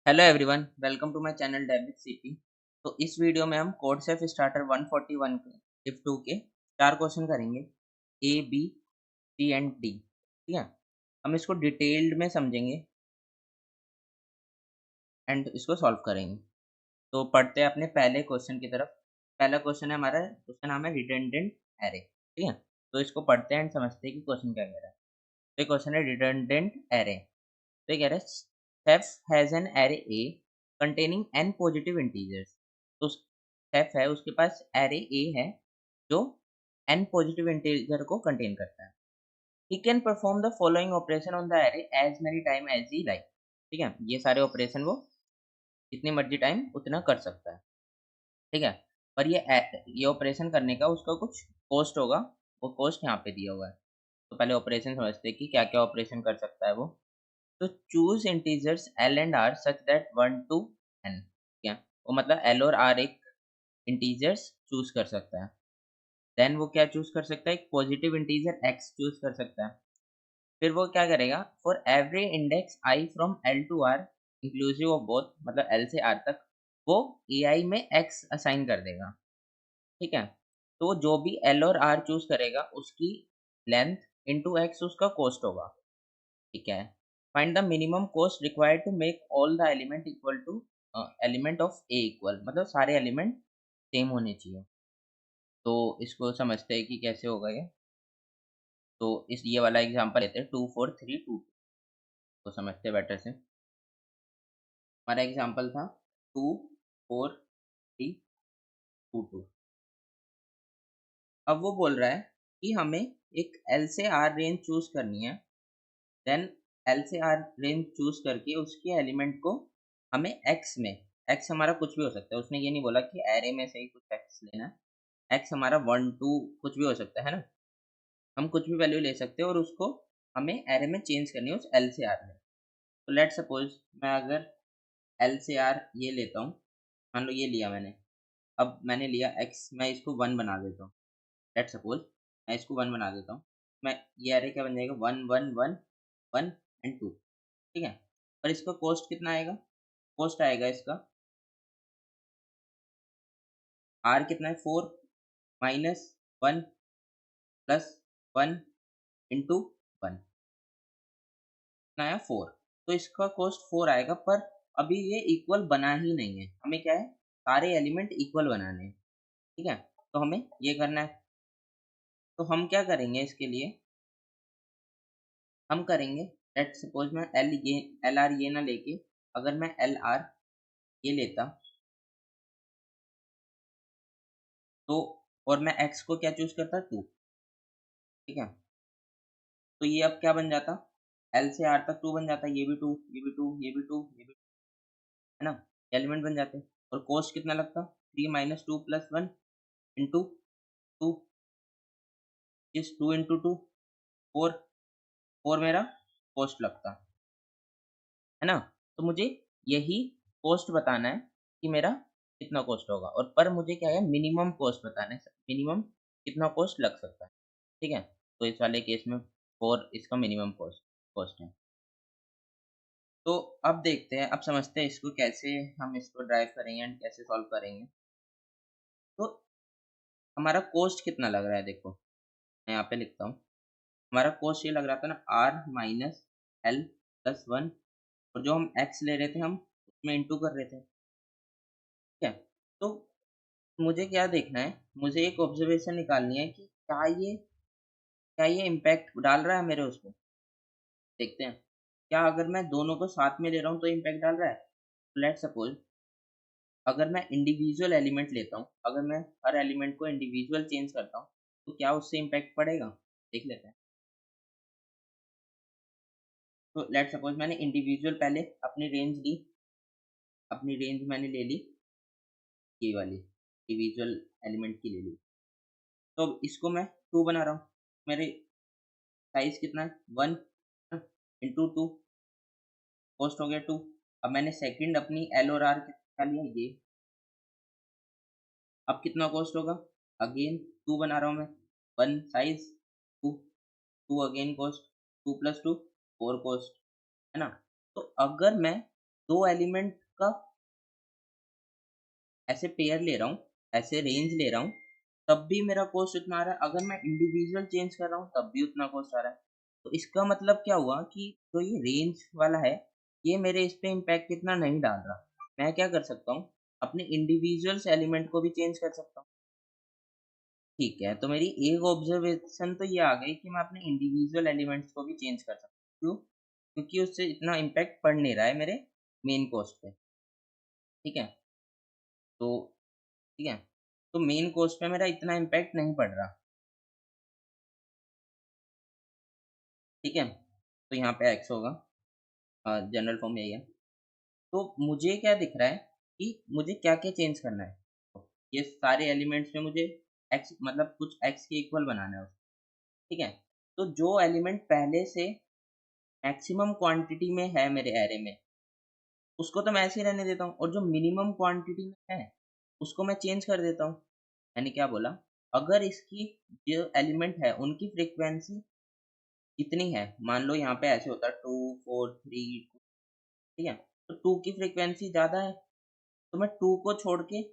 Hello everyone, welcome to my channel David CP. तो इस video में हम कोड सेफ स्टार्टर 141 के इफ 2 के 4 क्वेश्चन करेंगे। ए, बी, सी एंड डी। ठीक है, हम इसको डिटेल्ड में समझेंगे एंड इसको सॉल्व करेंगे। तो पढ़ते हैं अपने पहले क्वेश्चन की तरफ। पहला क्वेश्चन है हमारा, उसका नाम है रिडंडेंट एरे। ठीक है, तो इसको पढ़ते हैं एंड समझते हैं कि क्वेश्चन क्या कह रहा है। तो ये क्वेश्चन है रिडंडेंट एरे। तो ये कह रहा है Ceph has an array A containing n positive integers। तो Ceph है, उसके पास array A है जो n पॉजिटिव इंटीजर को कंटेन करता है। He can perform the following operation on the array as many time as he like। ठीक है, ये सारे ऑपरेशन वो जितनी मर्जी टाइम उतना कर सकता है। ठीक है, पर ये ऑपरेशन करने का उसका कुछ कॉस्ट होगा, वो कॉस्ट यहाँ पे दिया हुआ है। तो पहले ऑपरेशन समझते हैं कि क्या क्या ऑपरेशन कर सकता है वो। तो choose integers L and R such that 1 to n। क्या वो मतलब एल और आर एक इंटीजर्स चूज कर सकता है। देन वो क्या चूज कर सकता है, एक पॉजिटिव इंटीजर एक्स चूज कर सकता है। फिर वो क्या करेगा, for every index I from L to R inclusive of both, मतलब एल से आर तक वो ए आई में एक्स असाइन कर देगा। ठीक है, तो जो भी एल और आर चूज करेगा उसकी लेंथ इंटू एक्स उसका कॉस्ट होगा। ठीक है, find the minimum cost required to make all the element equal to element of a equal, मतलब सारे एलिमेंट सेम होने चाहिए। तो इसको समझते हैं कि कैसे होगा ये। तो इस ये वाला एग्जांपल लेते हैं 2 4 3 2। तो समझते हैं बेटर से। हमारा एग्जांपल था 2 4 3 2 2। अब वो बोल रहा है कि हमें एक एल से आर रेंज चूज करनी है। देन एल से आर रेंज चूज करके उसके एलिमेंट को हमें एक्स में, एक्स हमारा कुछ भी हो सकता है, उसने ये नहीं बोला कि एरे में से ही कुछ एक्स लेना है। एक्स हमारा 1 2 कुछ भी हो सकता है ना, हम कुछ भी वैल्यू ले सकते हैं और उसको हमें एरे में चेंज करनी है उस एल से आर में। तो लेट सपोज मैं अगर एल से आर ये लेता हूँ, मान लो ये लिया मैंने। अब मैंने लिया एक्स, मैं इसको 1 बना देता हूँ। लेट सपोज मैं इसको 1 बना देता हूँ। मैं ये एरे क्या बन जाएगा, 1 1 1 1 एंड 2। ठीक है, और इसका कॉस्ट कितना आएगा, कॉस्ट आएगा इसका आर कितना है 4 माइनस 1 प्लस 1 इंटू 1 कितना आया 4। तो इसका कॉस्ट 4 आएगा, पर अभी ये इक्वल बना ही नहीं है। हमें क्या है, सारे एलिमेंट इक्वल बनाने हैं। ठीक है, तो हमें ये करना है। तो हम क्या करेंगे इसके लिए, हम करेंगे लेट सपोज मैं एल आर ये ना लेके, अगर मैं एल आर ये लेता तो, और मैं एक्स को क्या चूज करता 2। ठीक है, तो ये अब क्या बन जाता, एल से आर तक 2 बन जाता, ये भी 2 ये भी 2 ये भी 2 ये भी, है ना, एलिमेंट बन जाते। और कॉस्ट कितना लगता, 3 माइनस 2 प्लस 1 इंटू 2, इस 2 इंटू 2 4, 4 मेरा कॉस्ट लगता है ना। तो मुझे यही कॉस्ट बताना है कि मेरा कितना कॉस्ट होगा, और पर मुझे क्या है, मिनिमम कॉस्ट बताना है, मिनिमम कितना कॉस्ट लग सकता है। ठीक है, तो इस वाले केस में 4 इसका मिनिमम कॉस्ट कॉस्ट है। तो अब देखते हैं, अब समझते हैं इसको कैसे हम इसको ड्राइव करेंगे एंड कैसे सॉल्व करेंगे। तो हमारा कॉस्ट कितना लग रहा है, देखो मैं यहाँ पे लिखता हूँ। हमारा कॉस्ट ये लग रहा था ना, आर माइनस एल प्लस 1, और जो हम एक्स ले रहे थे हम उसमें इंटू कर रहे थे। ठीक है, तो मुझे क्या देखना है, मुझे एक ऑब्जर्वेशन निकालनी है कि क्या ये इम्पैक्ट डाल रहा है मेरे उसको। देखते हैं, क्या अगर मैं दोनों को साथ में ले रहा हूँ तो इम्पैक्ट डाल रहा है। लेट सपोज अगर मैं इंडिविजुअल एलिमेंट लेता हूँ, अगर मैं हर एलिमेंट को इंडिविजुअल चेंज करता हूँ तो क्या उससे इम्पैक्ट पड़ेगा, देख लेते हैं। तो लेट सपोज मैंने इंडिविजुअल पहले अपनी रेंज ली, अपनी रेंज मैंने ले ली, ये वाली इंडिविजुअल एलिमेंट की ले ली। तो अब इसको मैं 2 बना रहा हूँ, मेरे साइज कितना है 1 इंटू 2, कॉस्ट हो गया 2। अब मैंने सेकंड अपनी एल और आर का लिया ये, अब कितना कॉस्ट होगा, अगेन 2 बना रहा हूँ मैं, 1 size 2, 2 again cost, 2 plus 2 4 cost, है ना। तो अगर मैं 2 एलिमेंट का ऐसे पेयर ले रहा हूँ, ऐसे रेंज ले रहा हूँ, तब भी मेरा कॉस्ट उतना आ रहा है। अगर मैं इंडिविजुअल चेंज कर रहा हूँ तब भी उतना कॉस्ट आ रहा है। तो इसका मतलब क्या हुआ कि जो ये रेंज वाला है, ये मेरे इस पे इम्पैक्ट इतना नहीं डाल रहा। मैं क्या कर सकता हूँ, अपने इंडिविजुअल्स एलिमेंट को भी चेंज कर सकता हूँ। ठीक है, तो मेरी एक ऑब्जर्वेशन तो ये आ गई कि मैं अपने इंडिविजुअल एलिमेंट्स को भी चेंज कर सकता हूँ। क्यों? क्योंकि उससे इतना इम्पैक्ट पड़ नहीं रहा है मेरे मेन कॉस्ट पे। ठीक है? तो ठीक है, तो मेन कॉस्ट पे मेरा इतना इम्पैक्ट नहीं पड़ रहा। ठीक है? तो यहाँ पे एक्स होगा, जनरल फॉर्म यही है। तो मुझे क्या दिख रहा है कि मुझे क्या-क्या चेंज करना है। तो ये सारे एलिमेंट्स में मुझे एक्स मतलब कुछ एक्स के इक्वल बनाना है उसको। ठीक है? तो जो एलिमेंट पहले से मैक्सिमम क्वांटिटी में है मेरे एरे में, उसको तो मैं ऐसे ही रहने देता हूँ, और जो मिनिमम क्वांटिटी में है, उसको मैं चेंज कर देता हूँ। मैंने क्या बोला? अगर इसकी जो एलिमेंट है उनकी फ्रीक्वेंसी कितनी है, मान लो यहाँ पे ऐसे होता है 2 4 3 2, ठीक है? तो 2 की फ्रीक्वेंसी ज़्यादा है, तो मैं 2 को छोड़ के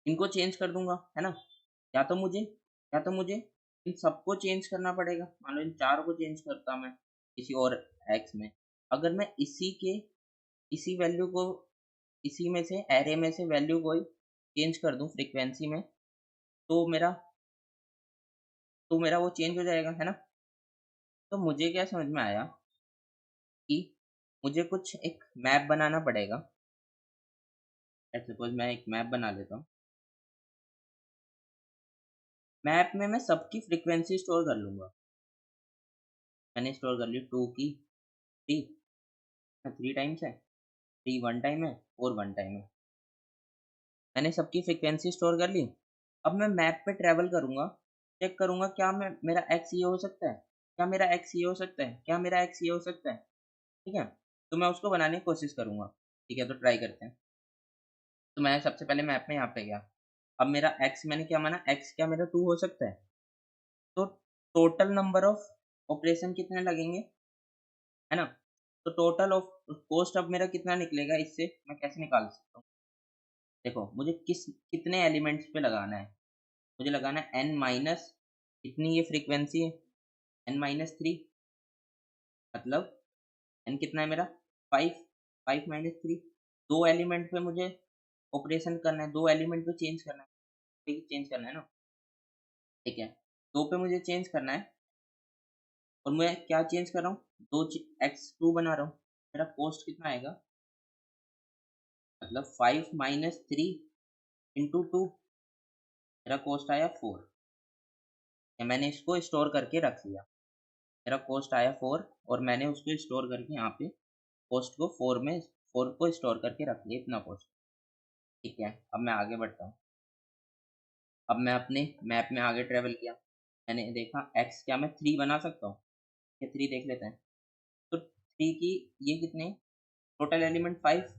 इनको चेंज कर दूँगा, है ना? या तो मुझे या तो मुझे इन सबको चेंज करना पड़ेगा। मान लो इन 4 को चेंज करता मैं किसी और एक्स में। अगर मैं इसी वैल्यू को इसी में से एरे में से वैल्यू को ही चेंज कर दूँ फ्रीक्वेंसी में, तो मेरा वो चेंज हो जाएगा, है ना? तो मुझे क्या समझ में आया कि मुझे कुछ एक मैप बनाना पड़ेगा। लेट्स सपोज़ मैं एक मैप बना लेता हूँ। मैप में मैं सबकी फ्रीक्वेंसी स्टोर कर लूँगा। मैंने स्टोर कर ली 2 की 3 3 टाइम्स है, 3 1 टाइम है, 4 1 टाइम है। मैंने सबकी फ्रीक्वेंसी स्टोर कर ली। अब मैं मैप पे ट्रैवल करूँगा, चेक करूँगा क्या मैं मेरा एक्स ये हो सकता है? क्या मेरा एक्स ये हो सकता है? क्या मेरा एक्स ये हो सकता है? ठीक है? तो मैं उसको बनाने की कोशिश करूँगा। ठीक है, तो ट्राई करते हैं। तो मैं सबसे पहले मैप में यहाँ पे गया। अब मेरा एक्स मैंने क्या माना, एक्स क्या मेरा 2 हो सकता है? तो टोटल नंबर ऑफ ऑपरेशन कितने लगेंगे? है ना? तो टोटल ऑफ कॉस्ट अब मेरा कितना निकलेगा, इससे मैं कैसे निकाल सकता हूँ? देखो, मुझे कितने एलिमेंट्स पे लगाना है? मुझे लगाना है n माइनस कितनी ये फ्रीक्वेंसी है, n माइनस 3, मतलब n कितना है मेरा 5, 5 माइनस 3। 2 एलिमेंट पे मुझे ऑपरेशन करना है, 2 एलिमेंट पे चेंज करना है, ठीक चेंज करना है ना? ठीक है, 2 पे मुझे चेंज करना है, और मैं क्या चेंज कर रहा हूँ, 2 एक्स 2 बना रहा हूँ। मेरा कॉस्ट कितना आएगा, मतलब 5 माइनस 3 इंटू 2, मेरा कॉस्ट आया 4। या मैंने इसको स्टोर करके रख लिया, मेरा कॉस्ट आया 4, और मैंने उसको स्टोर करके यहाँ पे कॉस्ट को 4 को स्टोर करके रख लिया, इतना कॉस्ट। ठीक है, अब मैं आगे बढ़ता हूँ। अब मैं अपने मैप में आगे ट्रेवल किया, मैंने देखा एक्स क्या मैं 3 बना सकता हूँ? ये 3 देख लेते हैं। तो 3 की ये कितने, टोटल एलिमेंट 5,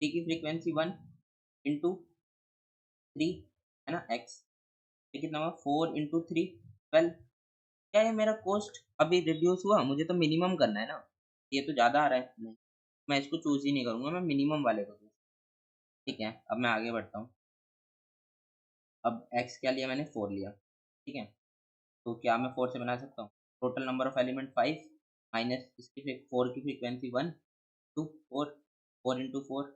3 की फ्रीक्वेंसी 1 इंटू 3, है ना एक्स। ये कितना हुआ 4 इंटू 3 12। क्या ये मेरा कॉस्ट अभी रिड्यूस हुआ? मुझे तो मिनिमम करना है ना, ये तो ज़्यादा आ रहा है। नहीं, मैं इसको चूज़ ही नहीं करूँगा, मैं मिनिमम वाले को चूज़। ठीक है, अब मैं आगे बढ़ता हूँ। अब एक्स क्या लिया मैंने, 4 लिया। ठीक है, तो क्या मैं 4 से बना सकता हूँ? Total number of element 5 minus इसकी 4 की फ्रीक्वेंसी 1 2 4, 4 इंटू 4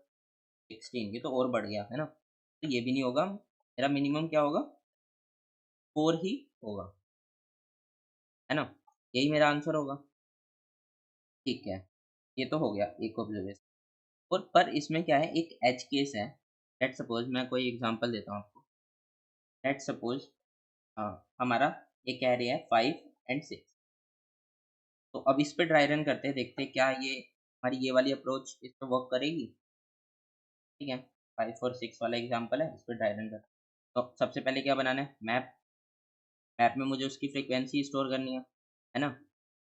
16, ये तो और बढ़ गया, है ना? तो ये भी नहीं होगा, मेरा मिनिमम क्या होगा, 4 ही होगा, है ना? यही मेरा आंसर होगा। ठीक है, ये तो हो गया एक ऑब्जर्वेशन। और पर इसमें क्या है, एक एज केस है। लेट्स सपोज मैं कोई एग्जांपल देता हूँ आपको। लेट्स सपोज हमारा एक एरे है 5 एंड 6। तो अब इस पे ड्राई रन करते हैं, देखते हैं क्या ये हमारी ये वाली अप्रोच इस पे वर्क करेगी। ठीक है, 5 और 6 वाला एग्जांपल है, इस पे ड्राई रन करते हैं। तो सबसे पहले क्या बनाना है, मैप। मैप में मुझे उसकी फ्रीक्वेंसी स्टोर करनी है ना?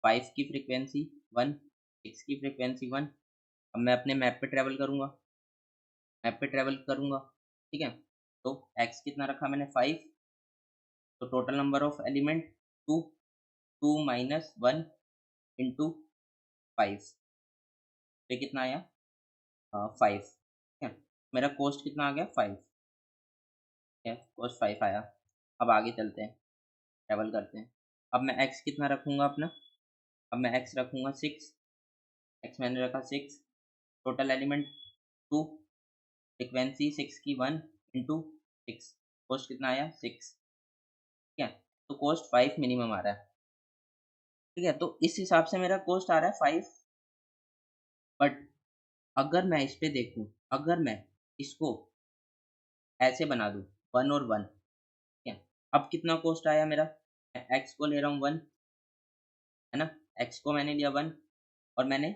5 की फ्रीक्वेंसी 1, 6 की फ्रीक्वेंसी 1। अब मैं अपने मैप पे ट्रैवल करूँगा, मैप पे ट्रैवल करूँगा, ठीक है? तो एक्स कितना रखा मैंने 5, तो total number of element 2, 2 minus 1 into 5, तो ये कितना आया 5, ठीक है। मेरा कॉस्ट कितना आ गया 5, ठीक है, कॉस्ट 5 आया। अब आगे चलते हैं, ट्रैवल करते हैं। अब मैं एक्स कितना रखूँगा अपना, अब मैं एक्स रखूँगा 6, एक्स मैंने रखा 6, टोटल एलिमेंट 2, फ्रीक्वेंसी 6 की 1 इंटू 6, कॉस्ट कितना आया 6, ठीक है। तो कॉस्ट 5 मिनिमम आ रहा है, ठीक है। तो इस हिसाब से मेरा कॉस्ट आ रहा है 5, बट अगर मैं इस पे देखूँ, अगर मैं इसको ऐसे बना दूँ 1 और 1, ठीक है। अब कितना कॉस्ट आया मेरा, एक्स को ले रहा हूँ 1, है ना, एक्स को मैंने लिया 1 और मैंने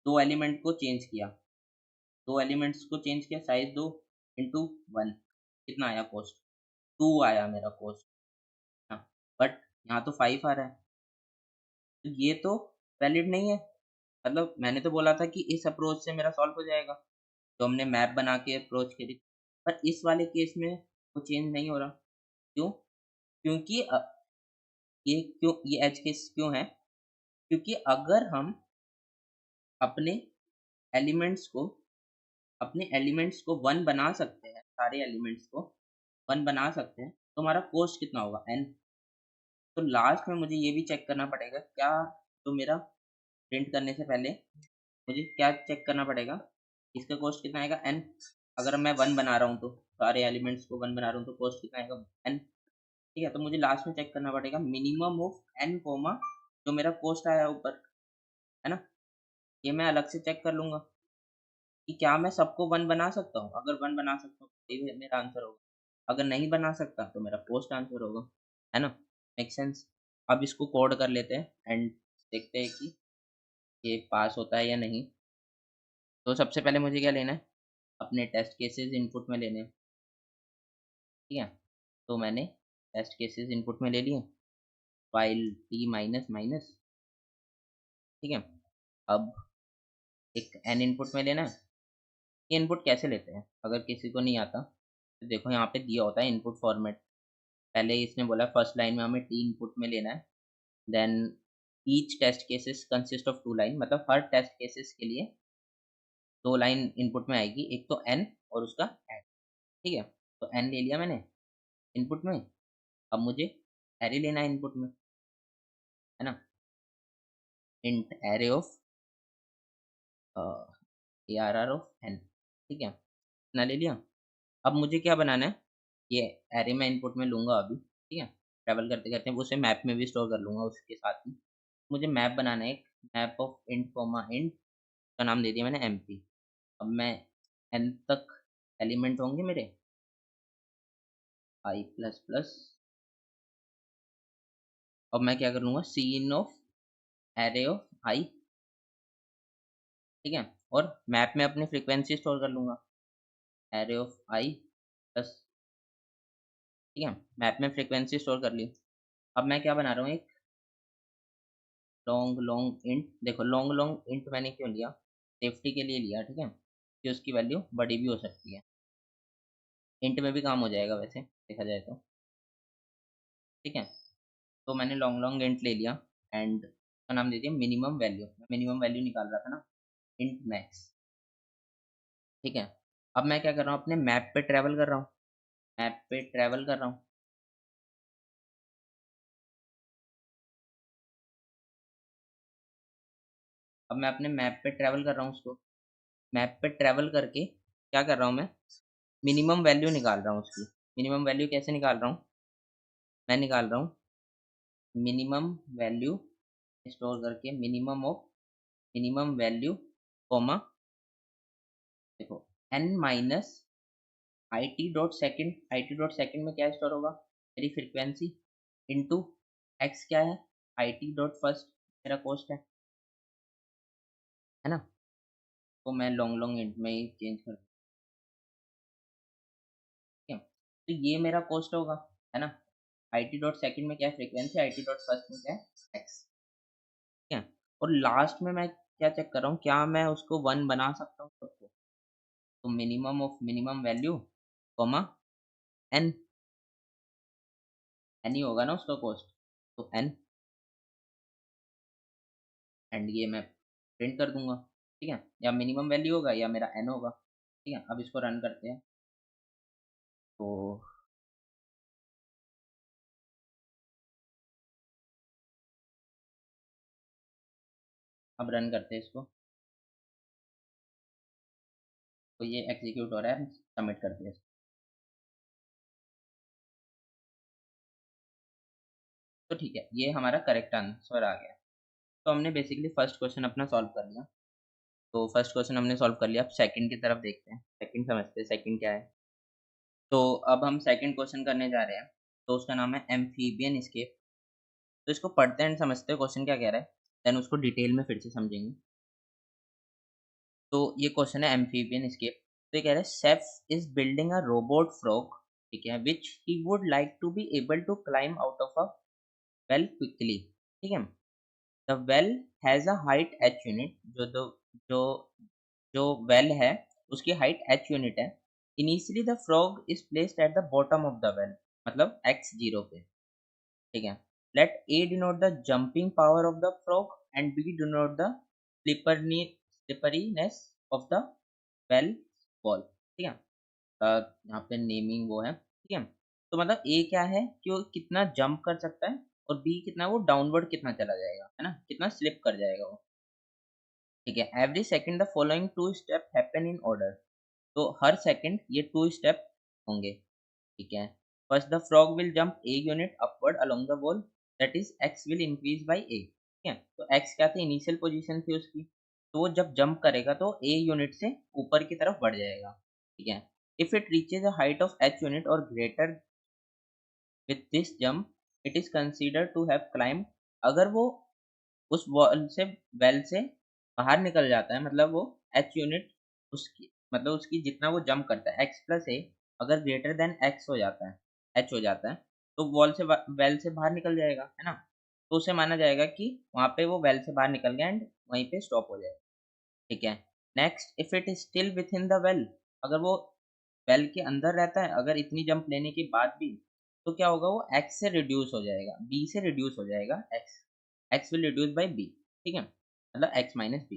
2 एलिमेंट को चेंज किया, 2 एलिमेंट्स को चेंज किया, साइज़ 2 इंटू 1, कितना आया कॉस्ट, 2 आया मेरा कॉस्ट, हाँ, बट यहाँ तो 5 आ रहा है, तो ये तो वैलिड नहीं है। मतलब मैंने तो बोला था कि इस अप्रोच से मेरा सॉल्व हो जाएगा, तो हमने मैप बना के अप्रोच करी, पर इस वाले केस में वो चेंज नहीं हो रहा, क्यों? क्योंकि ये एज केस क्यों है? क्योंकि अगर हम अपने एलिमेंट्स को अपने एलिमेंट्स को 1 बना सकते हैं, सारे एलिमेंट्स को 1 बना सकते हैं, तो हमारा कॉस्ट कितना होगा n। तो लास्ट में मुझे ये भी चेक करना पड़ेगा क्या, तो मेरा प्रिंट करने से पहले मुझे क्या चेक करना पड़ेगा, इसका कॉस्ट कितना आएगा n। अगर मैं 1 बना रहा हूँ तो सारे एलिमेंट्स को 1 बना रहा हूँ तो कॉस्ट कितना आएगा n, ठीक है। तो मुझे लास्ट में चेक करना पड़ेगा मिनिमम ऑफ n कोमा जो मेरा कॉस्ट आया ऊपर, है ना, ये मैं अलग से चेक कर लूंगा कि क्या मैं सबको 1 बना सकता हूँ। अगर 1 बना सकता हूँ तो ये मेरा आंसर होगा, अगर नहीं बना सकता तो मेरा पोस्ट आंसर होगा, है ना, मेक सेंस। अब इसको कोड कर लेते हैं एंड देखते हैं कि ये पास होता है या नहीं। तो सबसे पहले मुझे क्या लेना है, अपने टेस्ट केसेस इनपुट में लेने हैं, ठीक है। तो मैंने टेस्ट केसेस इनपुट में ले लिए, फाइल टी माइनस माइनस, ठीक है। अब एक एन इनपुट में लेना है। ये इनपुट कैसे लेते हैं अगर किसी को नहीं आता, तो देखो यहाँ पे दिया होता है इनपुट फॉर्मेट। पहले ही इसने बोला फर्स्ट लाइन में हमें टी इनपुट में लेना है, then each test cases consist of 2 line, मतलब हर टेस्ट केसेस के लिए 2 लाइन इनपुट में आएगी, एक तो एन और उसका एड, ठीक है। तो एन ले लिया मैंने इनपुट में, अब मुझे एरे लेना है इनपुट में, है ना, int array of A R R of N, ठीक है, इतना ले लिया। अब मुझे क्या बनाना है, ये एरे मैं इनपुट में लूँगा अभी, ठीक है, ट्रैवल करते-करते उसे मैप में भी स्टोर कर लूँगा उसके साथ ही। मुझे मैप बनाना है, एक map of int comma int का नाम दे दिया मैंने एमपी। अब मैं एन तक एलिमेंट होंगे मेरे आई प्लस प्लस, अब मैं क्या कर लूँगा scene of array of I, ठीक है, और मैप में अपनी फ्रीक्वेंसी स्टोर कर लूँगा एरे ऑफ आई प्लस, ठीक है, मैप में फ्रीक्वेंसी स्टोर कर ली। अब मैं क्या बना रहा हूँ, एक लॉन्ग लॉन्ग इंट, देखो लॉन्ग लॉन्ग इंट मैंने क्यों लिया, सेफ्टी के लिए लिया, ठीक है, कि उसकी वैल्यू बड़ी भी हो सकती है, इंट में भी काम हो जाएगा वैसे देखा जाए तो, ठीक है। तो मैंने लॉन्ग लॉन्ग इंट ले लिया एंड का नाम दे दिया मिनिमम वैल्यू, मिनिमम वैल्यू निकाल रहा था ना, इंट मैक्स, ठीक है। अब मैं क्या कर रहा हूँ, अपने मैप पे ट्रैवल कर रहा हूँ, मैप पे ट्रैवल कर रहा हूँ, अब मैं अपने मैप पे ट्रैवल कर रहा हूँ, उसको मैप पे ट्रैवल करके क्या कर रहा हूँ मैं, मिनिमम वैल्यू निकाल रहा हूँ उसकी। मिनिमम वैल्यू कैसे निकाल रहा हूँ, मैं निकाल रहा हूँ मिनिमम वैल्यू स्टोर करके मिनिमम वैल्यू कॉमा, देखो n minus I T dot second, I T dot second में क्या स्टोर होगा मेरी फ्रिक्वेंसी, इंटू एक्स क्या है आई टी डॉट फर्स्ट मेरा कॉस्ट है ना। तो मैं लॉन्ग लॉन्ग इंट में ही चेंज कर, ठीक है। तो ये मेरा कॉस्ट होगा, है ना, आई टी डॉट सेकेंड में क्या है frequency, I T dot first में क्या है एक्स, ठीक है। और लास्ट में मैं क्या चेक कर रहा हूँ, क्या मैं उसको 1 बना सकता हूँ सबको, तो minimum of minimum value comma N, N ही होगा ना उसका कॉस्ट, तो एन, एंड ये मैं प्रिंट कर दूंगा। ठीक है, या मिनिमम वैल्यू होगा या मेरा n होगा। ठीक है, अब इसको रन करते हैं। तो अब रन करते हैं इसको। तो ये एग्जीक्यूट हो रहा है, सबमिट करते हैं इसको। तो ठीक है, ये हमारा करेक्ट आंसर आ गया। तो हमने बेसिकली फर्स्ट क्वेश्चन अपना सॉल्व कर लिया। तो फर्स्ट क्वेश्चन हमने सॉल्व कर लिया। अब सेकंड की तरफ देखते हैं, सेकंड समझते हैं सेकंड क्या है। तो अब हम सेकंड क्वेश्चन करने जा रहे हैं। तो उसका नाम है एम्फीबियन स्केप। तो इसको पढ़ते हैं एंड समझते हैं क्वेश्चन क्या कह रहा है, देन उसको डिटेल में फिर से समझेंगे। तो ये क्वेश्चन है एम्फीबियन स्केप। तो ये कह रहा है chef is building a robot frog, ठीक है, which he would like to be able to climb out of a well quickly. ठीक है, the well has a height H unit, जो जो वेल है उसकी हाइट एच यूनिट है। Initially the frog is placed at the bottom of the well, मतलब X zero पे। ठीक है, let A denote the jumping power of the frog and B denote the slipperiness of the well wall. ठीक है, यहाँ पे naming वो है। ठीक है, तो मतलब ए क्या है कि वो कितना जंप कर सकता है, और बी कितना वो डाउनवर्ड कितना चला जाएगा, है ना, कितना स्लिप कर जाएगा वो। ठीक है, every second the following two step happen in order. तो हर सेकंड ये टू स्टेप होंगे। ठीक है, first the frog will jump A unit upward along the wall, that is X will increase by A. ठीक है, तो एक्स क्या थी, इनिशियल पोजीशन थी उसकी। तो वो जब जंप करेगा तो ए यूनिट से ऊपर की तरफ बढ़ जाएगा। ठीक है, if it reaches a height of H unit और greater with this jump, it is consider to have climb. अगर वो उस वॉल से वेल से बाहर निकल जाता है, मतलब वो एच यूनिट उसकी, मतलब उसकी जितना वो जंप करता है एक्स प्लस ए, अगर ग्रेटर देन एक्स हो जाता है, एच हो जाता है, तो वॉल से वेल से बाहर निकल जाएगा, है ना। तो उसे माना जाएगा कि वहां पे वो वेल से बाहर निकल गया एंड वहीं पे स्टॉप हो जाएगा। ठीक है, next if it is still with in the well, अगर वो वेल के अंदर रहता है, अगर इतनी जंप लेने के बाद भी, तो क्या होगा, वो एक्स से रिड्यूस हो जाएगा, बी से रिड्यूस हो जाएगा, X X will reduce by B. ठीक है, मतलब X minus B.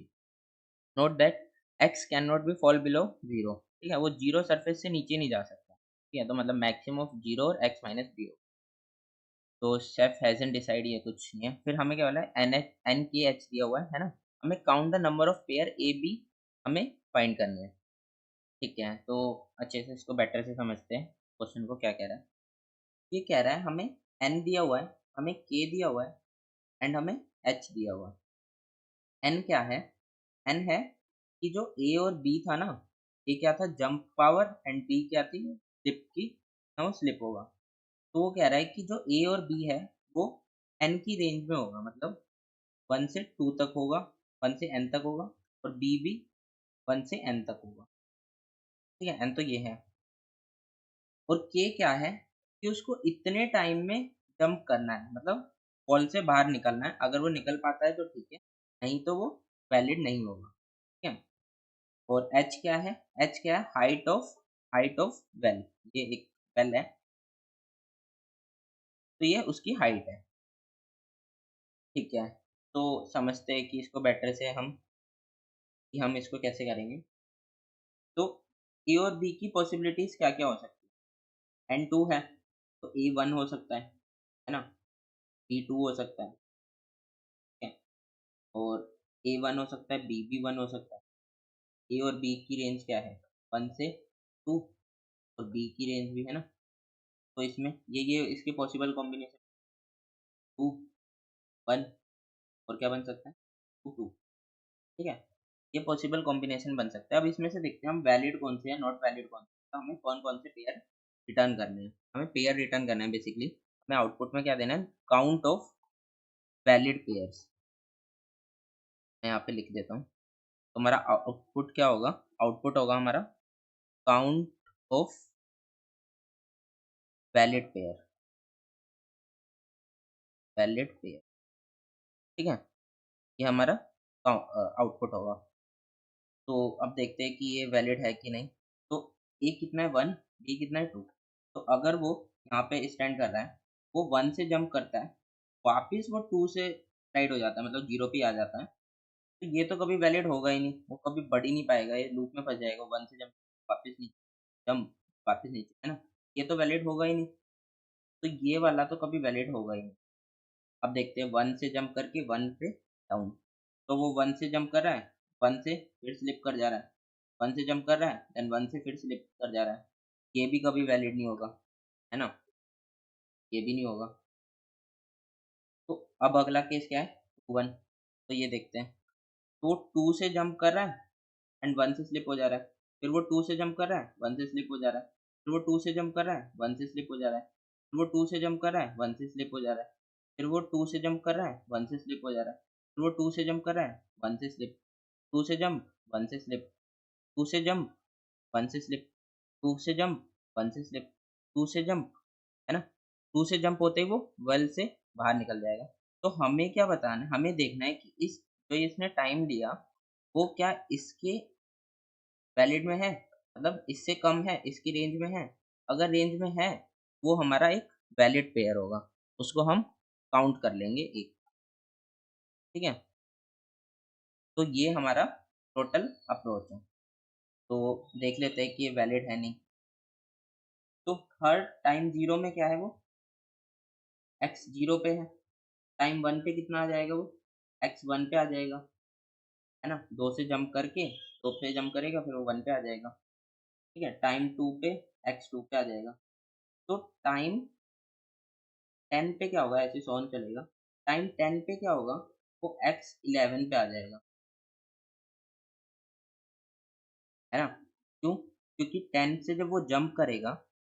Note that X can not be fall below zero. ठीक है, वो जीरो सरफेस से नीचे नहीं जा सकता। ठीक है, तो मतलब मैक्सिमम ऑफ जीरो और एक्स माइनस बी हो। तो शेफ हैजंट डिसाइड, ये कुछ नहीं है। फिर हमें क्या बोला है, एन के एच दिया हुआ है ना। हमें count the number of pair A B हमें फाइंड करने हैं। ठीक है, तो अच्छे से इसको बेटर से समझते हैं क्वेश्चन को क्या कह रहा है। ये कह रहा है हमें एन दिया हुआ है, हमें के दिया हुआ है एंड हमें एच दिया हुआ है। एन क्या है, एन है कि जो ए और बी था ना, ए क्या था, जंप पावर, एंड बी क्या थी, स्लिप की, ना वो स्लिप होगा। तो वो कह रहा है कि जो ए और बी है वो एन की रेंज में होगा, मतलब 1 से 2 तक होगा, 1 से n तक होगा, और बी भी 1 से n तक होगा। ठीक है, एन तो ये है। और के क्या है कि उसको इतने टाइम में जंप करना है, मतलब वॉल से बाहर निकलना है। अगर वो निकल पाता है तो ठीक है, नहीं तो वो वैलिड नहीं होगा। ठीक है, और एच क्या है, एच क्या है, हाइट ऑफ वेल। ये एक वेल है, तो ये उसकी हाइट है। ठीक है, तो समझते हैं कि इसको बेटर से हम, कि हम इसको कैसे करेंगे। तो ए और बी की पॉसिबिलिटीज क्या क्या हो सकती है, एन टू है तो ए वन हो सकता है ना, बी टू हो सकता है। ठीक है, और ए वन हो सकता है, बी भी वन हो सकता है। ए और बी की रेंज क्या है, 1 से 2, और बी की रेंज भी है ना। तो इसमें ये इसके पॉसिबल कॉम्बिनेशन, 2 1, और क्या बन सकता है, 2 2। ठीक है, ये पॉसिबल कॉम्बिनेशन बन सकता है। अब इसमें से देखते हैं हम वैलिड कौन से हैं, नॉट वैलिड कौन से, तो हमें कौन कौन से पेयर रिटर्न करने हैं। हमें पेयर रिटर्न करना है बेसिकली। हमें आउटपुट में क्या देना है, काउंट ऑफ वैलिड पेयर्स। मैं यहाँ पे लिख देता हूँ। तो हमारा आउटपुट क्या होगा, आउटपुट होगा हमारा count of valid pair, valid pair. ठीक है, ये हमारा आउटपुट होगा। तो अब देखते हैं कि ये वैलिड है कि नहीं। तो ए कितना है, 1, बी कितना है, 2। तो अगर वो यहाँ पे स्टैंड कर रहा है, वो 1 से जंप करता है, वापिस वो 2 से राइट हो जाता है, मतलब जीरो पे आ जाता है, तो ये तो कभी वैलिड होगा ही नहीं, वो कभी बढ़ ही नहीं पाएगा, ये लूप में फँस जाएगा 1 से जंप वापस नीचे, जंप वापस नीचे, है ना? ये तो वैलिड होगा ही नहीं, तो ये वाला तो कभी वैलिड होगा ही नहीं। अब देखते हैं 1 से जंप करके 1 पे डाउन, तो वो 1 से जंप कर रहा है, 1 से फिर स्लिप कर जा रहा है, 1 से जंप कर रहा है, देन 1 से फिर स्लिप कर जा रहा है। ये भी कभी वैलिड नहीं होगा, है ना? ये भी नहीं होगा। तो अब अगला केस क्या है? 1, तो ये देखते हैं। तो वो 2 से जंप कर रहा है एंड 1 से स्लिप हो जा रहा है। फिर वो 2 से जंप कर रहा है, 1 से स्लिप हो जा रहा है। फिर वो 2 से जंप कर रहा है, 1 से स्लिप हो जा रहा है। फिर वो 2 से जंप कर रहा है, 1 से स्लिप हो जा रहा है। फिर वो 2 से जंप कर रहा है, 1 से स्लिप हो जा रहा है। फिर वो 2 से जंप कर रहा है, 1 से स्लिप, 2 से जंप, 1 से स्लिप, 2 से जंप, 1 से स्लिप, 2 से जंप, 1 से स्लिप, 2 से जंप, है ना? 2 से जंप होते ही वो वेल से बाहर निकल जाएगा। तो हमें क्या बताना है? हमें देखना है कि इस जो इसने टाइम लिया, वो क्या इसके वैलिड में है, मतलब इससे कम है, इसकी रेंज में है। अगर रेंज में है, वो हमारा एक वैलिड पेयर होगा, उसको हम काउंट कर लेंगे एक, ठीक है? तो ये हमारा टोटल अप्रोच है। तो देख लेते हैं कि ये वैलिड है नहीं। तो हर टाइम 0 में क्या है वो? x 0 पे है, टाइम 1 पे कितना आ जाएगा वो? x 1 पे आ जाएगा, है ना? 2 से जंप करके 2 पे जंप करेगा, फिर वो 1 पे आ जाएगा, ठीक है? टाइम 2 पे x 2 पे आ जाएगा। तो टाइम 10 पे क्या होगा? ऐसे सो ऑन चलेगा। टाइम 10 पे क्या होगा? वो x 11 पे आ जाएगा, है ना? क्यों? क्योंकि 10 से जब वो जंप करेगा,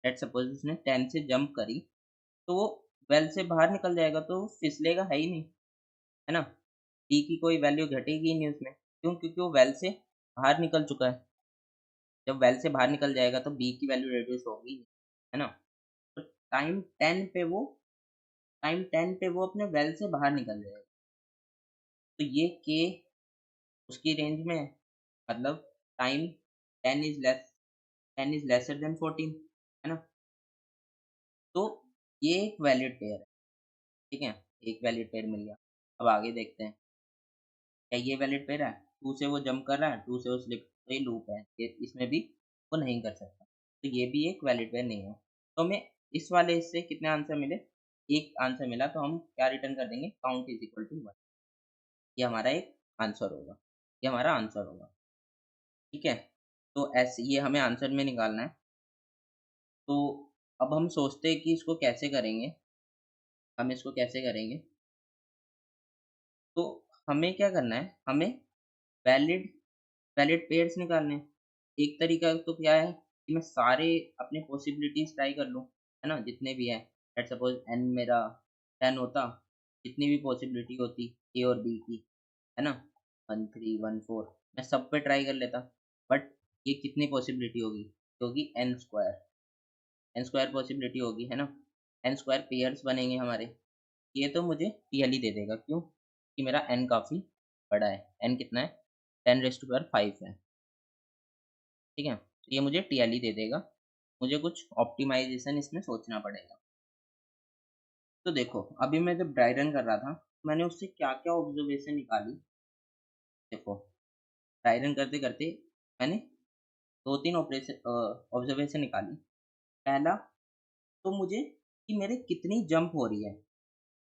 लेट्स सपोज उसने 10 से जंप करी, तो वो वेल से बाहर निकल जाएगा, तो वो फिसलेगा है ही नहीं, है ना? टी की कोई वैल्यू घटेगी ही नहीं उसमें। क्यों? क्योंकि वो वेल से बाहर निकल चुका है। जब वेल से बाहर निकल जाएगा तो बी की वैल्यू रिड्यूस होगी, है ना? तो टाइम 10 पे वो अपने वेल से बाहर निकल जाएगा। तो ये के उसकी रेंज में है, मतलब टाइम 10 इज लेसर देन 14, है ना? तो ये एक वैलिड पेयर है, ठीक है? एक वैलिड पेयर मिल गया। अब आगे देखते हैं, क्या ये वैलिड पेयर है? 2 से वो जंप कर रहा है, 2 से वो स्लिप, तो ये लूप है, ये इसमें भी वो नहीं कर सकता, तो ये भी एक वैलिड पेयर नहीं है। तो हमें इस वाले इससे कितने आंसर मिले? एक आंसर मिला, तो हम क्या रिटर्न कर देंगे? Count is equal to 1। ये हमारा एक आंसर होगा, ये हमारा आंसर होगा, ठीक है? तो ऐसे ये हमें आंसर में निकालना है। तो अब हम सोचते हैं कि इसको कैसे करेंगे, हम इसको कैसे करेंगे? तो हमें क्या करना है? हमें वैलिड वैलिड पेयर्स निकालने हैं। एक तरीका तो क्या है कि मैं सारे अपने पॉसिबिलिटीज़ ट्राई कर लूँ, है ना? जितने भी हैं, लेट्स सपोज़ n मेरा 10 होता, जितनी भी पॉसिबिलिटी होती ए और बी की, है ना? 1 3 1 4, मैं सब पे ट्राई कर लेता। बट ये कितनी पॉसिबिलिटी होगी? होगी n स्क्वायर पॉसिबिलिटी होगी, है ना? n स्क्वायर पेयर्स बनेंगे हमारे। ये तो मुझे टीएलई दे देगा, क्यों? कि मेरा n काफ़ी बड़ा है। n कितना है? 10 रेज़ टू पावर 5 है, ठीक है? तो ये मुझे टीएलई दे देगा। मुझे कुछ ऑप्टिमाइज़ेशन इसमें सोचना पड़ेगा। तो देखो, अभी मैं जब ड्राई रन कर रहा था, मैंने उससे क्या-क्या ऑब्ज़र्वेशन निकाली। देखो, ड्राई रन करते-करते मैंने 2-3 ऑब्ज़र्वेशन निकाली। पहला तो मुझे कि मेरे कितनी जंप हो रही है।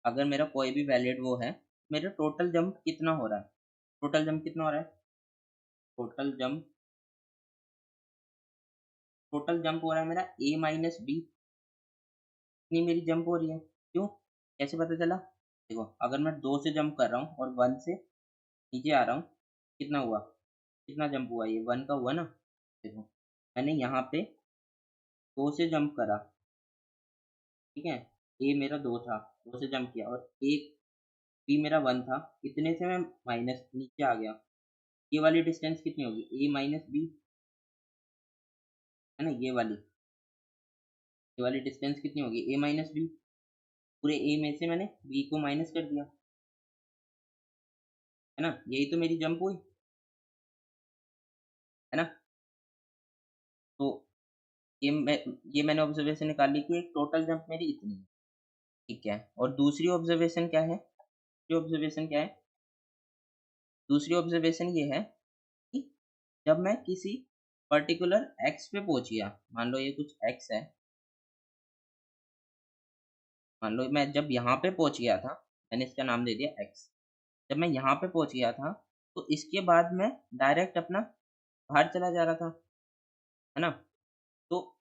अगर मेरा कोई भी वैलिड वो है, मेरा टोटल जंप कितना हो रहा है? टोटल जंप कितना हो रहा है? टोटल जंप टोटल जंप हो रहा है मेरा a माइनस बी, इतनी मेरी जंप हो रही है। क्यों? कैसे पता चला? देखो, अगर मैं 2 से जंप कर रहा हूँ और 1 से नीचे आ रहा हूँ, कितना हुआ? कितना जंप हुआ? ये 1 का हुआ ना? देखो, मैंने यहाँ पे 2 से जंप करा, ठीक है? a मेरा 2 था, 2 से जंप किया और एक b मेरा 1 था, इतने से मैं माइनस नीचे आ गया। ये वाली डिस्टेंस कितनी होगी? a माइनस बी, है ना? ये वाली डिस्टेंस कितनी होगी? a minus B. पूरे a में से मैंने b को माइनस कर दिया, है ना? यही तो मेरी जंप हुई, है ना? तो ये मैंने ऑब्जर्वेशन निकाली कि एक टोटल जंप मेरी इतनी है, ठीक है? और दूसरी ऑब्जर्वेशन क्या है? दूसरी ऑब्जर्वेशन क्या है? दूसरी ऑब्जर्वेशन ये है कि जब मैं किसी पर्टिकुलर एक्स पे पहुंच गया, मान लो ये कुछ एक्स है, मान लो मैं जब यहाँ पे पहुंच गया था, मैंने इसका नाम दे दिया एक्स। जब मैं यहाँ पे पहुंच गया था, तो इसके बाद मैं डायरेक्ट अपना बाहर चला जा रहा था, है ना? तो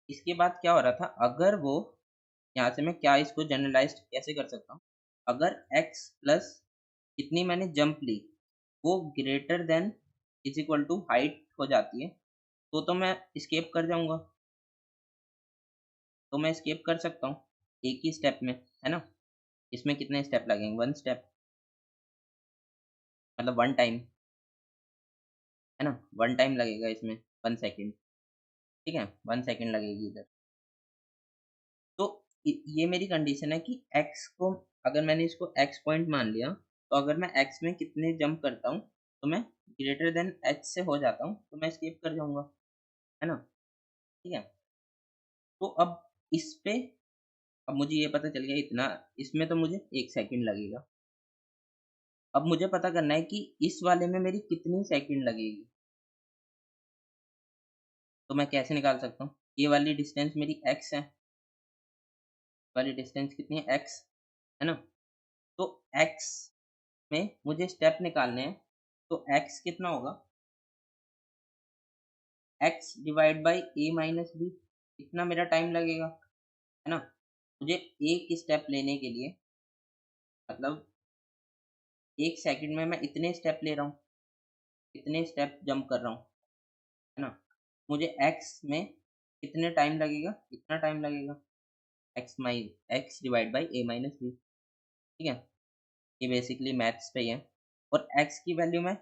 इसके बाद क्या हो रहा था, अगर वो, यहाँ से मैं क्या इसको जनरलाइज कैसे कर सकता हूँ, अगर x प्लस कितनी मैंने जंप ली वो greater than is equal to height हो जाती है, तो मैं स्केप कर जाऊंगा, तो मैं स्केप कर सकता हूँ एक ही स्टेप में, है ना? इसमें कितने स्टेप लगेंगे, वन स्टेप, मतलब वन टाइम, है ना? वन टाइम लगेगा इसमें, 1 सेकेंड, ठीक है, 1 सेकेंड लगेगी इधर। तो ये मेरी कंडीशन है कि x को, अगर मैंने इसको x पॉइंट मान लिया, तो अगर मैं x में कितने जंप करता हूँ तो मैं ग्रेटर देन h से हो जाता हूँ, तो मैं स्केप कर जाऊंगा, है ना? ठीक है। तो अब इस पे, अब मुझे ये पता चल गया इतना, इसमें तो मुझे 1 सेकंड लगेगा। अब मुझे पता करना है कि इस वाले में मेरी कितनी सेकंड लगेगी, तो मैं कैसे निकाल सकता हूँ? ये वाली डिस्टेंस मेरी x है, वाली डिस्टेंस कितनी है, x, है ना? तो x में मुझे स्टेप निकालने हैं, तो x कितना होगा, x divide by a minus B, इतना मेरा टाइम लगेगा, है ना? मुझे एक स्टेप लेने के लिए, मतलब 1 सेकंड में मैं इतने स्टेप ले रहा हूँ, इतने स्टेप जंप कर रहा हूँ, है ना? मुझे x में कितने टाइम लगेगा, इतना टाइम लगेगा, x divide by a minus B, ठीक है? ये बेसिकली मैथ्स पे ही है। और x की वैल्यू मैं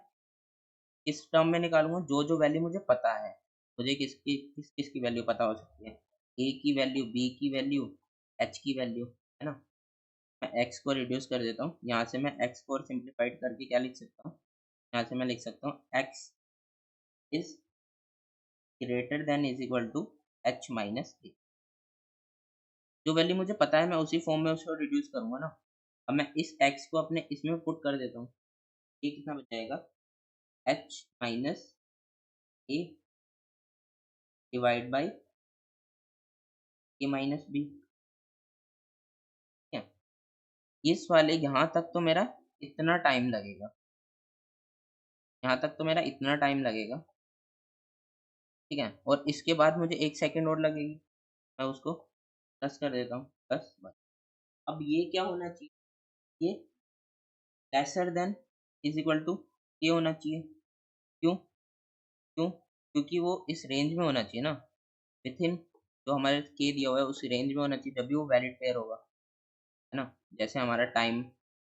किस टर्म में निकालूंगा, जो जो वैल्यू मुझे पता है, मुझे किस किस की वैल्यू पता हो सकती है, a की वैल्यू, b की वैल्यू, h की वैल्यू, है ना? मैं x को रिड्यूस कर देता हूँ, यहाँ से मैं x को और सिंप्लीफाइड करके क्या लिख सकता हूँ, यहाँ से मैं लिख सकता हूँ x is greater than is equal to h minus a। जो वैल्यू मुझे पता है मैं उसी फॉर्म में उसको रिड्यूस करूंगा ना। अब मैं इस x को अपने इसमें पुट कर देता हूँ, ये कितना बच जाएगा, h minus a divide by a minus b, ठीक है? इस वाले यहाँ तक तो मेरा इतना टाइम लगेगा, यहाँ तक तो मेरा इतना टाइम लगेगा, ठीक है? और इसके बाद मुझे 1 सेकंड और लगेगी, मैं उसको 10 कर देता हूँ, 10 बस। अब ये क्या होना चाहिए, ये lesser than is equal to ये होना चाहिए, क्यों? क्यों? क्योंकि वो इस रेंज में होना चाहिए ना, विथ इन जो हमारे के दिया हुआ है उस रेंज में होना चाहिए, जब भी वो वैलिड पेयर होगा, है ना? जैसे हमारा टाइम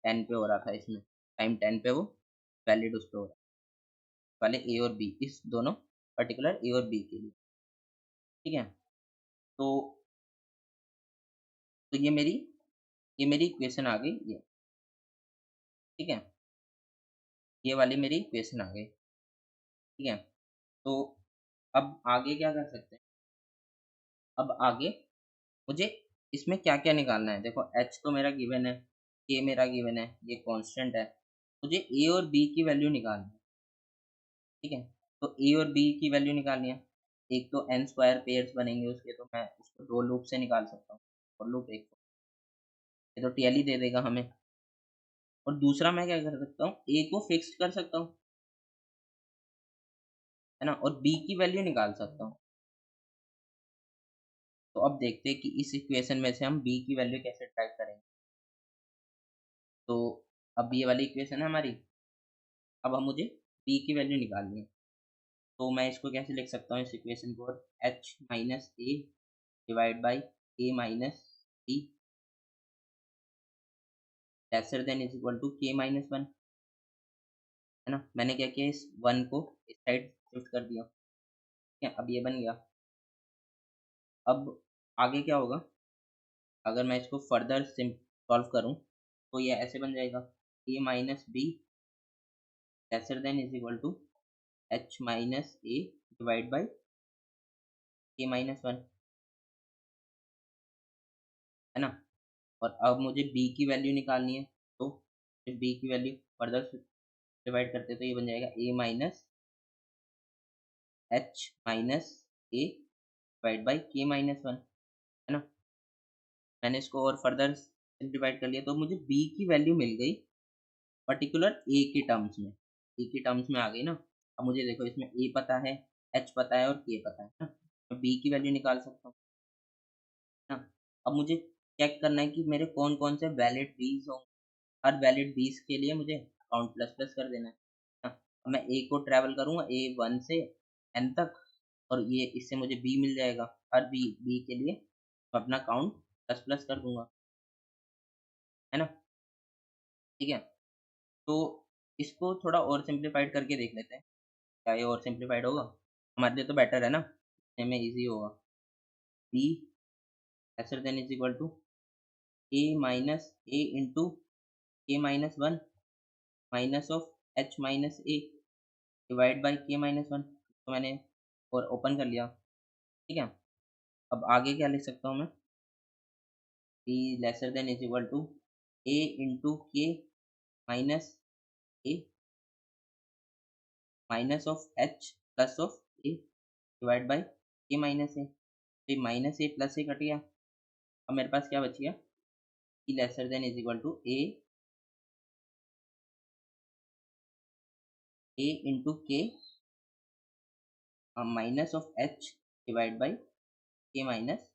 10 पे हो रहा था, इसमें टाइम 10 पे वो वैलिड उस पे हो रहा है, वाले ए और बी, इस दोनों पर्टिकुलर ए और बी के लिए, ठीक है? तो ये मेरी इक्वेशन आ गई ये, ठीक है? ये वाली मेरी इक्वेशन आ गई, ठीक है? तो अब आगे क्या कर सकते हैं, अब आगे मुझे इसमें क्या-क्या निकालना है, देखो h तो मेरा गिवन है, k मेरा गिवन है, ये कांस्टेंट है, मुझे a और b की वैल्यू निकालनी है, ठीक है? तो a और b की वैल्यू निकालनी है, एक तो n स्क्वायर पेयर्स बनेंगे उसके, तो मैं उसको 2 लूप से निकाल सकता हूँ, और लूप एक, ये तो टीएल दे देगा हमें। और दूसरा मैं क्या कर सकता हूँ, a को फिक्स्ड कर सकता हूँ, है ना? और b की वैल्यू निकाल सकता हूँ। तो अब देखते हैं कि इस इक्वेशन में से हम b की वैल्यू कैसे ट्रैक करेंगे। तो अब ये वाली इक्वेशन है हमारी, अब हम मुझे b की वैल्यू निकालनी है। तो मैं इसको कैसे लिख सकता हूँ इस इक्वेशन को, h minus A divide by A minus B lesser than is equal to K minus one, है ना? मैंने क्या किया, इस वन को इस साइड शिफ्ट कर दिया, ठीक है? अब ये बन गया। अब आगे क्या होगा, अगर मैं इसको फर्दर सॉल्व करूँ तो ये ऐसे बन जाएगा, A minus B lesser than is equal to H minus A divide by K minus one, है ना? और अब मुझे b की वैल्यू निकालनी है, तो बी की वैल्यू फर्दर डिवाइड करते तो ये बन जाएगा a minus h minus a divide by k minus 1, है ना। मैंने इसको और फर्दर डिवाइड कर लिया तो मुझे b की वैल्यू मिल गई पर्टिकुलर a के टर्म्स में, a के टर्म्स में आ गई ना। अब मुझे देखो इसमें a पता है, h पता है और k पता है ना, मैं b की वैल्यू निकाल सकता हूँ ना। अब मुझे चेक करना है कि मेरे कौन कौन से वैलिड बीज हों, हर वैलिड बीज के लिए मुझे काउंट प्लस प्लस कर देना है ना। अब मैं a को ट्रैवल करूँगा a 1 से n तक, और ये इससे मुझे b मिल जाएगा, हर b के लिए मैं अपना काउंट प्लस प्लस कर दूंगा, है ना। ठीक है, तो इसको थोड़ा और सिंप्लीफाइड करके देख लेते हैं, क्या ये और सिंप्लीफाइड होगा? हमारे लिए तो बेटर है ना, हमें इजी होगा। b lesser than is equal to a minus a into k minus 1 minus of h minus a divide by k minus 1, तो मैंने और ओपन कर लिया। ठीक है, अब आगे क्या लिख सकता हूँ मैं? b lesser than is equal to a into k minus a minus of h plus of a divide by k minus a, तो ये minus a plus a cut गया। अब मेरे पास क्या बच गया? e lesser than is equal to a into K minus of h divide by K minus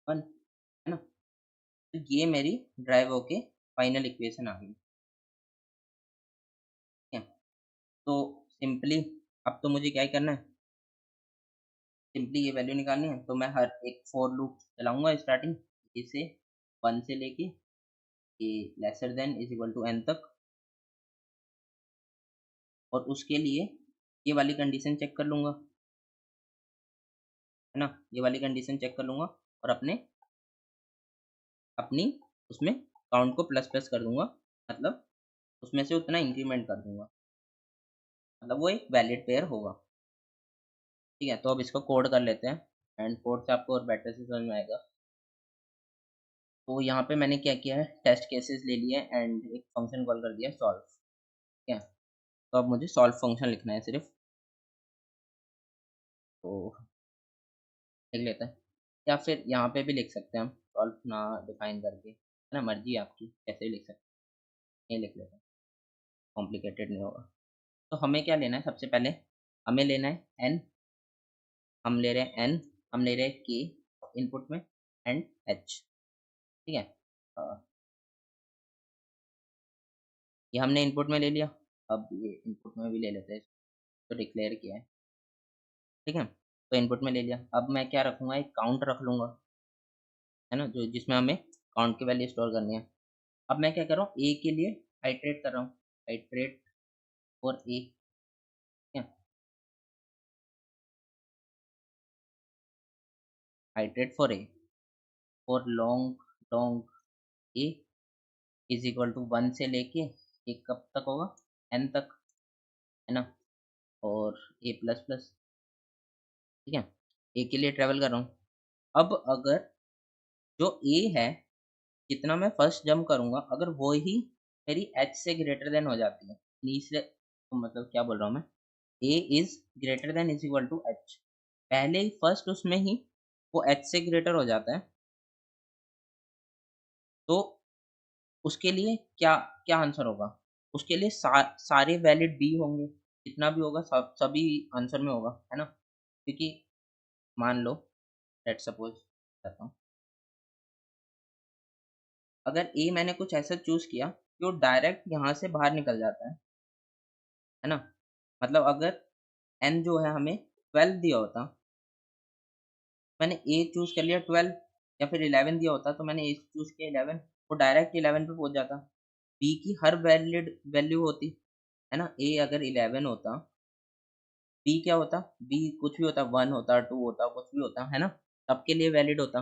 1, है ना। तो ये मेरी ड्राइव होके फाइनल इक्वेशन आ गई। ठीक है, तो सिंपली अब तो मुझे क्या ही करना है, सिंपली ये वैल्यू निकालनी है। तो मैं हर एक फॉर लूप चलाऊंगा स्टार्टिंग इसे 1 से लेके A lesser than is equal to n तक, और उसके लिए ये वाली कंडीशन चेक कर लूंगा, है ना। ये वाली कंडीशन चेक कर लूंगा और अपनी उसमें काउंट को प्लस प्लस कर दूंगा, मतलब उसमें से उतना इंक्रीमेंट कर दूंगा, मतलब वो एक वैलिड पेयर होगा। ठीक है, तो अब इसको कोड कर लेते हैं, एंड कोड से आपको और बेटर से समझ में आएगा। तो यहाँ पे मैंने क्या किया है, टेस्ट केसेस ले लिए एंड एक फंक्शन कॉल कर दिया सॉल्व। ठीक है, तो अब मुझे सॉल्व फंक्शन लिखना है सिर्फ, तो लिख लेते हैं, या फिर यहाँ पे भी लिख सकते हैं हम सॉल्व ना डिफाइन करके, है ना, मर्जी है आपकी, कैसे भी लिख सकते हैं, ये लिख लेते हैं, कॉम्प्लिकेटेड नहीं होगा। तो हमें क्या लेना है, सबसे पहले हमें लेना है n, हम ले रहे हैं n, हम ले रहे हैं k इनपुट में एंड h। ठीक है, ये हमने इनपुट में ले लिया, अब ये इनपुट में भी ले लेते हैं, तो डिक्लेयर किया है। ठीक है, तो इनपुट में ले लिया, अब मैं क्या रखूँगा, एक काउंट रख लूँगा, है ना, जो जिसमें हमें काउंट की वैल्यू स्टोर करनी है। अब मैं क्या कर रहा हूँ, ए के लिए आइट्रेट कर रहा हूँ, आइट्रेट फॉर ए, ठीक है, iterate for A, for long long A is equal to 1 से लेके एक कब तक होगा, n तक, है ना, और ए प्लस प्लस। ठीक है, ए के लिए ट्रेवल कर रहा हूँ। अब अगर जो ए है, जितना मैं फर्स्ट जंप करूँगा, अगर वो ही मेरी एच से ग्रेटर देन हो जाती है, तीसरे, तो मतलब क्या बोल रहा हूँ मैं, A is greater than is equal to H, पहले ही फर्स्ट उसमें ही वो एच से ग्रेटर हो जाता है, तो उसके लिए क्या क्या आंसर होगा? उसके लिए सारे वैलिड बी होंगे, जितना भी होगा सभी आंसर में होगा, है ना। क्योंकि मान लो, लेट्स सपोज कहता हूँ, अगर ए मैंने कुछ ऐसा चूज किया कि वो डायरेक्ट यहाँ से बाहर निकल जाता है ना, मतलब अगर एन जो है हमें 12 दिया होता, मैंने ए चूज कर लिया 12, या फिर 11 दिया होता तो मैंने ए चूज किया 11, वो डायरेक्ट 11 पे पहुंच जाता। बी की हर वैलिड वैल्यू होती, है ना, ए अगर 11 होता, बी क्या होता, बी कुछ भी होता, 1 होता, 2 होता, कुछ भी होता, है ना, सबके लिए वैलिड होता।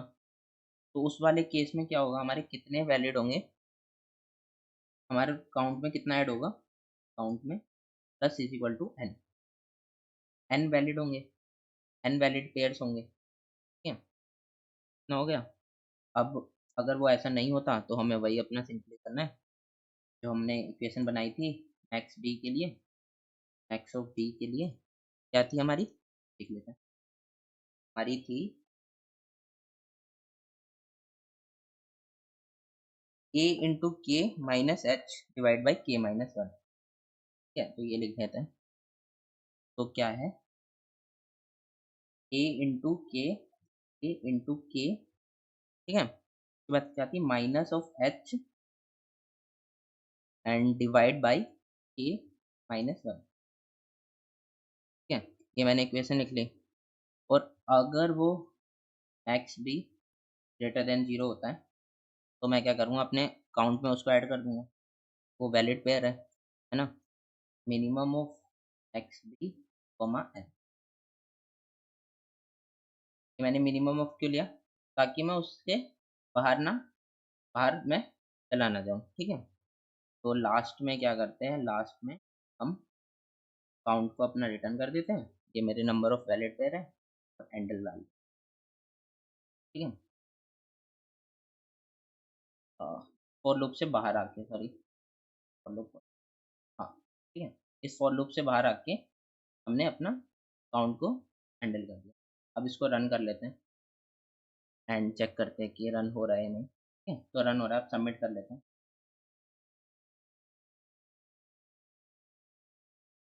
तो उस वाले केस में क्या होगा, हमारे कितने वैलिड होंगे, हमारे काउंट में कितना ऐड होगा, काउंट में plus is equal to N, N valid होंगे, एन वैलिड पेयर्स होंगे। ठीक है, इतना हो गया। अब अगर वो ऐसा नहीं होता तो हमें वही अपना सिंपली करना है, जो हमने इक्वेशन बनाई थी, एक्स डी के लिए, एक्स ऑफ डी के लिए क्या थी हमारी, देख लेते हैं। हमारी थी a into K minus H divide by K minus one. ठीक है, तो ये लिख देते हैं। तो क्या है a इंटू के, a इंटू के, ठीक है, उसके बाद क्या थी minus of H and divide by K minus one. ठीक है, ये मैंने इक्वेशन लिख ली। और अगर वो x be greater than zero होता है तो मैं क्या करूँगा, अपने काउंट में उसको ऐड कर दूंगा, वो वैलिड पेयर है ना। Minimum of X B comma N, मैंने मिनिमम ऑफ क्यों लिया, ताकि मैं उसके बाहर ना, बाहर मैं चला ना जाऊँ। ठीक है, तो लास्ट में क्या करते हैं, लास्ट में हम काउंट को अपना रिटर्न कर देते हैं, ये मेरे नंबर ऑफ वैलिड पेयर है और एंडल डाल। ठीक है, फॉर लूप से बाहर आके, सॉरी फॉर लूप, हाँ ठीक है, इस फॉर लूप से बाहर आके हमने अपना काउंट को हैंडल कर दिया। अब इसको रन कर लेते हैं एंड चेक करते हैं कि रन हो रहा है या नहीं। ठीक है, तो रन हो रहा है, अब सबमिट कर लेते हैं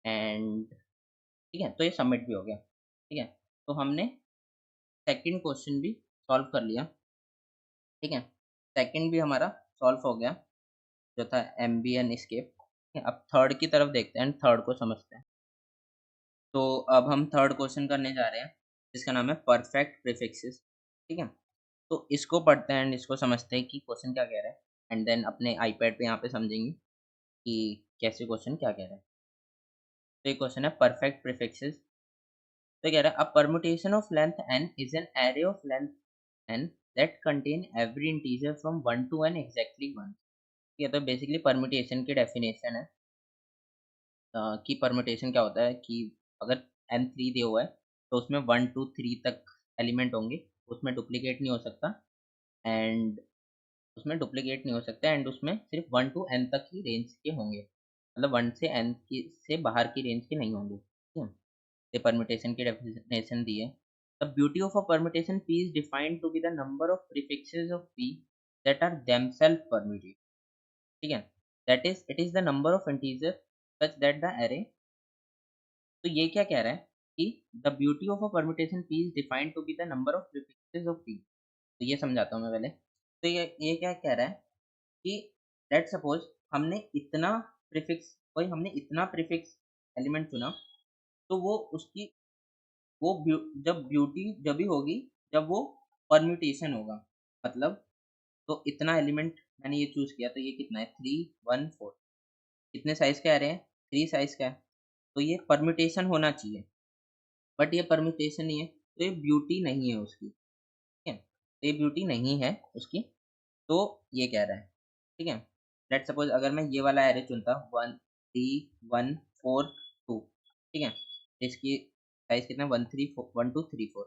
एंड ठीक है, तो ये सबमिट भी हो गया। ठीक है, तो हमने सेकंड क्वेश्चन भी सॉल्व कर लिया। ठीक है, सेकंड भी हमारा सॉल्व हो गया, जो था एम्बियन एस्केप। अब थर्ड की तरफ देखते हैं, थर्ड को समझते हैं। तो अब हम थर्ड क्वेश्चन करने जा रहे हैं, जिसका नाम है परफेक्ट प्रीफिक्सेस। ठीक है, तो इसको पढ़ते हैं एंड इसको समझते हैं कि क्वेश्चन क्या कह रहा है, एंड देन अपने आईपैड पे यहाँ पे समझेंगे कि कैसे क्वेश्चन क्या कह रहा है। तो ये क्वेश्चन है परफेक्ट प्रीफिक्सेस। तो कह रहा है a permutation of length n is an array of length n that contain every integer from 1 to n exactly 1। ये तो बेसिकली परमुटेशन की डेफिनेशन है, कि परमुटेशन क्या होता है कि अगर n 3 दिया हुआ है तो उसमें 1 2 3 तक एलिमेंट होंगे, उसमें डुप्लीकेट नहीं हो सकता, एंड उसमें डुप्लीकेट नहीं हो सकता, एंड उसमें सिर्फ 1 टू n तक ही रेंज के होंगे, मतलब 1 से n की से बाहर की रेंज के नहीं होंगे। ठीक है, ये परम्यूटेशन की डेफिनेशन दी है। The beauty of a permutation p is defined to be the number of prefixes of p that are themselves permuted। ठीक है, that is it is the number of integers such that the array। तो ये क्या कह रहा है कि the beauty of a permutation p is defined to be the number of prefixes of p। तो ये समझाता हूँ मैं पहले। तो ये क्या कह रहा है कि लेट सपोज हमने इतना प्रीफिक्स, कोई हमने इतना प्रीफिक्स एलिमेंट चुना, तो वो उसकी वो जब ब्यूटी जब भी होगी जब वो परम्यूटेशन होगा, मतलब तो इतना एलिमेंट मैंने ये चूज किया, तो ये कितना है 3 1 4, कितने साइज का एरे है 3 साइज का है, तो ये परम्यूटेशन होना चाहिए, बट ये परम्यूटेशन नहीं है, तो ये ब्यूटी नहीं है उसकी। ठीक है, तो ये ब्यूटी नहीं है उसकी, तो ये कह रहा है। ठीक है, लेट सपोज अगर मैं ये वाला एरे चुनता 1 3 1 4 2, ठीक है, इसकी साइज कितना 1 2 3 4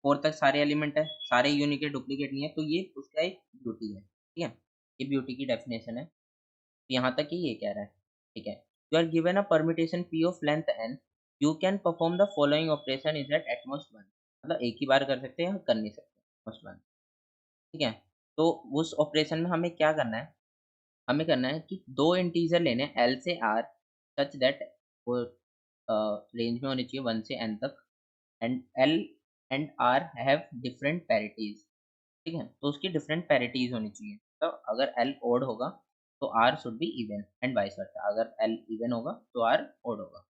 4 तक सारे एलिमेंट है, सारे यूनिक है, डुप्लीकेट नहीं है, तो ये उसका एक ब्यूटी है। ठीक है, ये ब्यूटी की डेफिनेशन है, यहाँ तक ही ये कह रहा है। ठीक है, you are given a permutation p of length n, you can perform the following operation is at at most one. मतलब एक ही बार कर सकते हैं या कर नहीं सकते, एटमोस्ट वन। ठीक है, तो उस ऑपरेशन में हमें क्या करना है, हमें करना है कि दो इंटीजर लेने हैं एल से आर, सच दैट वो रेंज में होनी चाहिए 1 से n तक, and L and R have different parities. ठीक है, तो उसकी डिफरेंट पैरिटीज होनी चाहिए, तो अगर एल ओड होगा तो R should be even and vice versa, अगर एल इवन होगा तो आर ओड होगा।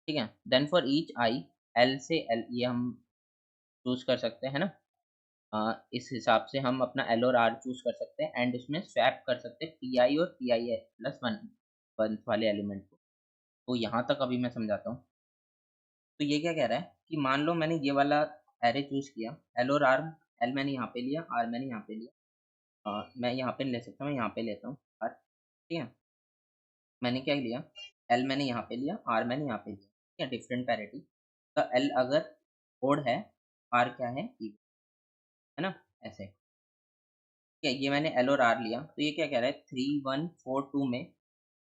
ठीक है, then for each I, L से एल ये हम चूज कर सकते हैं ना, इस हिसाब से हम अपना एल और आर चूज कर सकते हैं, एंड उसमें स्वैप कर सकते हैं पी आई और P I plus one one वाले एलिमेंट को। तो यहाँ तक अभी मैं समझाता हूँ। तो ये क्या कह रहा है कि मान लो मैंने ये वाला एरे चूज किया, एल और आर, एल मैंने यहाँ पे लिया, आर मैंने यहाँ पे लिया, मैं यहाँ पे नहीं ले सकता, मैं यहाँ पे लेता हूँ आर। ठीक है, मैंने क्या लिया, एल मैंने यहाँ पे लिया, आर मैंने यहाँ पे लिया। ठीक है, डिफरेंट पैरिटी, तो एल अगर ओड है, आर क्या है even, है ना, ऐसे। ठीक है, ये मैंने एल और आर लिया, तो ये क्या कह रहा है 3 1 4 2 में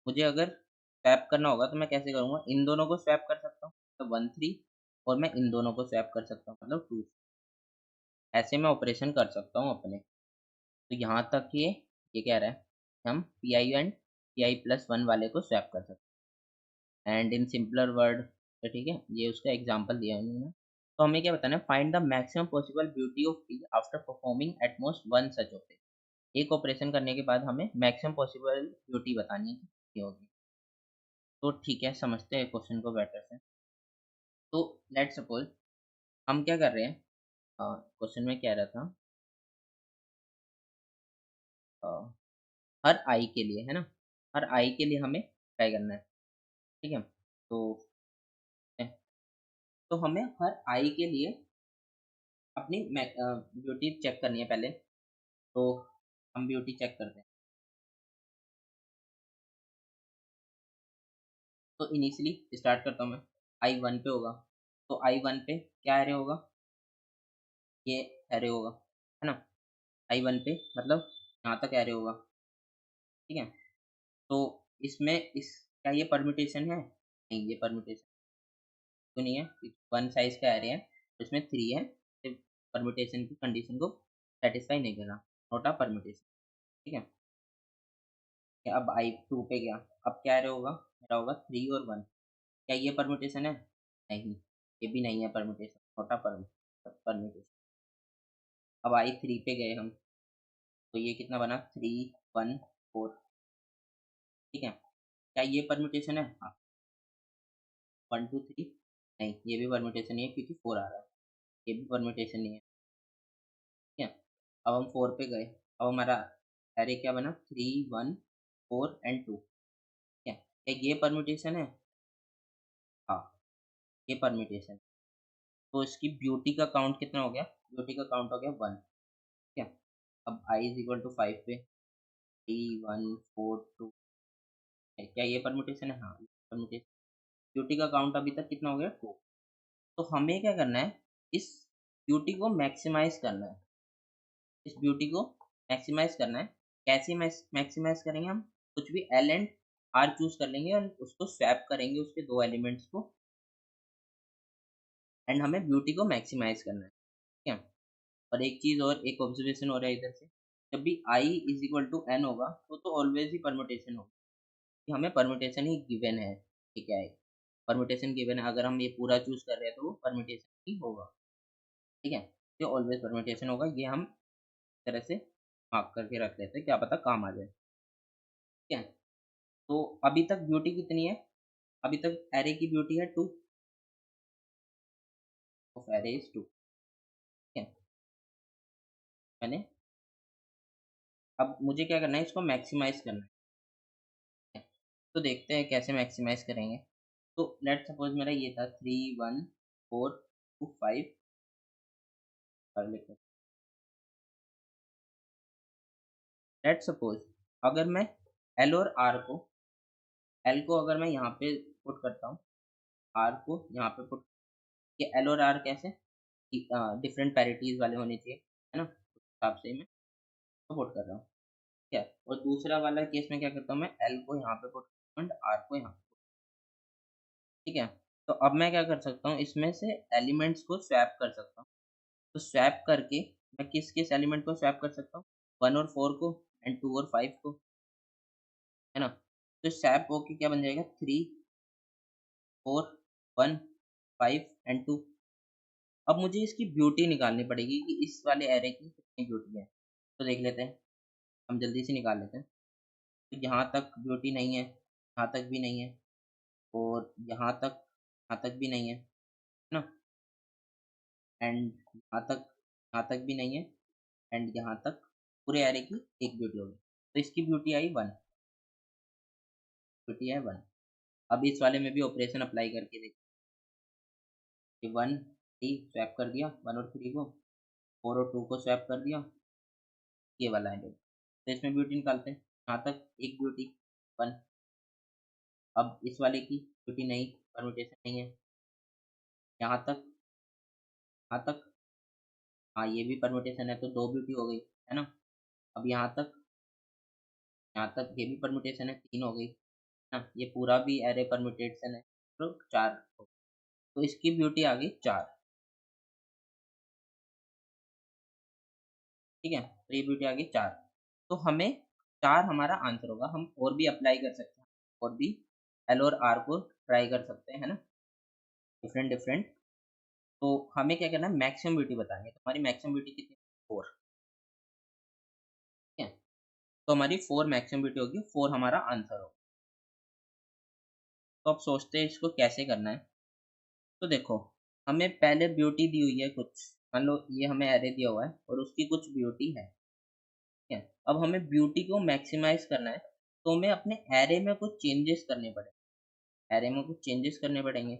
मुझे अगर स्वैप करना होगा तो मैं कैसे करूँगा, इन दोनों को स्वैप कर सकता हूँ, तो 1 3 और मैं इन दोनों को स्वैप कर सकता हूँ मतलब 2, ऐसे मैं ऑपरेशन कर सकता हूँ अपने। तो यहाँ तक ये कह रहा है, हम पी एंड पी+1 वाले को स्वैप कर सकते हैं एंड इन सिंपलर वर्ड, तो ठीक है, ये उसका एग्जांपल दिया है उन्होंने। तो हमें क्या बताना है, find the maximum possible beauty of P after performing at most one such operation. एक ऑपरेशन करने के बाद हमें मैक्सिमम पॉसिबल ब्यूटी बतानी है कि कितनी होगी। तो ठीक है, समझते हैं क्वेश्चन को बेटर से। तो लेट्स सपोज हम क्या कर रहे हैं, क्वेश्चन में कह रहा था, अ, हर आई के लिए है ना, हर आई के लिए हमें ट्राई करना है, ठीक है। तो तो हमें हर आई के लिए अपनी ब्यूटी चेक करनी है पहले। तो हम ब्यूटी चेक करते हैं। तो इनिशियली स्टार्ट करता हूँ मैं, आई वन पे होगा। तो आई वन पे क्या एरे होगा, ये एरे होगा, है ना। आई वन पे मतलब यहाँ तक एरे होगा, ठीक है। तो इसमें इस क्या ये परम्यूटेशन है, नहीं ये परम्यूटेशन तो नहीं है, वन साइज का एरे है, तो इसमें थ्री है, परम्यूटेशन की कंडीशन को सेटिस्फाई नहीं करना, नॉट अ परम्यूटेशन, ठीक है। अब आई टू पे गया, अब क्या एरे होगा, मेरा होगा थ्री और वन, क्या ये परम्यूटेशन है, नहीं, ये भी नहीं है परम्यूटेशन, नॉट अ परम्यूटेशन। अब आई थ्री पे गए हम, तो ये कितना बना, थ्री वन फोर, ठीक है। क्या ये परम्यूटेशन है, हाँ, वन टू थ्री, नहीं ये भी परम्यूटेशन नहीं है क्योंकि फोर आ रहा है, ये भी परम्यूटेशन नहीं है, ठीक है। अब हम फोर पे गए, अब हमारा एरे क्या बना, three one four and two, ठीक है। क्या ये परम्यूटेशन है, हाँ ये परम्यूटेशन। तो इसकी ब्यूटी का काउंट कितना हो गया, ब्यूटी का काउंट हो गया वन, ठीक है। अब I is equal to five पे, थ्री वन फोर टू, क्या ये परम्यूटेशन है, हाँ परम्यूटेशन। ब्यूटी का काउंट अभी तक कितना हो गया, टू। तो हमें क्या करना है, इस ब्यूटी को मैक्सिमाइज करना है, इस ब्यूटी को मैक्सिमाइज करना है। कैसे मैक्सिमाइज करेंगे, हम कुछ भी एल एंड आर चूज कर लेंगे और उसको स्वैप करेंगे उसके दो एलिमेंट्स को, एंड हमें ब्यूटी को मैक्सिमाइज करना है, ठीक है। और एक चीज और, एक ऑब्जर्वेशन हो रहा है इधर से, जब भी I is equal to N होगा तो ऑलवेज ही परमुटेशन होगा, कि हमें परमुटेशन ही गिवन है, ठीक है, परमुटेशन गिवन है, अगर हम ये पूरा चूज कर रहे हैं तो वो परमुटेशन ही होगा, ठीक है। तो ऑलवेज परमुटेशन होगा, ये हम इस तरह से मार्क करके रख लेते हैं, क्या पता काम आ जाए, ठीक है। तो अभी तक ब्यूटी कितनी है, अभी तक एरे की ब्यूटी है two, of array is two, ठीक है। मैंने, अब मुझे क्या करना है, इसको मैक्सिमाइज करना है, तो देखते हैं कैसे मैक्सिमाइज करेंगे। तो लेट सपोज मेरा ये था three one four two five, कर लेते हैं। लेट सपोज अगर मैं एल और आर को, एल को अगर मैं यहाँ पे पुट करता हूँ, आर को यहाँ पे पुट, ये एल और आर कैसे डिफरेंट पैरिटीज वाले होने चाहिए, है ना, उस हिसाब से मैं पुट कर रहा हूँ, ठीक है। और दूसरा वाला केस में क्या करता हूँ, मैं एल को यहाँ पे पुट करता हूँ एंड आर को यहाँ, ठीक है। तो अब मैं क्या कर सकता हूँ, इसमें से एलिमेंट्स को स्वैप कर सकता हूँ। तो स्वैप करके मैं किस किस एलिमेंट को स्वैप कर सकता हूँ, वन और फोर को एंड टू और फाइव को, है ना। तो स्वैप होके क्या बन जाएगा, three four one five and two. अब मुझे इसकी ब्यूटी निकालनी पड़ेगी कि इस वाले एरे की कितनी ब्यूटी है, तो देख लेते हैं, हम जल्दी से निकाल लेते हैं। तो यहाँ तक ब्यूटी नहीं है, यहाँ तक भी नहीं है, और यहाँ तक भी नहीं है ना, एंड यहाँ तक भी नहीं है, एंड यहाँ तक पूरे एरे की एक ब्यूटी होगी, तो इसकी ब्यूटी आई वन, ब्यूटी है वन। अब इस वाले में भी ऑपरेशन अप्लाई करके देखिए, वन थ्री स्वैप कर दिया, वन और थ्री को, फोर और टू को स्वैप कर दिया, ये वाला है तो इसमें ब्यूटी निकालते हैं, यहाँ तक एक ब्यूटी वन। अब इस वाले की ब्यूटी नहीं, परम्यूटेशन नहीं है, यहाँ तक, यहाँ तक, हाँ ये भी परम्यूटेशन है तो दो ब्यूटी हो गई, है ना। अब यहाँ तक ये भी परम्यूटेशन है, तीन हो गई, ना, ये पूरा भी एरे परम्यूटेशन है, तो 4, तो इसकी ब्यूटी आ गई 4, ठीक है? तो ये ब्यूटी आ गई 4, तो हमें 4 हमारा आंसर होगा। हम और भी अप्लाई कर सकते हैं, और भी एल और आर को ट्राई कर सकते हैं, है ना? Different different. तो हमें क्या करना है, मैक्सिमम ब्यूटी बतानी है। तो हमारी मैक्सिमम ब्यूटी कितनी? 4, ठीक है? तो हमारी 4 मैक्सिमम ब्यूटी होगी, 4 हमारा आंसर होगा। तो अब सोचते हैं इसको कैसे करना है। तो देखो, हमें पहले ब्यूटी दी हुई है कुछ, मान लो ये हमें एरे दिया हुआ है और उसकी कुछ ब्यूटी है, ठीक है? अब हमें ब्यूटी को मैक्सिमाइज करना है, तो हमें अपने एरे में कुछ चेंजेस करने पड़ेंगे। एरे में कुछ चेंजेस करने पड़ेंगे।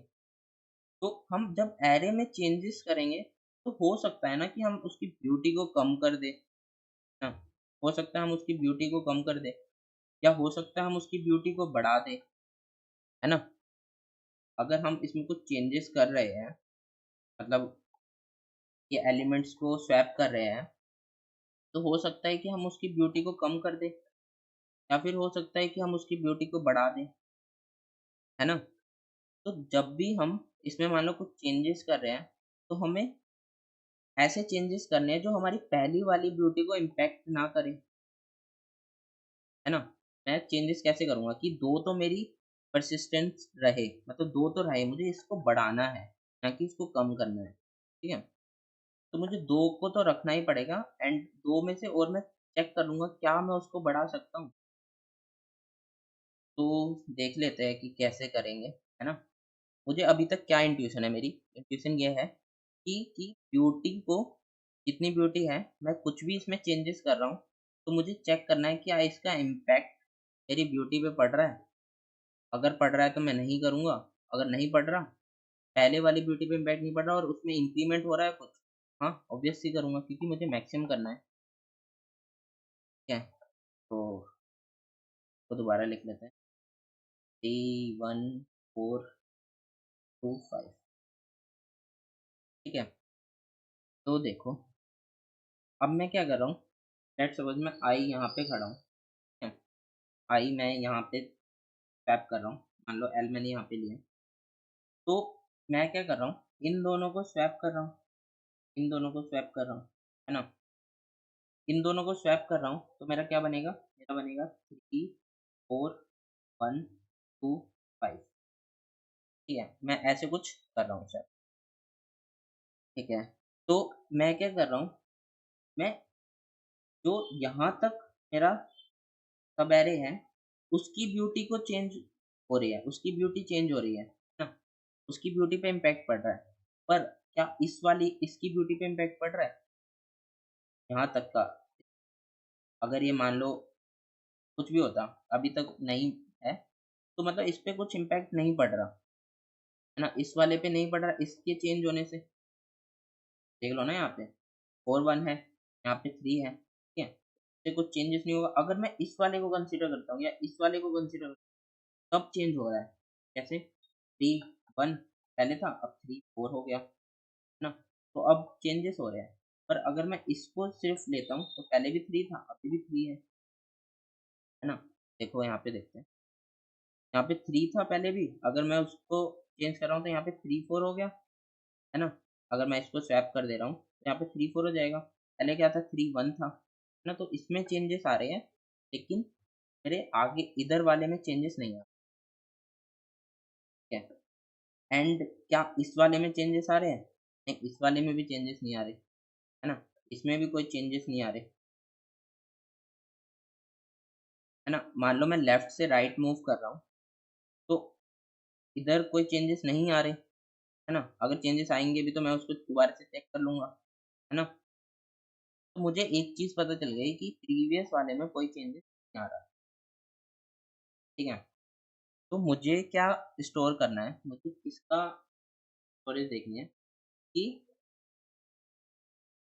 तो हम जब एरे में चेंजेस करेंगे, तो हो सकता है ना कि हम उसकी ब्यूटी को कम कर दें, हाँ, हो सकता है हम उसकी ब्यूटी को कम कर दें, या हो सकता है हम उसकी ब्यूटी को बढ़ा दें, है ना? अगर हम इसमें कुछ चेंजेस कर रहे हैं, मतलब ये एलिमेंट्स को स्वैप कर रहे हैं, तो हो सकता है कि हम उसकी ब्यूटी को कम कर दें, या फिर हो सकता है कि हम उसकी ब्यूटी को बढ़ा दें, है ना? तो जब भी हम इसमें मान लो कुछ चेंजेस कर रहे हैं, तो हमें ऐसे चेंजेस करने हैं जो हमारी पहली वाली ब्यूटी को इम्पैक्ट ना करें, है ना? मैं चेंजेस कैसे करूँगा कि 2 तो मेरी परसिस्टेंस रहे, मतलब 2 तो रहे, मुझे इसको बढ़ाना है, ना कि इसको कम करना है, ठीक है? तो मुझे 2 को तो रखना ही पड़ेगा, एंड 2 में से और मैं चेक कर लूँगा क्या मैं उसको बढ़ा सकता हूँ। तो देख लेते हैं कि कैसे करेंगे, है ना? मुझे अभी तक क्या इंट्यूशन है, मेरी इंट्यूशन ये है कि ब्यूटी को, जितनी ब्यूटी है, मैं कुछ भी इसमें चेंजेस कर रहा हूँ, तो मुझे चेक करना है क्या इसका इम्पैक्ट मेरी ब्यूटी पे पड़ रहा है। अगर पड़ रहा है तो मैं नहीं करूँगा, अगर नहीं पड़ रहा, पहले वाली ब्यूटी पे इम्पैक्ट नहीं पड़ रहा और उसमें इंक्रीमेंट हो रहा है कुछ, हाँ, ऑब्वियसली करूँगा क्योंकि मुझे मैक्सिमम करना है, ठीक है? तो दोबारा लिख लेते हैं, 3 1 4 2 5, ठीक है? तो देखो, अब मैं क्या कर रहा हूँ, लेट्स सपोज मैं आई यहाँ पे खड़ा हूँ, ठीक है? आई मैं यहाँ पे टैप कर रहा हूँ, मान लो एल मैंने यहाँ पे लिया, तो मैं क्या कर रहा हूँ, इन दोनों को स्वैप कर रहा हूँ, इन दोनों को स्वैप कर रहा हूँ, है ना? इन दोनों को स्वैप कर रहा हूँ, तो मेरा क्या बनेगा, मेरा बनेगा 3 4 1 2 5, ठीक है? मैं ऐसे कुछ कर रहा हूँ सर, ठीक है? तो मैं क्या कर रहा हूँ, मैं जो यहाँ तक मेरा सब एरे है, उसकी ब्यूटी को चेंज हो रही है, उसकी ब्यूटी चेंज हो रही है ना? उसकी ब्यूटी पे इम्पैक्ट पड़ रहा है। पर क्या इस वाली इसकी ब्यूटी पे इम्पैक्ट पड़ रहा है? यहाँ तक का, अगर ये मान लो कुछ भी होता, अभी तक नहीं है, तो मतलब इस पे कुछ इम्पैक्ट नहीं पड़ रहा, है ना? इस वाले पे नहीं पड़ रहा, इसके चेंज होने से। देख लो ना यहाँ पे 4 1 है, यहाँ पे 3 है, ठीक है? इससे कुछ चेंजेस नहीं होगा। अगर मैं इस वाले को कंसीडर करता हूँ या इस वाले को कंसीडर, तब चेंज हो रहा है। कैसे? 3 1 पहले था, अब 3 4 हो गया, है ना? तो अब चेंजेस हो रहे हैं। पर अगर मैं इसको सिर्फ लेता हूँ, तो पहले भी 3 था, अभी भी 3 है ना? देखो यहाँ पे देखते हैं, यहाँ पे 3 था पहले भी, अगर मैं उसको चेंज कर रहा हूँ तो यहाँ पे 3 4 हो गया, है ना? अगर मैं इसको स्वैप कर दे रहा हूँ, तो यहाँ पे 3 4 हो जाएगा। पहले क्या था, 3 1 था, है ना? तो इसमें चेंजेस आ रहे हैं, लेकिन मेरे आगे इधर वाले में चेंजेस नहीं आ रहे, ठीक है? एंड क्या इस वाले में चेंजेस आ रहे हैं? नहीं, इस वाले में भी चेंजेस नहीं आ रहे, है ना? इसमें भी कोई चेंजेस नहीं आ रहे, है ना? मान लो मैं लेफ्ट से राइट मूव कर रहा हूँ, तो इधर कोई चेंजेस नहीं आ रहे, है ना? अगर चेंजेस आएँगे भी तो मैं उसको दोबारा से चेक कर लूँगा, है ना? तो मुझे एक चीज़ पता चल गई कि प्रीवियस वाले में कोई चेंजेस नहीं आ रहा, ठीक है? तो मुझे क्या स्टोर करना है, मुझे इसका स्टोरेज देखनी है कि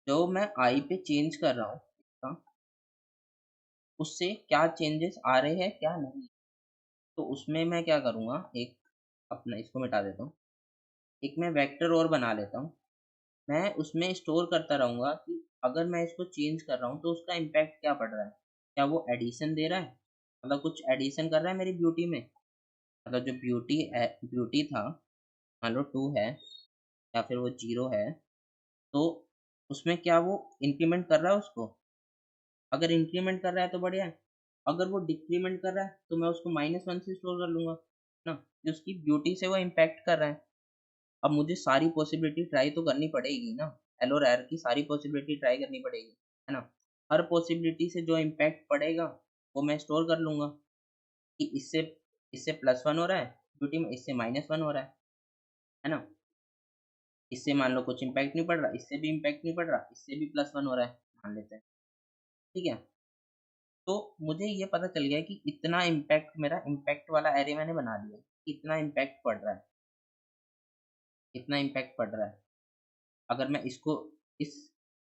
जो मैं आई पे चेंज कर रहा हूँ, इसका, उससे क्या चेंजेस आ रहे हैं, क्या नहीं। तो उसमें मैं क्या करूँगा, एक अपना इसको मिटा देता हूँ, एक मैं वेक्टर और बना लेता हूँ। मैं उसमें स्टोर करता रहूँगा कि अगर मैं इसको चेंज कर रहा हूँ तो उसका इम्पैक्ट क्या पड़ रहा है। क्या वो एडिशन दे रहा है? मतलब कुछ एडिशन कर रहा है मेरी ब्यूटी में? मतलब जो ब्यूटी था, मान लो 2 है या फिर वो 0 है, तो उसमें क्या वो इंक्रीमेंट कर रहा है उसको? अगर इंक्रीमेंट कर रहा है तो बढ़िया है, अगर वो डिक्रीमेंट कर रहा है तो मैं उसको -1 से स्टोर कर लूँगा, है ना? कि उसकी ब्यूटी से वो इम्पैक्ट कर रहा है। अब मुझे सारी पॉसिबिलिटी ट्राई तो करनी पड़ेगी ना, एल और आर की सारी पॉसिबिलिटी ट्राई करनी पड़ेगी, है ना? हर पॉसिबिलिटी से जो इम्पैक्ट पड़ेगा, वो मैं स्टोर कर लूँगा कि इससे इससे +1 हो रहा है ब्यूटी में, इससे -1 हो रहा है ना? इससे मान लो कुछ इम्पैक्ट नहीं पड़ रहा, इससे भी इम्पैक्ट नहीं पड़ रहा, इससे भी +1 हो रहा है, मान लेते हैं, ठीक है? तो मुझे ये पता चल गया कि इतना इम्पैक्ट मेरा इम्पैक्ट वाला एरे मैंने बना लिया, इतना इम्पैक्ट पड़ रहा है, इतना इम्पैक्ट पड़ रहा है। अगर मैं इस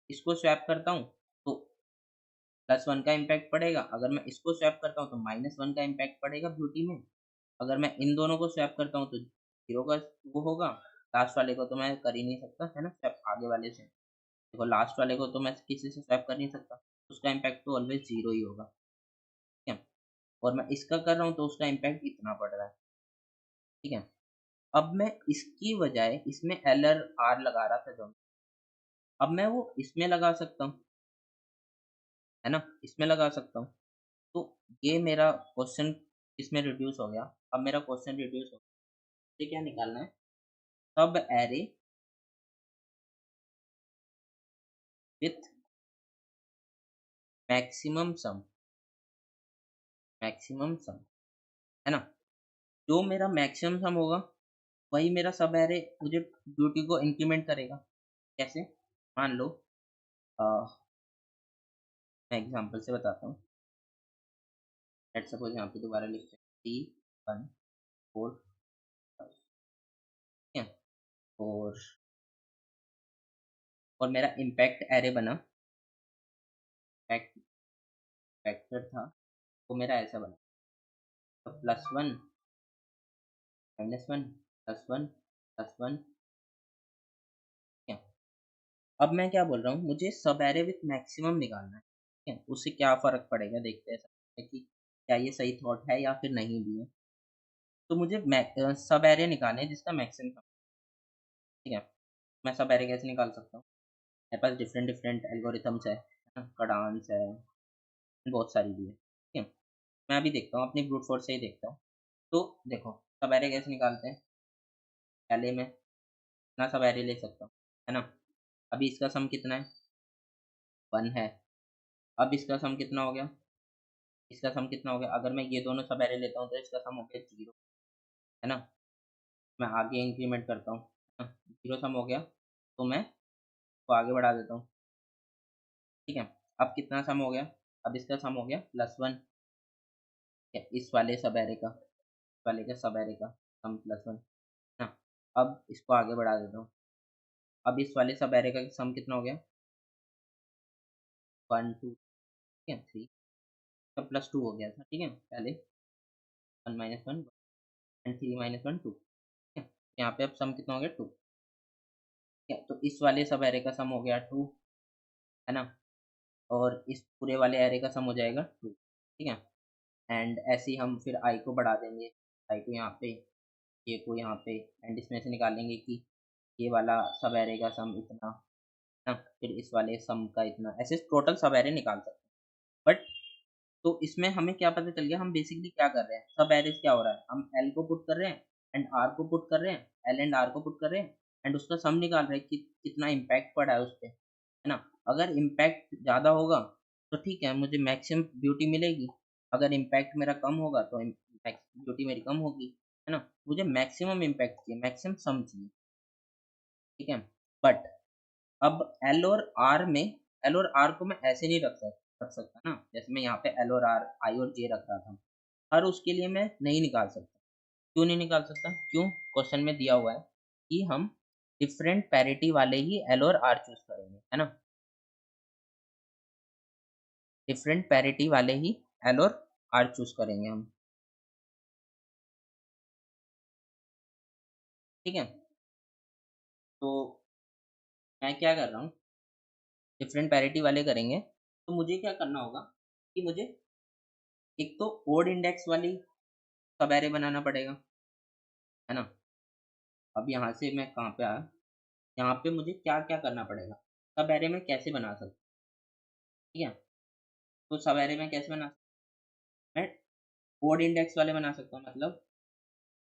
इसको स्वैप करता हूँ, तो +1 का इम्पैक्ट पड़ेगा, अगर मैं इसको स्वैप करता हूँ, तो -1 का इम्पैक्ट पड़ेगा ब्यूटी में। अगर मैं इन दोनों को स्वैप करता हूँ, तो 0 का वो होगा, लास्ट वाले को तो मैं कर ही नहीं सकता, है ना? स्वैप आगे वाले से। देखो लास्ट वाले को तो मैं किसी से स्वैप कर नहीं सकता, उसका इम्पैक्ट तो ऑलवेज़ 0 ही होगा, ठीक है? और मैं इसका कर रहा हूँ, तो उसका इम्पैक्ट इतना पड़ रहा है, ठीक है? अब मैं इसकी बजाय इसमें एल और आर लगा रहा था जो, अब मैं वो इसमें लगा सकता हूँ, है ना? इसमें लगा सकता हूँ। तो ये मेरा क्वेश्चन इसमें रिड्यूस हो गया। अब मेरा क्वेश्चन रिड्यूस हो गया। मुझे क्या निकालना है? सब array with maximum some, maximum सम, है ना? जो मेरा मैक्सिमम सम होगा, वही मेरा सब एरे मुझे ब्यूटी को इंक्रीमेंट करेगा। कैसे? मान लो अ, मैं एग्ज़ाम्पल से बताता हूँ। लेट्स सपोज़ यहाँ पे दोबारा लिखते हैं 3, 1, 4, 5, ठीक है? और मेरा इम्पैक्ट एरे बना, इम्पैक्ट फैक्टर था, वो मेरा ऐसा बना, तो +1, -1, +1, +1, ठीक है? अब मैं क्या बोल रहा हूँ, मुझे सब एरे विथ मैक्सिमम निकालना है, ठीक है? उससे क्या फ़र्क पड़ेगा देखते हैं कि क्या ये सही थॉट है या फिर नहीं भी है। तो मुझे सब एरे निकालने हैं जिसका मैक्सिमम, ठीक है? मैं सब एरे कैसे निकाल सकता हूँ? मेरे पास डिफरेंट डिफरेंट एल्गोरिथम्स है ना? कर्डान्स है, बहुत सारी भी है, ठीक है? मैं अभी देखता हूँ, अपनी ब्रूट फोर्स से ही देखता हूँ। तो देखो, सब एरे कैसे निकालते हैं? पहले मैं इतना सब एरे ले सकता हूँ, है ना? अभी इसका सम कितना है? 1 है। अब इसका सम कितना हो गया? इसका सम कितना हो गया? अगर मैं ये दोनों सब एरे लेता हूँ, तो इसका सम हो गया 0, है ना? मैं आगे इंक्रीमेंट करता हूँ, है ना? 0 सम हो गया, तो मैं इसको आगे बढ़ा देता हूँ, ठीक है? अब कितना सम हो गया? अब इसका सम हो गया +1, इस वाले सब एरे का, इस वाले के सब एरे का सम +1, है ना? अब इसको आगे बढ़ा देता हूँ। अब इस वाले सब एरे का सम कितना हो गया? 1, 2, ठीक है? 3, तब +2 हो गया था, ठीक है? पहले 1 -1 एंड 3 -1 2, ठीक है? यहाँ पे अब सम कितना हो गया? 2, ठीक है? तो इस वाले सब एरे का सम हो गया 2, है ना? और इस पूरे वाले एरे का सम हो जाएगा 2, ठीक है? एंड ऐसे ही हम फिर आई को बढ़ा देंगे, आई को यहाँ पे, ए को यहाँ पे, एंड इसमें से निकालेंगे कि ये वाला सब एरे का सम इतना, है ना? फिर इस वाले सम का इतना, ऐसे टोटल सब एरे निकाल सकते हैं। बट तो इसमें हमें क्या पता चल गया, हम बेसिकली क्या कर रहे हैं, सब एरेज़ क्या हो रहा है, हम एल को पुट कर रहे हैं एंड आर को पुट कर रहे हैं, एल एंड आर को पुट कर रहे हैं एंड उसका सम निकाल रहे हैं कि कितना इम्पैक्ट पड़ा है उसपे, है ना? अगर इम्पैक्ट ज़्यादा होगा, तो ठीक है, मुझे मैक्सिमम ब्यूटी मिलेगी, अगर इम्पैक्ट मेरा कम होगा, तो इम्पैक्ट ब्यूटी मेरी कम होगी, है ना? मुझे मैक्सिमम इम्पैक्ट चाहिए, मैक्सिमम सम चाहिए, ठीक है? बट अब एल और आर में, एल और आर को मैं ऐसे नहीं रख सकता ना, जैसे मैं यहाँ पे एल और आर, आई और जे रख रहा था। हर उसके लिए मैं नहीं निकाल सकता। क्यों नहीं निकाल सकता? क्यों? क्वेश्चन में दिया हुआ है कि हम डिफरेंट पैरिटी वाले ही एल और आर चूज़ करेंगे, है ना? डिफरेंट पैरिटी वाले ही एल और आर चूज़ करेंगे हम, ठीक है? तो मैं क्या कर रहा हूँ, डिफरेंट पैरिटी वाले करेंगे, तो मुझे क्या करना होगा कि मुझे एक तो ओड इंडेक्स वाली सब एरे बनाना पड़ेगा, है ना? अब यहाँ से मैं कहाँ पे आया, यहाँ पे मुझे क्या-क्या करना पड़ेगा? सब एरे में कैसे बना सकता हूँ, ठीक है? तो सब एरे में कैसे बना, मैं ओड इंडेक्स वाले बना सकता हूँ, मतलब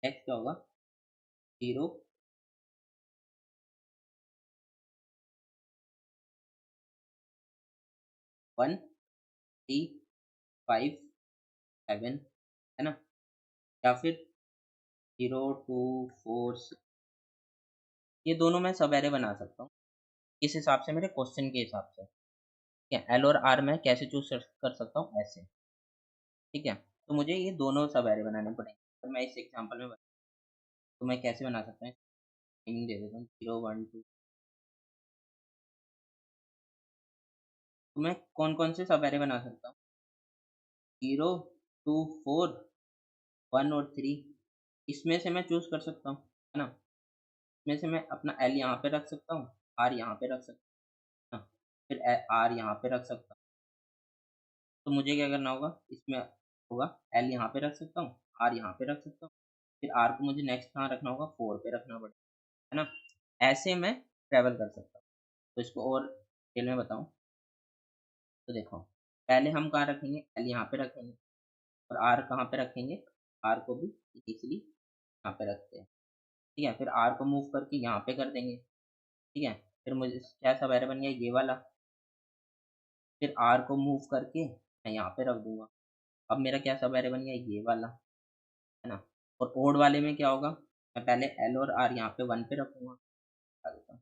एक्स क्या होगा 0, 1, 3, 5, 7, है ना? या फिर 0, 2, 4, 6, ये दोनों मैं सब एरे बना सकता हूँ। किस हिसाब से? मेरे क्वेश्चन के हिसाब से। ठीक है, एल और आर मैं कैसे चूज़ कर सकता हूँ? ऐसे, ठीक है? तो मुझे ये दोनों सब एरे बनाने पड़ेंगे। तो मैं इस एग्ज़ाम्पल में तो मैं कैसे बना सकता हूँ? मीनिंग दे देता हूँ 0, 1, 2। तो मैं कौन-कौन से सब एरे बना सकता हूँ? 0, 2, 4, 1 और 3, इसमें से मैं चूज़ कर सकता हूँ, है ना? इसमें से मैं अपना एल यहाँ पे रख सकता हूँ, आर यहाँ पे रख सकता हूँ, हाँ, फिर आर यहाँ पे रख सकता हूँ। तो मुझे क्या करना होगा? इसमें होगा एल यहाँ पे रख सकता हूँ, आर यहाँ पे रख सकता हूँ, फिर आर को मुझे नेक्स्ट कहाँ रखना होगा? 4 पे रखना पड़ेगा, है ना? ऐसे मैं ट्रैवल कर सकता हूँ। तो इसको और डिटेल में बताऊँ तो देखो, पहले हम कहाँ रखेंगे? एल यहाँ पे रखेंगे और आर कहाँ पे रखेंगे? आर को भी इनिशियली यहाँ पे रखते हैं, ठीक है? फिर आर को मूव करके यहाँ पे कर देंगे, ठीक है? फिर मुझे क्या सब एरे बन गया? ये वाला। फिर आर को मूव करके मैं यहाँ पे रख दूँगा। अब मेरा क्या सब एरे बन गया? ये वाला, है ना? और ओड वाले में क्या होगा? मैं पहले एल और आर यहाँ पे 1 पे रखूँगा। बता देता हूँ।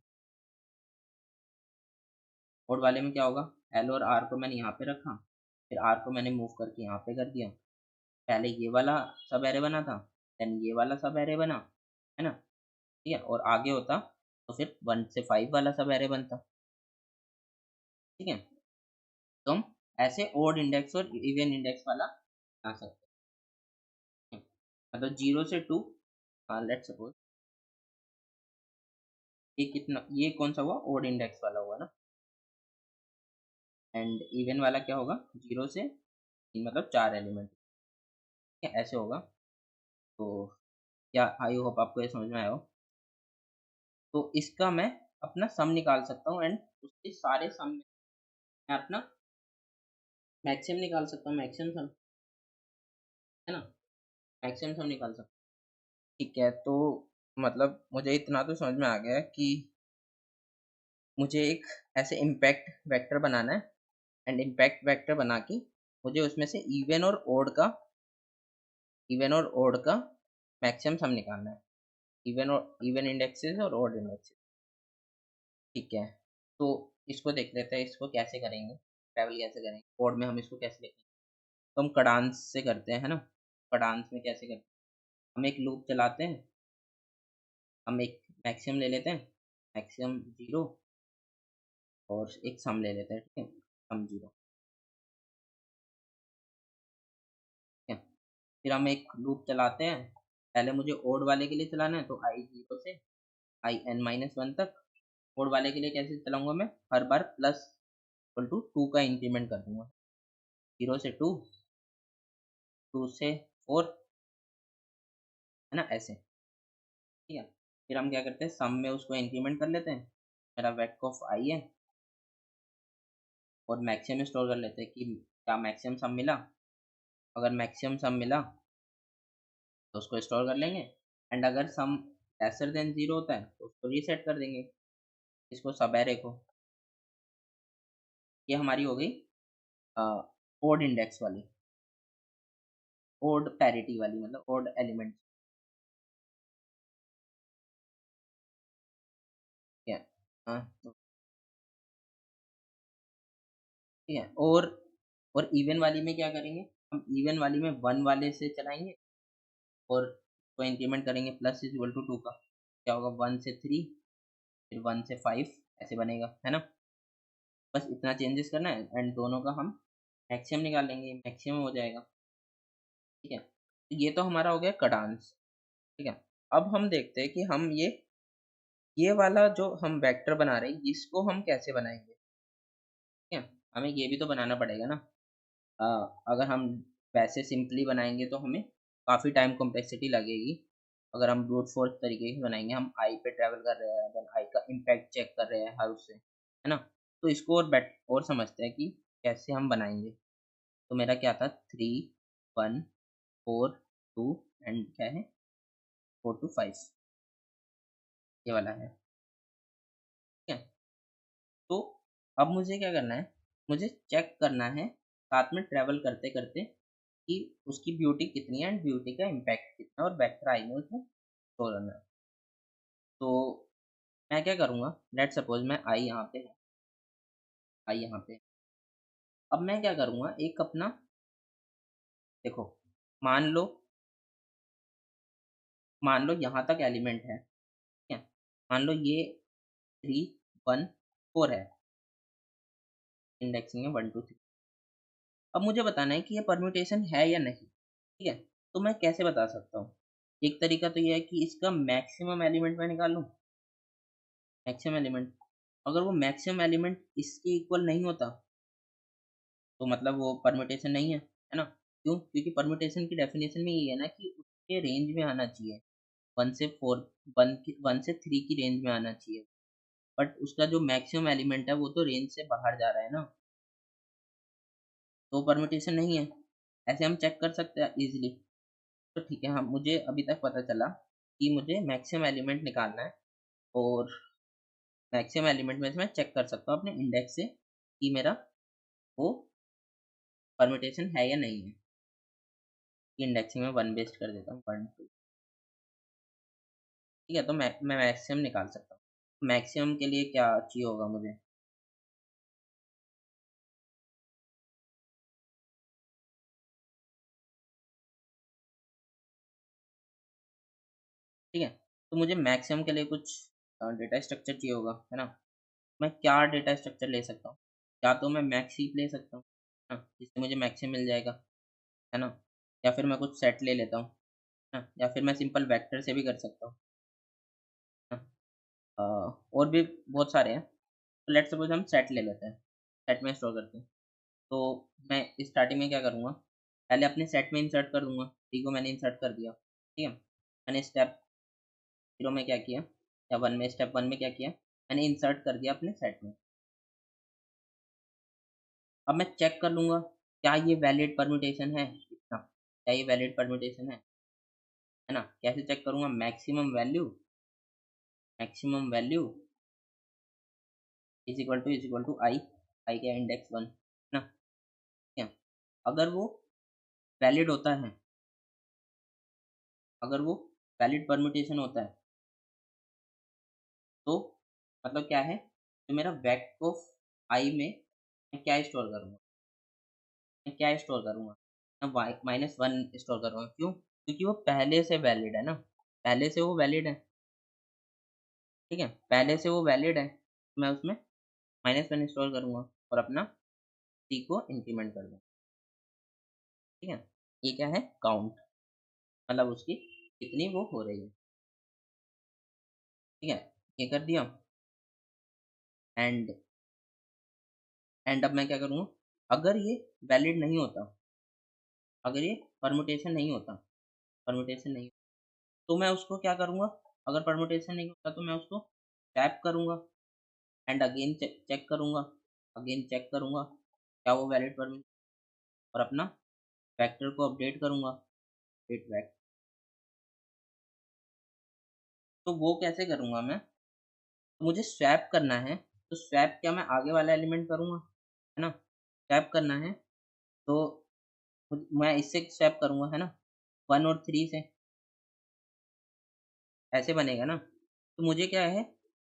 ओड वाले में क्या होगा? एल और आर को मैंने यहाँ पे रखा, फिर आर को मैंने मूव करके यहाँ पे कर दिया। पहले ये वाला सब एरे बना था, देन ये वाला सब एरे बना, है ना? ठीक है? और आगे होता तो फिर 1 से 5 वाला सब एरे बनता, ठीक है? तो हम ऐसे ओड इंडेक्स और इवन इंडेक्स वाला बना सकते हैं। मतलब 0 से 2, लेट्स सपोज ये कितना, ये कौन-सा हुआ? ओड इंडेक्स वाला हुआ ना? एंड इवन वाला क्या होगा? 0 से 3, मतलब 4 एलिमेंट, ठीक है? ऐसे होगा। तो क्या, आई होप आपको ये समझ में आया हो। तो इसका मैं अपना सम निकाल सकता हूँ एंड उसके सारे सम में मैं अपना मैक्सिमम निकाल सकता हूँ, मैक्सिमम सम, है ना? मैक्सिमम सम निकाल सकता हूँ। ठीक है, तो मतलब मुझे इतना तो समझ में आ गया कि मुझे एक ऐसे इम्पैक्ट वेक्टर बनाना है एंड इम्पैक्ट वेक्टर बना के मुझे उसमें से इवन और ओड का मैक्सिमम सम निकालना है। इवन इंडेक्सेस और ओड इंडेक्सेस, ठीक है? तो इसको देख लेते हैं, इसको कैसे करेंगे, ट्रैवल कैसे करेंगे, ओड में हम इसको कैसे लिखेंगे? तो हम कडांस से करते हैं, है ना? कडांस में कैसे करते हैं? हम एक लूप चलाते हैं, हम एक मैक्सिमम ले लेते हैं, मैक्सिमम 0 और एक सम ले लेते हैं, ठीक है? सम 0, ठीक है? फिर हम एक लूप चलाते हैं, पहले मुझे ओड वाले के लिए चलाना है, तो आई 0 से आई n माइनस 1 तक। ओड वाले के लिए कैसे चलाऊँगा मैं? हर बार प्लस इक्वल टू 2 का इंक्रीमेंट कर दूँगा। 0 से 2, 2 से 4, है ना? ऐसे, ठीक है? फिर हम क्या करते हैं, सम में उसको इंक्रीमेंट कर लेते हैं। मेरा वेट ऑफ आई है और मैक्सिमम स्टोर कर लेते हैं कि क्या मैक्सिमम सम मिला। अगर मैक्सिमम सम मिला तो उसको स्टोर कर लेंगे एंड अगर सम लेसर देन 0 होता है तो उसको रीसेट कर देंगे, इसको सब एरे को। ये हमारी हो गई ओड इंडेक्स वाली, ओड पैरिटी वाली, मतलब ओड एलिमेंट, ठीक है? तो ठीक है, और इवन वाली में क्या करेंगे? हम इवन वाली में 1 वाले से चलाएँगे और उसको इंक्रीमेंट करेंगे प्लस इज़ इक्वल टू 2 का। क्या होगा? 1 से 3, फिर 1 से 5, ऐसे बनेगा, है ना? बस इतना चेंजेस करना है एंड दोनों का हम मैक्सिमम निकाल लेंगे, मैक्सिमम हो जाएगा, ठीक है? तो ये तो हमारा हो गया कडांस, ठीक है? अब हम देखते हैं कि हम ये वाला जो हम वेक्टर बना रहे हैं, इसको हम कैसे बनाएँगे, ठीक है? हमें ये भी तो बनाना पड़ेगा ना। अगर हम वैसे सिंपली बनाएँगे तो हमें काफ़ी टाइम कॉम्प्लेक्सिटी लगेगी अगर हम ब्रूट फोर्स तरीके से बनाएंगे, हम आई पे ट्रैवल कर रहे हैं, देन आई का इम्पैक्ट चेक कर रहे हैं हाउस से, है ना? तो इसको और समझते हैं कि कैसे हम बनाएंगे। तो मेरा क्या था, 3 1 4 2 एंड क्या है, 4 to 5, ये वाला है, ठीक है? तो अब मुझे क्या करना है, मुझे चेक करना है साथ में ट्रैवल करते करते कि उसकी ब्यूटी कितनी है एंड ब्यूटी का इम्पैक्ट कितना है, और वेक्टर आई में उसको शो करना है। तो मैं क्या करूँगा, लेट सपोज मैं आई यहाँ पे है, आई यहाँ पे, अब मैं क्या करूँगा, एक अपना, देखो, मान लो यहाँ तक एलिमेंट है, ठीक है? मान लो ये 3 1 4 है, इंडेक्सिंग है 1 2 3। अब मुझे बताना है कि ये परम्यूटेशन है या नहीं, ठीक है? तो मैं कैसे बता सकता हूँ? एक तरीका तो ये है कि इसका मैक्सिमम एलिमेंट मैं निकाल लूँ, मैक्सिमम एलिमेंट, अगर वो मैक्सिमम एलिमेंट इसके इक्वल नहीं होता, तो मतलब वो परम्यूटेशन नहीं है ना? क्यों? क्योंकि परम्यूटेशन की डेफिनेशन में ये है ना कि उसके रेंज में आना चाहिए, 1 से 4, 1 से 3 की रेंज में आना चाहिए। बट उसका जो मैक्सिमम एलिमेंट है वो तो रेंज से बाहर जा रहा है ना, तो परम्यूटेशन नहीं है। ऐसे हम चेक कर सकते हैं इजीली। तो ठीक है, हम, मुझे अभी तक पता चला कि मुझे मैक्सिमम एलिमेंट निकालना है, और मैक्सिमम एलिमेंट में से मैं चेक कर सकता हूँ अपने इंडेक्स से कि मेरा वो परम्यूटेशन है या नहीं है। इंडेक्सिंग में 1 बेस्ट कर देता हूँ, 1 2, ठीक है? तो मैं मैक्सिमम निकाल सकता हूँ। मैक्सिमम के लिए क्या चाहिए होगा मुझे, ठीक है? तो मुझे मैक्सिमम के लिए कुछ डेटा स्ट्रक्चर चाहिए होगा, है ना? मैं क्या डेटा स्ट्रक्चर ले सकता हूँ? या तो मैं मैक्स हीप ले सकता हूँ, है ना? जिससे मुझे मैक्सिमम मिल जाएगा, है ना? या फिर मैं कुछ सेट ले लेता हूँ, है ना? या फिर मैं सिंपल वेक्टर से भी कर सकता हूँ, है ना? और भी बहुत सारे हैं। तो लेट्स सपोज हम सेट ले लेते हैं, सेट में स्टोर करते हैं। तो मैं स्टार्टिंग में क्या करूँगा, पहले अपने सेट में इंसर्ट कर दूँगा, टी को मैंने इंसर्ट कर दिया, ठीक है? मैंने स्टेप 0 में क्या किया, या 1 में, स्टेप 1 में क्या किया, मैंने इंसर्ट कर दिया अपने सेट में। अब मैं चेक कर लूँगा, क्या ये वैलिड परम्यूटेशन है? कितना, क्या ये वैलिड परम्यूटेशन है ना? कैसे चेक करूँगा, maximum value is equal to I, I क्या, इंडेक्स 1, है ना? ठीक है? अगर वो वैलिड होता है, अगर वो वैलिड परम्यूटेशन होता है, तो मतलब क्या है, जो मेरा वेक्ट ऑफ आई में मैं क्या स्टोर करूँगा, मैं क्या स्टोर करूँगा? मैं वाई -1 स्टोर करूँगा। क्यों? क्योंकि वो पहले से वैलिड है ना, पहले से वो वैलिड है, ठीक है? पहले से वो वैलिड है, मैं उसमें -1 स्टोर करूँगा और अपना सी को इंक्रीमेंट कर दूँगा, ठीक है? ये क्या है, काउंट, मतलब उसकी कितनी वो हो रही है, ठीक है? ये कर दिया, एंड अब मैं क्या करूँगा, अगर ये वैलिड नहीं होता, अगर ये परम्यूटेशन नहीं, तो मैं उसको क्या करूँगा, अगर परम्यूटेशन नहीं होता तो मैं उसको टैप करूँगा एंड अगेन चेक करूँगा, क्या वो वैलिड परम्यू, और अपना वेक्टर को अपडेट करूँगा, अपडेट वेक्टर। तो वो कैसे करूँगा मैं? तो मुझे स्वैप करना है, तो स्वैप क्या, मैं आगे वाला एलिमेंट करूँगा, है ना? स्वैप करना है, तो मैं इससे स्वैप करूँगा, है ना? 1 और 3 से, ऐसे बनेगा ना? तो मुझे क्या है,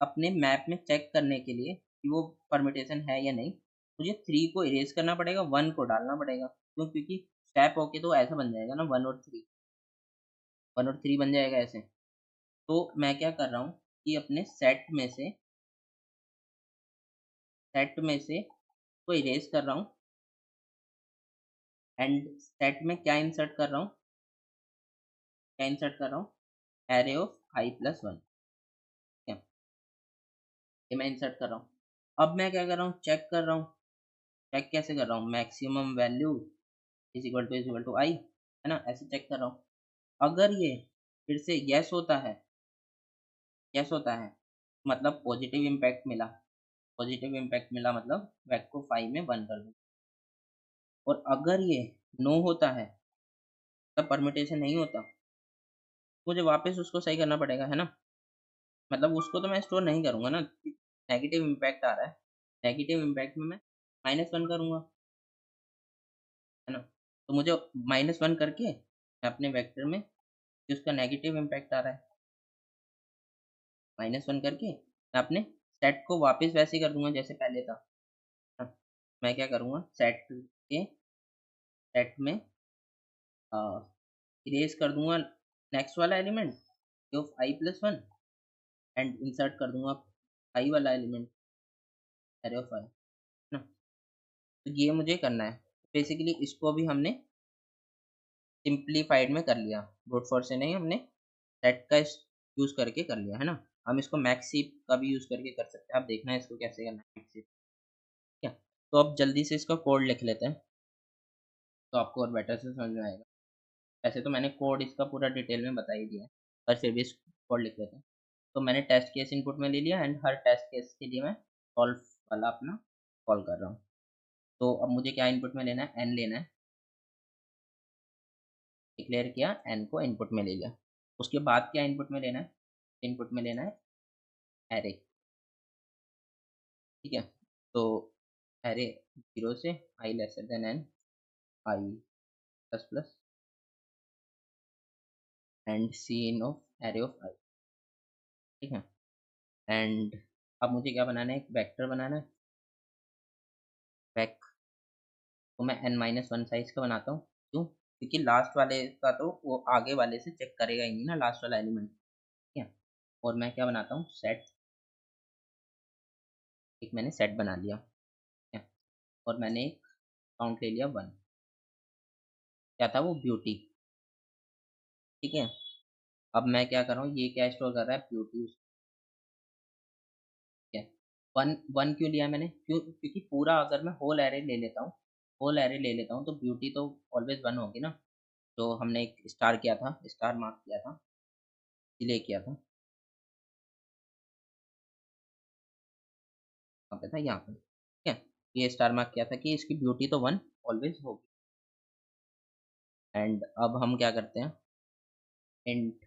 अपने मैप में चेक करने के लिए कि वो परम्यूटेशन है या नहीं, मुझे 3 को इरेज़ करना पड़ेगा, 1 को डालना पड़ेगा। क्यों? क्योंकि स्वैप होके तो ऐसा बन जाएगा ना, 1 और 3 बन जाएगा ऐसे। तो मैं क्या कर रहा हूँ कि अपने सेट में से को इरेज़ कर रहा हूँ, एंड सेट में क्या इंसर्ट कर रहा हूँ? एरे ऑफ आई प्लस 1, ठीक है? ये मैं इंसर्ट कर रहा हूँ। अब मैं क्या कर रहा हूँ, चेक कर रहा हूँ। चेक कैसे कर रहा हूँ, maximum value is equal to I, है ना? ऐसे चेक कर रहा हूँ। अगर ये फिर से यस होता है, मतलब पॉजिटिव इम्पैक्ट मिला। पॉजिटिव इम्पैक्ट मिला मतलब वैक को 5 में 1 कर दूँ। और अगर ये नो होता है, तब परम्यूटेशन नहीं होता, मुझे वापस उसको सही करना पड़ेगा, है ना? मतलब उसको तो मैं स्टोर नहीं करूँगा ना, नेगेटिव इम्पैक्ट आ रहा है, नेगेटिव इम्पैक्ट में मैं -1 करूँगा, है ना? तो मुझे -1 करके मैं अपने वेक्टर में जो उसका नेगेटिव इम्पैक्ट आ रहा है, -1 करके मैं अपने सेट को वापस वैसे ही कर दूँगा जैसे पहले था। हाँ, मैं क्या करूँगा, सेट में अ, इरेज़ कर दूँगा नेक्स्ट वाला element of I plus 1 and insert कर दूँगा I वाला एलिमेंट अरे ऑफ I, है ना? तो ये मुझे करना है। बेसिकली इसको भी हमने सिम्प्लीफाइड में कर लिया, ब्रूट फोर्स से नहीं, हमने सेट का यूज़ करके कर लिया, है ना? हम इसको मैक्सहीप का भी यूज़ करके कर सकते हैं। आप देखना है इसको कैसे करना है मैक्सहीप, ठीक है? तो अब जल्दी से इसका कोड लिख लेते हैं, तो आपको और बेटर से समझ में आएगा। वैसे तो मैंने कोड इसका पूरा डिटेल में बता ही दिया है, पर फिर भी इसको कोड लिख लेते हैं। तो मैंने टेस्ट केस इनपुट में ले लिया एंड हर टेस्ट केस के लिए मैं सॉल्व वाला अपना कॉल कर रहा हूँ। तो अब मुझे क्या इनपुट में लेना है, n लेना है, डिक्लेयर किया, n को इनपुट में ले लिया। उसके बाद क्या इनपुट में लेना है, इनपुट में लेना है एरे, ठीक है? तो एरे 0 से I lesser than n, I plus plus and cin of array of I, ठीक है? एंड अब मुझे क्या बनाना है, एक वेक्टर बनाना है, वेक तो मैं n-1 साइज़ का बनाता हूँ। क्यों? क्योंकि लास्ट वाले का तो वो आगे वाले से चेक करेगा ही नहीं ना, लास्ट वाला एलिमेंट, ठीक है? और मैं क्या बनाता हूँ, सेट, एक मैंने सेट बना लिया, ठीक है? और मैंने एक काउंट ले लिया 1, क्या था वो, ब्यूटी, ठीक है? अब मैं क्या कर रहा हूँ, ये क्या स्टोर कर रहा है, ब्यूटी, ठीक है? 1 1 क्यों लिया मैंने? क्योंकि पूरा अगर मैं होल एरे ले लेता हूँ तो ब्यूटी तो ऑलवेज़ 1 होगी ना। तो हमने एक स्टार किया था, स्टार मार्क किया था, डिले किया था, कहाँ पे था? यहाँ पे, ठीक है? ये स्टार मार्क किया था कि इसकी ब्यूटी तो 1 ऑलवेज़ होगी। एंड अब हम क्या करते हैं, int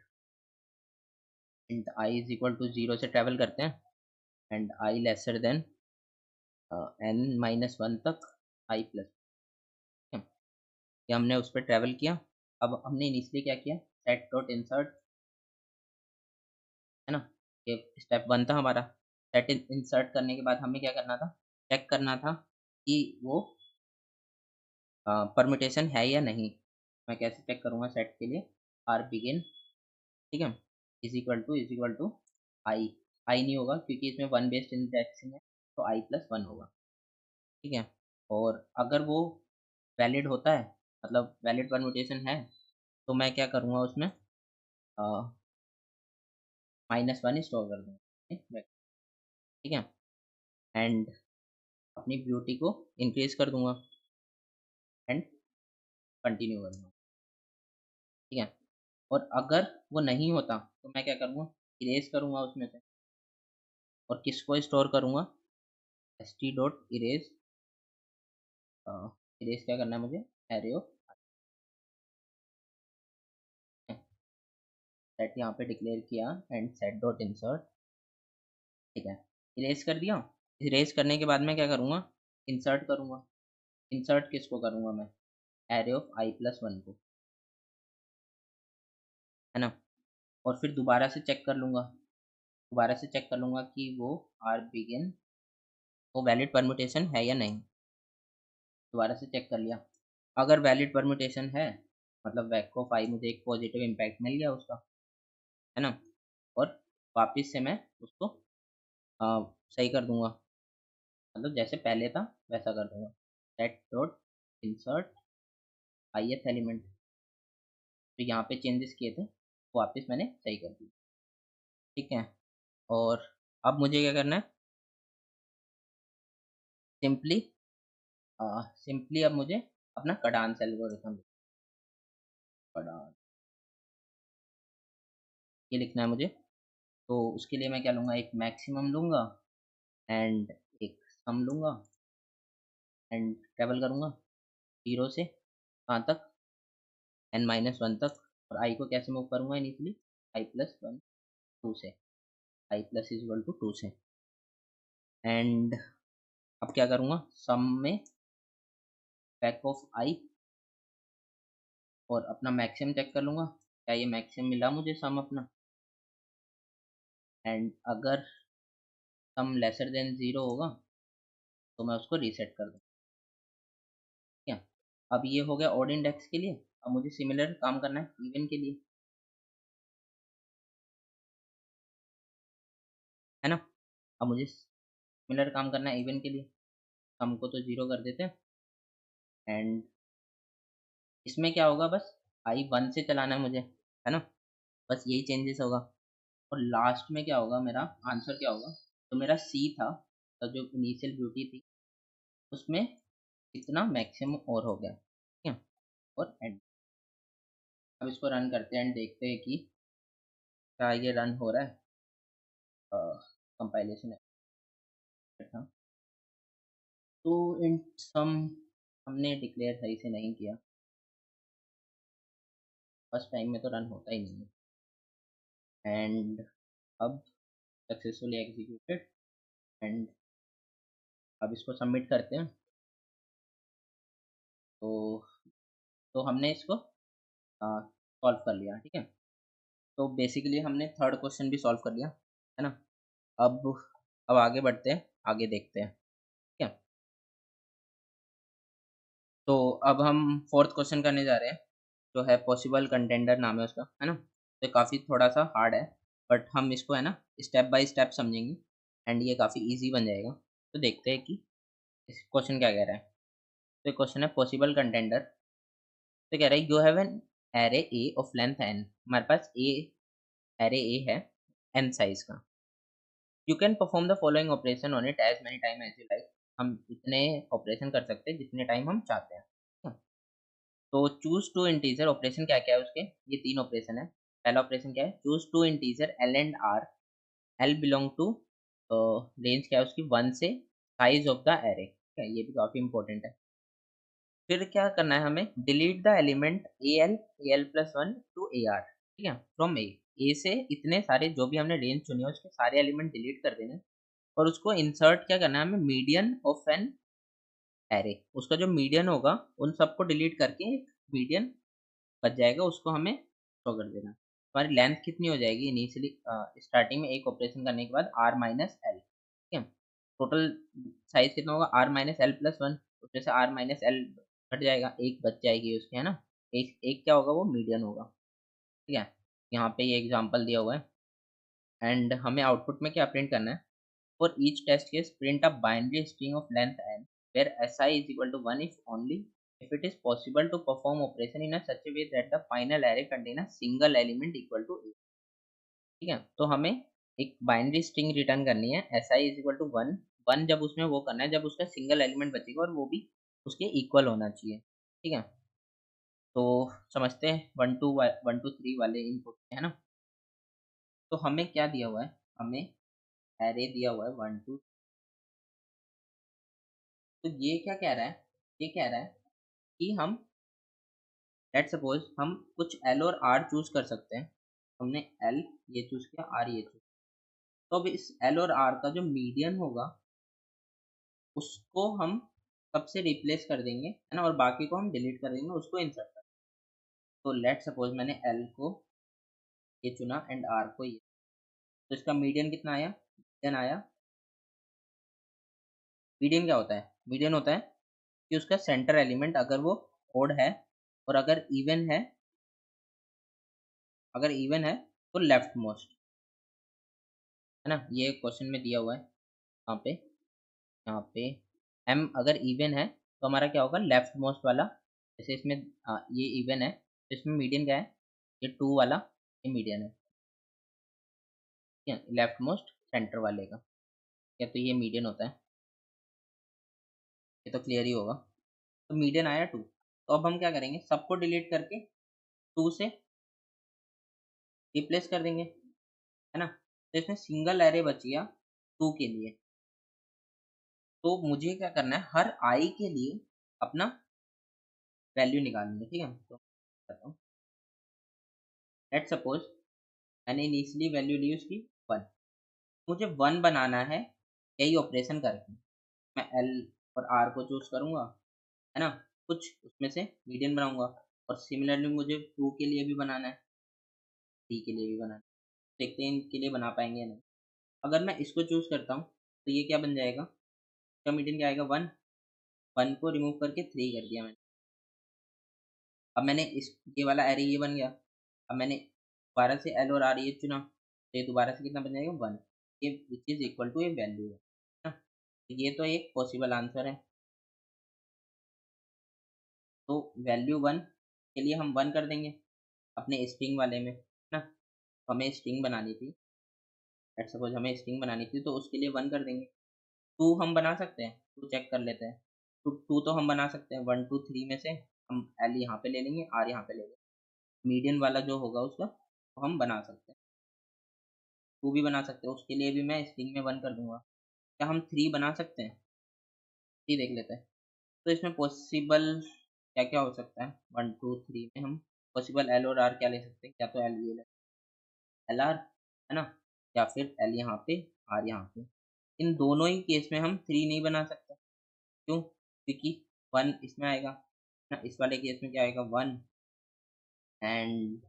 int I is equal to 0 से ट्रैवल करते हैं and I lesser then n-1 तक आई प्लस, ठीक है? ये हमने उस पे ट्रैवल किया। अब हमने इनिशियली क्या किया, सेट डॉट इंसर्ट, है ना? ये स्टेप 1 था हमारा। सेट इंसर्ट करने के बाद हमें क्या करना था, चेक करना था कि वो परम्यूटेशन है या नहीं। मैं कैसे चेक करूँगा सेट के लिए, आर बिगिन, ठीक है? इज़ इक्वल टू आई, आई नहीं होगा क्योंकि इसमें 1 बेस्ड इंडेक्सिंग है, तो आई प्लस 1 होगा, ठीक है? और अगर वो वैलिड होता है, मतलब वैलिड परम्यूटेशन है, तो मैं क्या करूँगा उसमें -1 स्टोर कर दूँगा, ठीक है? एंड अपनी ब्यूटी को इंक्रीज़ कर दूँगा एंड कंटिन्यू करूँगा, ठीक है? और अगर वो नहीं होता, तो मैं क्या करूँगा, इरेज़ करूँगा उसमें से, और किसको स्टोर करूँगा, st डॉट इरेज़, इरेज़ क्या करना है मुझे, एरे ऑफ, सेट यहाँ पे डिक्लेयर किया एंड सेट डॉट इंसर्ट, ठीक है? इरेज़ कर दिया। इरेज़ करने के बाद मैं क्या करूँगा, इंसर्ट करूँगा। इंसर्ट किसको करूँगा मैं, एरे ऑफ I प्लस 1 को, है ना? और फिर दोबारा से चेक कर लूँगा कि वो आर बिगिन वो वैलिड परम्यूटेशन है या नहीं। दोबारा से चेक कर लिया, अगर वैलिड परम्यूटेशन है, मतलब वैक ऑफ आई मुझे एक पॉजिटिव इम्पैक्ट मिल गया उसका, है ना? और वापस से मैं उसको सही कर दूँगा, मतलब जैसे पहले था वैसा कर दूँगा। Set dot insert ith element, तो यहाँ पे चेंजेस किए थे, वापस मैंने सही कर दिए, ठीक है? और अब मुझे क्या करना है, सिंपली सिंपली अब मुझे अपना कडान्स एल्गोरिथम, कडान ये लिखना है मुझे। तो उसके लिए मैं क्या लूँगा, एक मैक्सिमम लूँगा एंड एक सम लूँगा एंड ट्रेवल करूँगा 0 से कहाँ तक, n-1 तक। और i को कैसे मूव करूँगा इनिशियली, i+1 2 से, i plus is equal to 2 से। एंड अब क्या करूँगा, सम में बैक ऑफ i और अपना मैक्सिमम चेक कर लूँगा, क्या ये मैक्सिमम मिला मुझे सम अपना। एंड अगर सम लेसर देन 0 होगा तो मैं उसको रीसेट कर दूँ। ठीक है, अब ये हो गया ऑड इंडेक्स के लिए। अब मुझे सिमिलर काम करना है इवन के लिए, है ना। अब मुझे सिमिलर काम करना है इवन के लिए। सम को तो 0 कर देते हैं एंड इसमें क्या होगा, बस i 1 से चलाना है मुझे, है ना। बस यही चेंजेस होगा। और लास्ट में क्या होगा, मेरा आंसर क्या होगा, तो मेरा सी था, तो जो इनिशियल ब्यूटी थी उसमें इतना मैक्सिमम और हो गया। ठीक है, और एंड। अब इसको रन करते हैं एंड देखते हैं कि क्या ये रन हो रहा है। कंपाइलेशन था तो इन सम हमने डिक्लेयर सही से नहीं किया, फर्स्ट टाइम में तो रन होता ही नहीं है। एंड अब सक्सेसफुली एग्जीक्यूटेड एंड अब इसको सबमिट करते हैं। तो हमने इसको सॉल्व कर लिया। ठीक है, तो बेसिकली हमने थर्ड क्वेश्चन भी सॉल्व कर लिया, है ना। अब आगे बढ़ते हैं, आगे देखते हैं। ठीक है, तो अब हम फोर्थ क्वेश्चन करने जा रहे हैं, जो है पॉसिबल कंटेंडर नाम है उसका, है ना। तो काफ़ी थोड़ा सा हार्ड है, बट हम इसको, है ना, स्टेप बाय स्टेप समझेंगे एंड ये काफ़ी इजी बन जाएगा। तो देखते हैं कि इस क्वेश्चन क्या कह रहा है। तो क्वेश्चन है पॉसिबल कंटेंडर। तो कह रहा है you have an array A of length N. हमारे पास एरे ए है एन साइज का। You can perform the following operation on it as many time as you like. हम इतने ऑपरेशन कर सकते हैं जितने टाइम हम चाहते हैं। ठीक है? तो चूज टू इंटीजर ऑपरेशन क्या क्या है उसके, ये तीन ऑपरेशन है। पहला ऑपरेशन क्या है, choose two integer L and R. L belong to range क्या है उसकी 1 से साइज ऑफ द एरे। ठीक है, ये भी काफी इंपॉर्टेंट है। फिर क्या करना है हमें, delete the element A L plus one two A R. ठीक है, फ्रॉम ए से इतने सारे जो भी हमने रेंज चुनी है उसके सारे एलिमेंट डिलीट कर देने। और उसको इंसर्ट क्या करना है हमें, मीडियन ऑफ एन एरे। उसका जो मीडियन होगा उन सबको डिलीट करके एक मीडियन बच जाएगा, उसको हमें शो कर देना। हमारी लेंथ कितनी हो जाएगी इनिशियली, स्टार्टिंग में एक ऑपरेशन करने के बाद आर माइनस एल। ठीक है, टोटल साइज कितना होगा, R minus L plus one. उसमें से आर माइनस एल घट जाएगा, एक बच जाएगी उसके, है ना। एक एक क्या होगा, वो मीडियन होगा। ठीक है, यहाँ पे ये एग्जांपल दिया हुआ है एंड हमें आउटपुट में क्या प्रिंट करना है। For each test case, print a binary string of length n, where si is equal to 1 if only if it is possible to perform operation in a such a way that the final array contain a single element equal to a। ठीक है, तो हमें एक binary string return करनी है, si is equal to 1। 1 जब उसमें वो करना है जब उसका सिंगल एलिमेंट बचेगा और वो भी उसके इक्वल होना चाहिए। ठीक है, तो समझते हैं 1 2 वाले इनपुट, है ना। तो हमें क्या दिया हुआ है, हमें एरे दिया हुआ है 1 2। तो ये क्या कह रहा है, ये कह रहा है कि हम लेट सपोज हम कुछ एल और आर चूज कर सकते हैं। हमने एल ये चूज किया, आर ये चूज। तो अब इस एल और आर का जो मीडियन होगा उसको हम सबसे रिप्लेस कर देंगे, है ना, और बाकी को हम डिलीट कर देंगे, उसको इंसर्ट कर। तो लेट सपोज मैंने एल को ये चुना एंड आर को ये। तो इसका मीडियन कितना आया, मीडियन आया। मीडियन क्या होता है, मीडियन होता है कि उसका सेंटर एलिमेंट अगर वो ओड है और अगर इवन है, तो लेफ्ट मोस्ट, है ना। ये क्वेश्चन में दिया हुआ है यहाँ पे, एम अगर इवन है तो हमारा क्या होगा, लेफ्ट मोस्ट वाला। जैसे इसमें ये इवन है तो इसमें मीडियन क्या है, ये 2 वाला, ये मीडियन है। ठीक है, लेफ्ट मोस्ट सेंटर वाले का, क्या तो ये मीडियन होता है। ये तो क्लियर ही होगा। तो मीडियन आया 2। तो अब हम क्या करेंगे, सबको डिलीट करके 2 से रिप्लेस कर देंगे। है ना? तो इसमें सिंगल एरे बच गया 2 के लिए। तो मुझे क्या करना है, हर I के लिए अपना वैल्यू निकालनी है, ठीक है? तो करता हूँ, लेट्स सपोज मैंने इनिशियली वैल्यू ली उसकी 1, मुझे 1 बनाना है यही ऑपरेशन करके। मैं L और R को चूज़ करूँगा, है ना? कुछ उसमें से मीडियन बनाऊँगा और सिमिलरली मुझे 2 के लिए भी बनाना है, 3 के लिए भी बनाना है। देखते हैं इनके लिए बना पाएँगे या नहीं। अगर मैं इसको चूज़ करता हूँ, तो ये क्या बन जाएगा? इसका मीडियन क्या आएगा 1, 1 को रिमूव करके 3 कर दिया मैंने। अब मैंने इस ये वाला एरे ये बन गया। अब मैंने दोबारा से एल और आर ये चुना, तो ये दोबारा से कितना बन जाएगा 1, ये विच इज़ इक्वल टू ये वैल्यू है ना? तो ये तो एक पॉसिबल आंसर है। तो वैल्यू 1 के लिए हम 1 कर देंगे अपने स्ट्रिंग वाले में, है ना? तो हमें स्ट्रिंग बनानी थी, लेट्स सपोज हमें स्ट्रिंग बनानी थी तो उसके लिए 1 कर देंगे। 2 हम बना सकते हैं, 2 चेक कर लेते हैं। तो 2 तो हम बना सकते हैं, 1 2 3 में से हम एल यहाँ पे ले लेंगे, आर यहाँ पे ले लेंगे। मीडियन वाला जो होगा उसका वो हम बना सकते हैं। 2 भी बना सकते हैं, उसके लिए भी मैं स्ट्रिंग में 1 कर दूँगा। क्या हम 3 बना सकते हैं? 3 देख लेते हैं। तो इसमें पॉसिबल क्या-क्या हो सकता है? 1 2 3 में हम पॉसिबल एल और आर क्या ले सकते हैं? या तो एल ये ले एल-आर, है ना? या फिर एल यहाँ पे, आर यहाँ पे। इन दोनों ही केस में हम 3 नहीं बना सकते। क्यों? क्योंकि 1 इसमें आएगा, ना इस वाले केस में क्या आएगा 1 एंड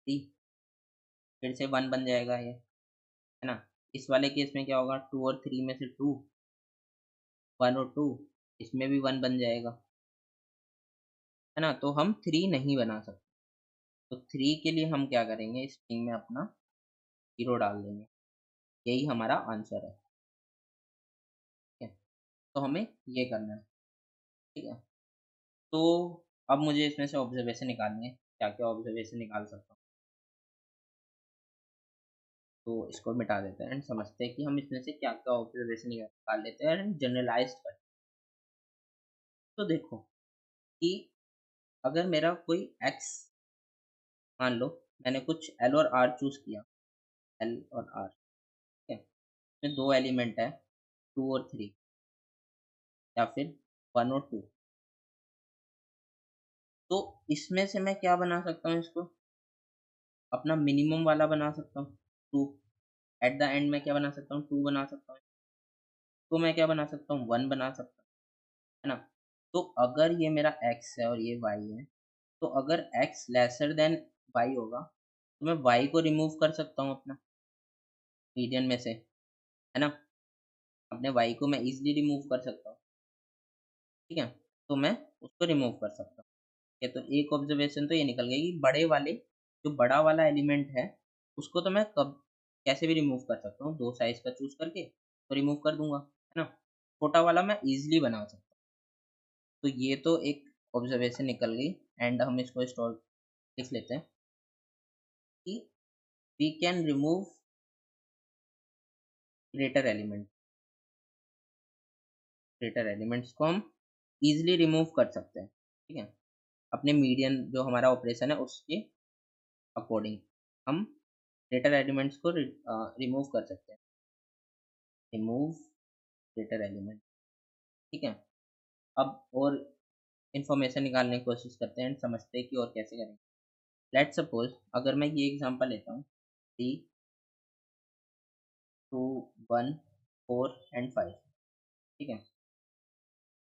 3, फिर से 1 बन जाएगा ये, है ना? इस वाले केस में क्या होगा 2 और 3 में से 2, 1 और 2, इसमें भी 1 बन जाएगा, है ना? तो हम 3 नहीं बना सकते। तो 3 के लिए हम क्या करेंगे, स्ट्रिंग में अपना 0 डाल देंगे। यही हमारा आंसर है, ठीक है? तो हमें ये करना है, ठीक है? तो अब मुझे इसमें से ऑब्जर्वेशन निकालनी है, क्या-क्या ऑब्जर्वेशन निकाल सकता हूँ। तो इसको मिटा देते हैं एंड समझते हैं कि हम इसमें से क्या-क्या ऑब्जर्वेशन निकाल लेते हैं एंड जनरलाइज़्ड करते हैं। तो देखो कि अगर मेरा कोई एक्स, मान लो मैंने कुछ एल और आर चूज़ किया, एल और आर, ठीक है? इसमें 2 एलिमेंट है, 2 और 3 या फिर 1 और 2। तो इसमें से मैं क्या बना सकता हूँ इसको? अपना मिनिमम वाला बना सकता हूँ, 2। एट द एंड मैं क्या बना सकता हूँ? 2 बना सकता हूँ। तो मैं क्या बना सकता हूँ? 1 बना सकता हूँ, है ना? तो अगर ये मेरा x है और ये y है, तो अगर x लेसर देन y होगा, तो मैं y को रिमूव कर सकता हूँ अपना मीडियन में से, है ना? अपने y को मैं ईज़िली रिमूव कर सकता हूँ, ठीक है? तो मैं उसको रिमूव कर सकता हूँ। ठीक है, तो एक ऑब्जर्वेशन तो ये निकल गई कि बड़े वाले जो बड़ा वाला एलिमेंट है, उसको तो मैं कब कैसे भी रिमूव कर सकता हूँ, 2 साइज़ का चूज़ करके तो रिमूव कर दूँगा, है ना? छोटा वाला मैं ईज़िली बना सकता हूँ। तो ये तो एक ऑब्जर्वेशन निकल गई एंड हम इसको स्टॉल लिख लेते हैं कि we can remove greater element, greater elements को हम ईज़िली रिमूव कर सकते हैं, ठीक है? अपने मीडियन जो हमारा ऑपरेशन है उसके अकॉर्डिंग हम ग्रेटर एलिमेंट्स को रिमूव कर सकते हैं। रिमूव ग्रेटर एलिमेंट, ठीक है? अब और इन्फॉर्मेशन निकालने की कोशिश करते हैं एंड समझते हैं कि और कैसे करेंगे। लेट्स सपोज़ अगर मैं ये एग्ज़ाम्पल लेता हूँ 3, 2, 1, 4 एंड 5, ठीक है?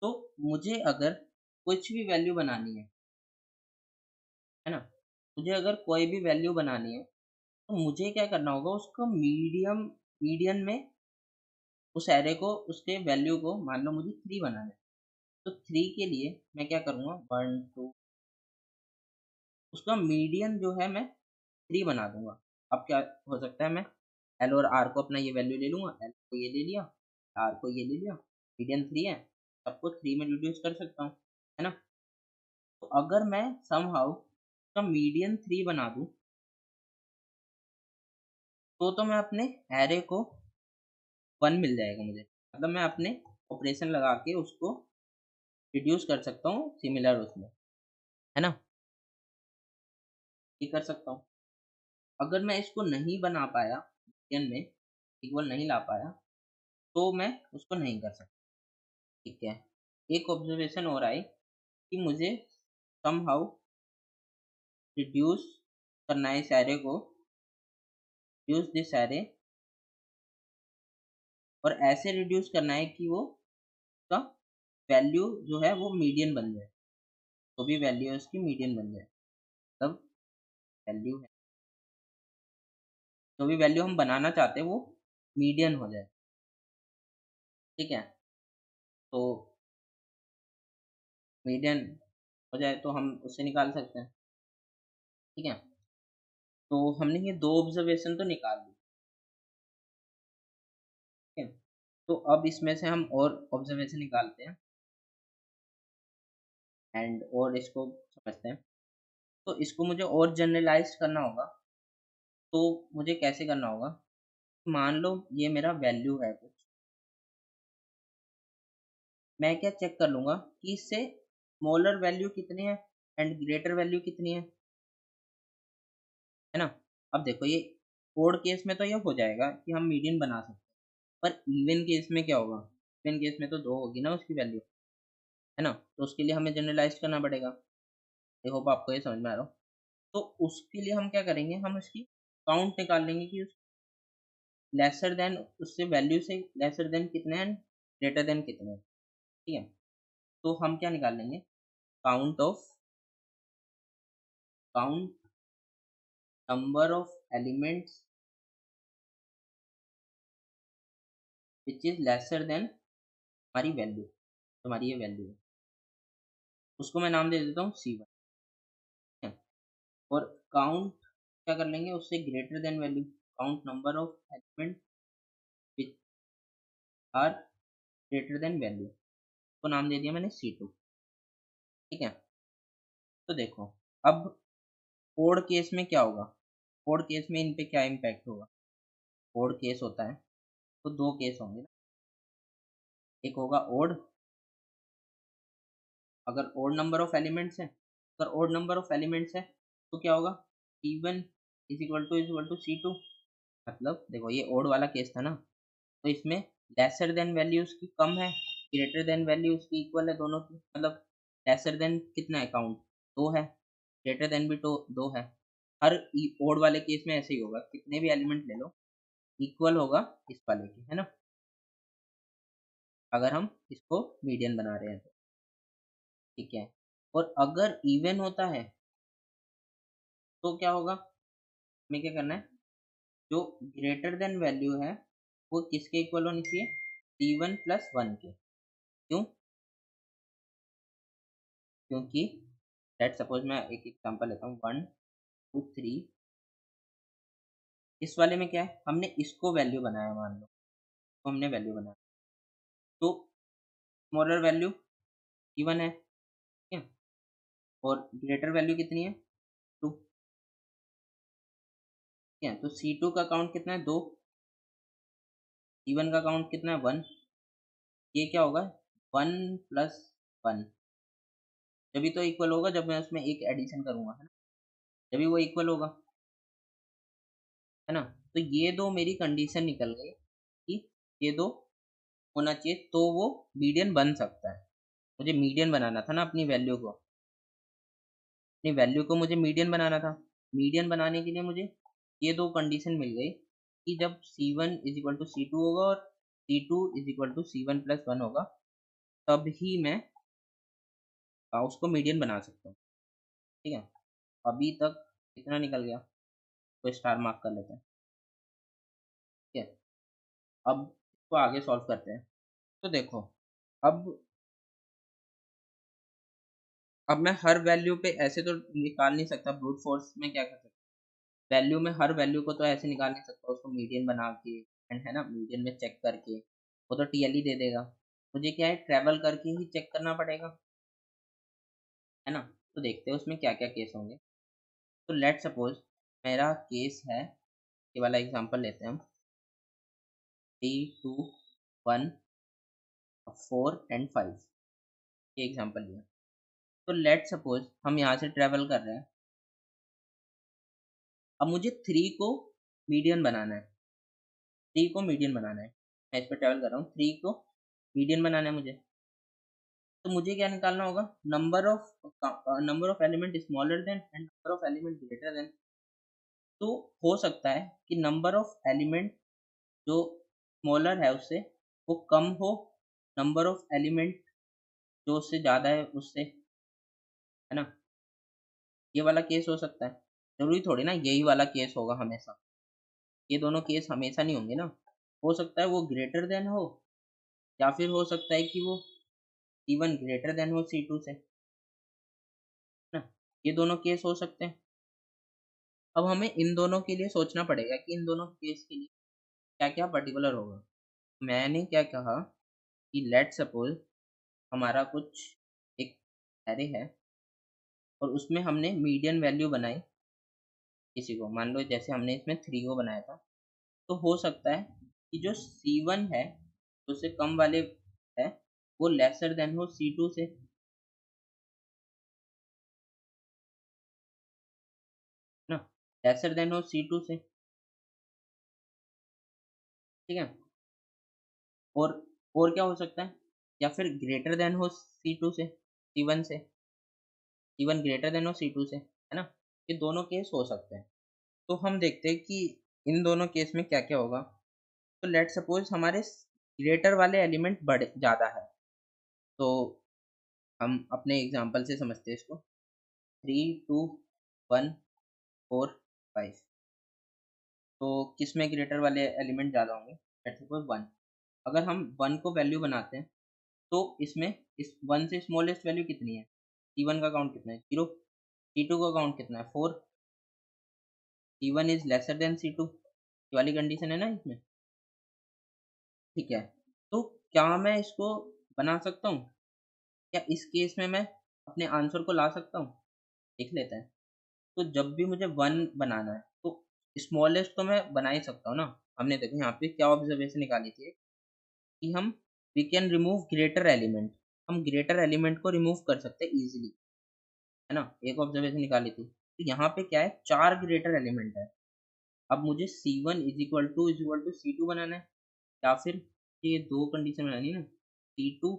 तो मुझे अगर कुछ भी वैल्यू बनानी है ना? मुझे अगर कोई भी वैल्यू बनानी है, तो मुझे क्या करना होगा उसको मीडियन में उस एरे को उसके वैल्यू को मान लो मुझे 3 बनाना है। तो 3 के लिए मैं क्या करूँगा 1 2 उसका मीडियन जो है मैं 3 बना दूँगा। अब क्या हो सकता है मैं एल और आर को अपना ये वैल्यू ले लूँगा, एल को ये ले लिया, आर को ये ले लिया, मीडियन 3 है, सबको 3 में रिड्यूस कर सकता हूँ, है ना? तो अगर मैं समहाउ उसका मीडियन 3 बना दूँ, तो मैं अपने एरे को 1 मिल जाएगा मुझे। मतलब मैं अपने ऑपरेशन लगा के उसको रिड्यूस कर सकता हूँ सिमिलर उसमें, है ना? ये कर सकता हूँ। अगर मैं इसको नहीं बना पाया, मीडियन में इक्वल नहीं ला पाया, तो मैं उसको नहीं कर सकता। ठीक है। एक ऑब्जर्वेशन और आई कि मुझे समहाउ रिड्यूस करना है इस एरे को, रिड्यूस दिस एरे, और ऐसे रिड्यूस करना है कि वो उसका वैल्यू जो है वो मीडियन बन जाए। तो भी वैल्यू है उसकी मीडियन बन जाए, तब वैल्यू है, जो भी वैल्यू हम बनाना चाहते हैं वो मीडियन हो जाए। ठीक है। तो मीडियन हो जाए तो हम उससे निकाल सकते हैं। ठीक है। तो हमने ये दो ऑब्जर्वेशन तो निकाल ली। ठीक है। तो अब इसमें से हम और ऑब्जर्वेशन निकालते हैं एंड और इसको समझते हैं। तो इसको मुझे और जनरलाइज करना होगा। तो मुझे कैसे करना होगा? मान लो ये मेरा वैल्यू है कुछ, मैं क्या चेक कर लूंगा कि इससे स्मॉलर वैल्यू कितनी है एंड ग्रेटर वैल्यू कितनी है ना? अब देखो ये ओड केस में तो ये हो जाएगा कि हम मीडियन बना सकते हैं, पर इवन केस में क्या होगा? इवन केस में तो दो होगी ना उसकी वैल्यू, है ना? तो उसके लिए हमें जनरलाइज करना पड़ेगा। आई होप आपको ये समझ में आ रहा हो। तो उसके लिए हम क्या करेंगे, हम उसकी काउंट निकाल लेंगे कि लेसर देन, उससे वैल्यू से लेसर देन कितने हैं, ग्रेटर देन कितने हैं। ठीक है। तो हम क्या निकाल लेंगे, count of, count number of elements which is lesser then हमारी वैल्यू, हमारी ये वैल्यू है, उसको मैं नाम दे देता हूँ C1। ठीक है। और काउंट क्या कर लेंगे, उससे greater than value, count number of element which are greater than value, को नाम दे दिया मैंने C2। ठीक है। तो देखो अब ओड केस में क्या होगा, ओड केस में इन पे क्या इम्पैक्ट होगा? ओड केस होता है तो दो केस होंगे ना, एक होगा ओड, अगर ओड नंबर ऑफ एलिमेंट्स है, अगर ओड नंबर ऑफ एलिमेंट्स है तो क्या होगा, C1 is equal to C2। मतलब देखो ये ओड वाला केस था ना, तो इसमें लेसर देन वैल्यू उसकी कम है, ग्रेटर देन वैल्यू उसकी इक्वल है दोनों की, मतलब लेसर देन कितना है, काउंट दो है, ग्रेटर देन भी तो दो है। हर ओड वाले केस में ऐसे ही होगा, कितने भी एलिमेंट ले लो इक्वल होगा इस वाले के, है ना? अगर हम इसको मीडियन बना रहे हैं तो। ठीक है। और अगर इवन होता है तो क्या होगा, हमें क्या करना है, जो ग्रेटर देन वैल्यू है वो किसके इक्वल होनी चाहिए, C1 प्लस वन के। क्यों? क्योंकि लेट सपोज मैं एक एग्जांपल लेता हूँ, 1 2 3, इस वाले में क्या है, हमने इसको वैल्यू बनाया, मान लो तो हमने वैल्यू बनाया, तो स्मॉलर वैल्यू C1 है। ठीक है। और ग्रेटर वैल्यू कितनी है, 2। ठीक है। तो C2 का काउंट कितना है, 2, C1 का काउंट कितना है, 1। ये क्या होगा, 1 प्लस 1, जब तो इक्वल होगा जब मैं उसमें एक एडिशन करूंगा, है ना? जब वो इक्वल होगा, है ना? तो ये दो मेरी कंडीशन निकल गई कि ये दो होना चाहिए तो वो मीडियन बन सकता है। मुझे मीडियन बनाना था ना अपनी वैल्यू को, अपनी वैल्यू को मुझे मीडियन बनाना था। मीडियन बनाने के लिए मुझे ये दो कंडीशन मिल गई कि जब C1 is equal to C2 होगा और C2 is equal to C1 plus 1 होगा, तब ही मैं उसको मीडियन बना सकता हूँ। ठीक है। अभी तक कितना निकल गया, तो स्टार मार्क कर लेते हैं। ठीक है। अब इसको आगे सॉल्व करते हैं। तो देखो अब अब मैं हर वैल्यू पे ऐसे तो निकाल नहीं सकता, ब्रूट फोर्स में क्या कर सकता, वैल्यू में हर वैल्यू को तो ऐसे निकाल नहीं सकता, उसको मीडियन बना के एंड, है ना, मीडियन में चेक करके, वो तो टीएल ही दे देगा। मुझे क्या है, ट्रैवल करके ही चेक करना पड़ेगा, है ना? तो देखते हैं उसमें क्या क्या केस होंगे। तो लेट सपोज मेरा केस है, ये वाला एग्जांपल लेते हैं हम, 3 2 1 4 एंड 5, ये एग्जांपल लिया। तो लेट सपोज हम यहाँ से ट्रैवल कर रहे हैं, अब मुझे 3 को मीडियन बनाना है, 3 को मीडियन बनाना है। मैं इस पे ट्रैवल कर रहा हूँ, 3 को मीडियन बनाना है मुझे। तो मुझे क्या निकालना होगा? Number of element smaller than and number of element greater than. तो हो सकता है कि नंबर ऑफ एलिमेंट जो स्मॉलर है उससे वो कम हो, नंबर ऑफ एलिमेंट जो उससे ज़्यादा है उससे, है ना? ये वाला केस हो सकता है। ज़रूरी थोड़ी ना यही वाला केस होगा हमेशा। ये दोनों केस हमेशा नहीं होंगे ना। हो सकता है वो ग्रेटर देन हो, या फिर हो सकता है कि वो इवन ग्रेटर देन हो C2 से, है ना? ये दोनों केस हो सकते हैं। अब हमें इन दोनों के लिए सोचना पड़ेगा कि इन दोनों केस के लिए क्या-क्या पर्टिकुलर होगा। मैंने क्या कहा कि लेट्स सपोज़ हमारा कुछ एक एरे है और उसमें हमने मीडियन वैल्यू बनाई किसी को, मान लो जैसे हमने इसमें 3 को बनाया था। तो हो सकता है कि जो C1 है, जो उससे कम वाले है, वो लेसर देन हो C2 से, है ना? लेसर देन हो C2 से, ठीक है? और और क्या हो सकता है? या फिर ग्रेटर देन हो C2 से, C1 से, C1 ग्रेटर देन हो C2 से, है ना? ये दोनों केस हो सकते हैं। तो हम देखते हैं कि इन दोनों केस में क्या-क्या होगा। तो लेट्स सपोज़ हमारे ग्रेटर वाले एलिमेंट बड़े ज़्यादा है, तो हम अपने एग्ज़ाम्पल से समझते हैं इसको। 3, 2, 1, 4, 5। तो किसमें ग्रेटर वाले एलिमेंट ज़्यादा होंगे? Let's suppose 1। अगर हम 1 को वैल्यू बनाते हैं, तो इसमें इस 1 से स्मॉलेस्ट वैल्यू कितनी है? C1 का काउंट कितना है? 0। C2 का काउंट कितना है? 4। C1 is lesser than C2, ये वाली कंडीशन है ना इसमें? ठीक है। तो क्या मैं इसको बना सकता हूँ? क्या इस केस में मैं अपने आंसर को ला सकता हूँ? देख लेते हैं। तो जब भी मुझे 1 बनाना है, तो स्मॉलेस्ट तो मैं बना ही सकता हूँ ना। हमने देखो यहाँ पे क्या ऑब्जर्वेशन निकाली थी कि हम we can remove greater element, हम ग्रेटर एलिमेंट को रिमूव कर सकते हैं ईज़िली, है ना? एक ऑब्जर्वेशन निकाली थी। तो यहाँ पे क्या है, 4 ग्रेटर एलिमेंट है। अब मुझे C1 is equal to C2 बनाना है, या फिर ये 2 कंडीशन बनानी है ना, C2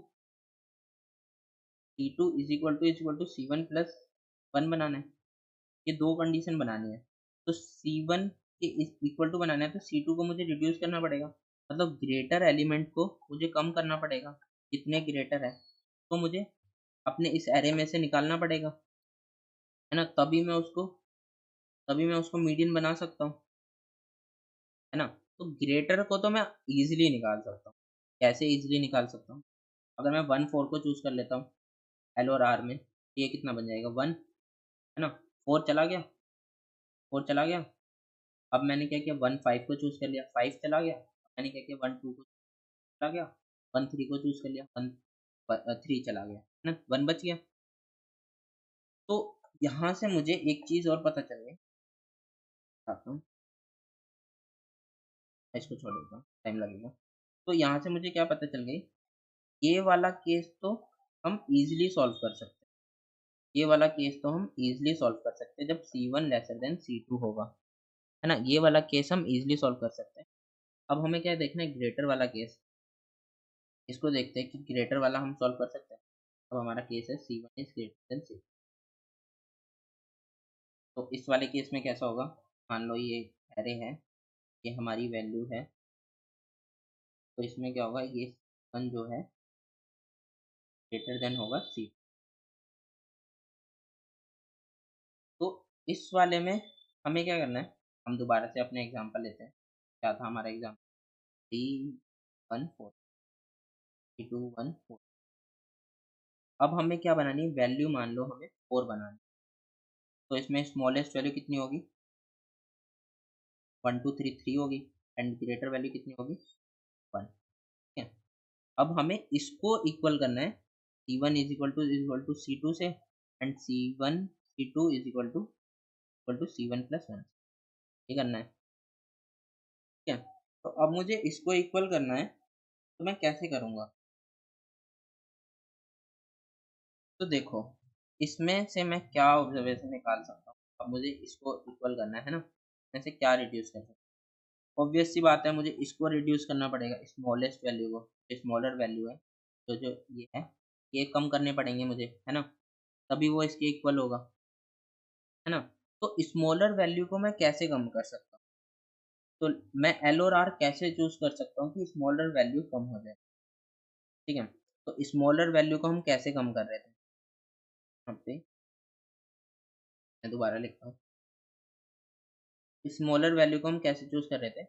C2 is equal to C1 plus 1 बनाना है। ये 2 कंडीशन बनानी है। तो C1 के इक्वल टू बनाना है, तो C2 को मुझे रिड्यूस करना पड़ेगा। मतलब ग्रेटर एलिमेंट को मुझे कम करना पड़ेगा। कितने ग्रेटर है? तो मुझे अपने इस एरे में से निकालना पड़ेगा, है ना? तभी मैं उसको मीडियन बना सकता हूँ, है ना? तो ग्रेटर को तो मैं ईज़िली निकाल सकता हूँ। कैसे ईज़िली निकाल सकता हूँ? अगर मैं 1 4 को चूज़ कर लेता हूँ एल और आर में, तो ये कितना बन जाएगा 1, है ना? 4 चला गया, 4 चला गया। अब मैंने क्या किया, 1 5 को चूज़ कर लिया, 5 चला गया। मैंने क्या किया, 1 2 को चला गया, 1 3 को चूज़ कर लिया, 3 चला गया, है ना? 1 बच गया। तो यहाँ से मुझे एक चीज़ और पता चल गई, बताता हूँ, मैं इसको छोड़ देता हूँ, टाइम लगेगा। तो यहाँ से मुझे क्या पता चल गई, ये वाला केस तो हम ईज़िली सॉल्व कर सकते हैं। ये वाला केस तो हम ईज़िली सॉल्व कर सकते हैं जब C1 लेसर देन C2 होगा, है ना? ये वाला केस हम ईज़िली सॉल्व कर सकते हैं। अब हमें क्या देखना है, ग्रेटर वाला केस। इसको देखते हैं कि ग्रेटर वाला हम सॉल्व कर सकते हैं। अब हमारा केस है C1 is greater than C2। तो इस वाले केस में कैसा होगा? मान लो ये एरे है, ये हमारी वैल्यू है, तो इसमें क्या होगा, ये 1 जो है ग्रेटर देन होगा C। तो इस वाले में हमें क्या करना है, हम दोबारा से अपने एग्ज़ाम्पल लेते हैं। क्या था हमारा एग्ज़ाम्पल? 3 1 4, 3 2 1 4। अब हमें क्या बनानी है, वैल्यू मान लो हमें 4 बनानी है। तो इसमें स्मॉलेस्ट वैल्यू कितनी होगी? 1 2 3 3 होगी, एंड ग्रेटर वैल्यू कितनी होगी? 1, ठीक है? अब हमें इसको इक्वल करना है, C1 is equal to C2 से, and C1 C2 is equal to C1 plus 1, ये करना है, ठीक है? तो अब मुझे इसको इक्वल करना है, तो मैं कैसे करूँगा? तो देखो, इसमें से मैं क्या ऑब्जर्वेशन निकाल सकता हूँ? अब मुझे इसको इक्वल करना है ना? में से क्या रिड्यूस कर सकते हैं? ऑब्वियस सी बात है, मुझे इसको रिड्यूस करना पड़ेगा, स्मॉलेस्ट वैल्यू को, स्मॉलर वैल्यू है, तो जो ये है, ये कम करने पड़ेंगे मुझे, है ना? तभी वो इसके इक्वल होगा, है ना? तो स्मॉलर वैल्यू को मैं कैसे कम कर सकता हूँ? तो मैं एल और आर कैसे चूज़ कर सकता हूँ कि स्मॉलर वैल्यू कम हो जाए, ठीक है? तो स्मॉलर वैल्यू को हम कैसे कम कर रहे थे? यहाँ पे मैं दोबारा लिखता हूँ। स्मॉलर वैल्यू को हम कैसे चूज़ कर रहे थे?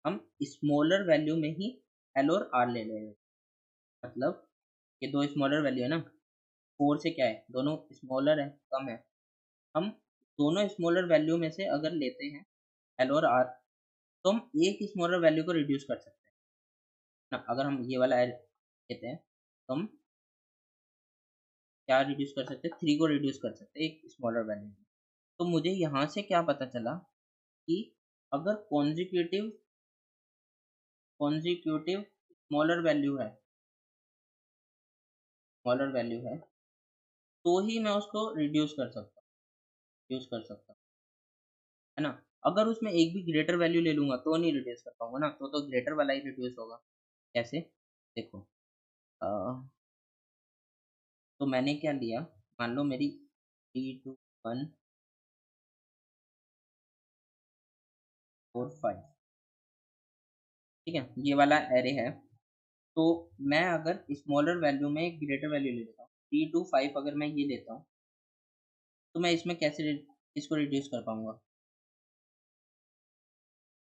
हम स्मॉलर वैल्यू में ही एल और आर ले रहे थे। मतलब ये 2 स्मॉलर वैल्यू है ना, 4 से क्या है? दोनों स्मॉलर है, कम है। हम दोनों स्मॉलर वैल्यू में से अगर लेते हैं एल और आर, तो हम एक स्मॉलर वैल्यू को रिड्यूस कर सकते हैं ना। अगर हम ये वाला एल लेते हैं, तो हम क्या रिड्यूस कर सकते हैं? 3 को रिड्यूस कर सकते हैं एक स्मॉलर वैल्यू में। तो मुझे यहाँ से क्या पता चला कि अगर कॉन्जिक्यूटिव स्मॉलर वैल्यू है, तो ही मैं उसको रिड्यूस कर सकता हूँ, है ना? अगर उसमें एक भी ग्रेटर वैल्यू ले लूँगा तो नहीं रिड्यूस कर पाऊँगा ना, तो ग्रेटर वाला ही रिड्यूस होगा। कैसे? देखो, अ, तो मैंने क्या लिया, मान लो मेरी 3, 2, 1, 4, 5, ठीक है? ये वाला एरे है। तो मैं अगर स्मॉलर वैल्यू में एक ग्रेटर वैल्यू ले लेता हूँ, 3 टू 5 अगर मैं ये लेता हूँ, तो मैं इसमें कैसे इसको रिड्यूस कर पाऊँगा?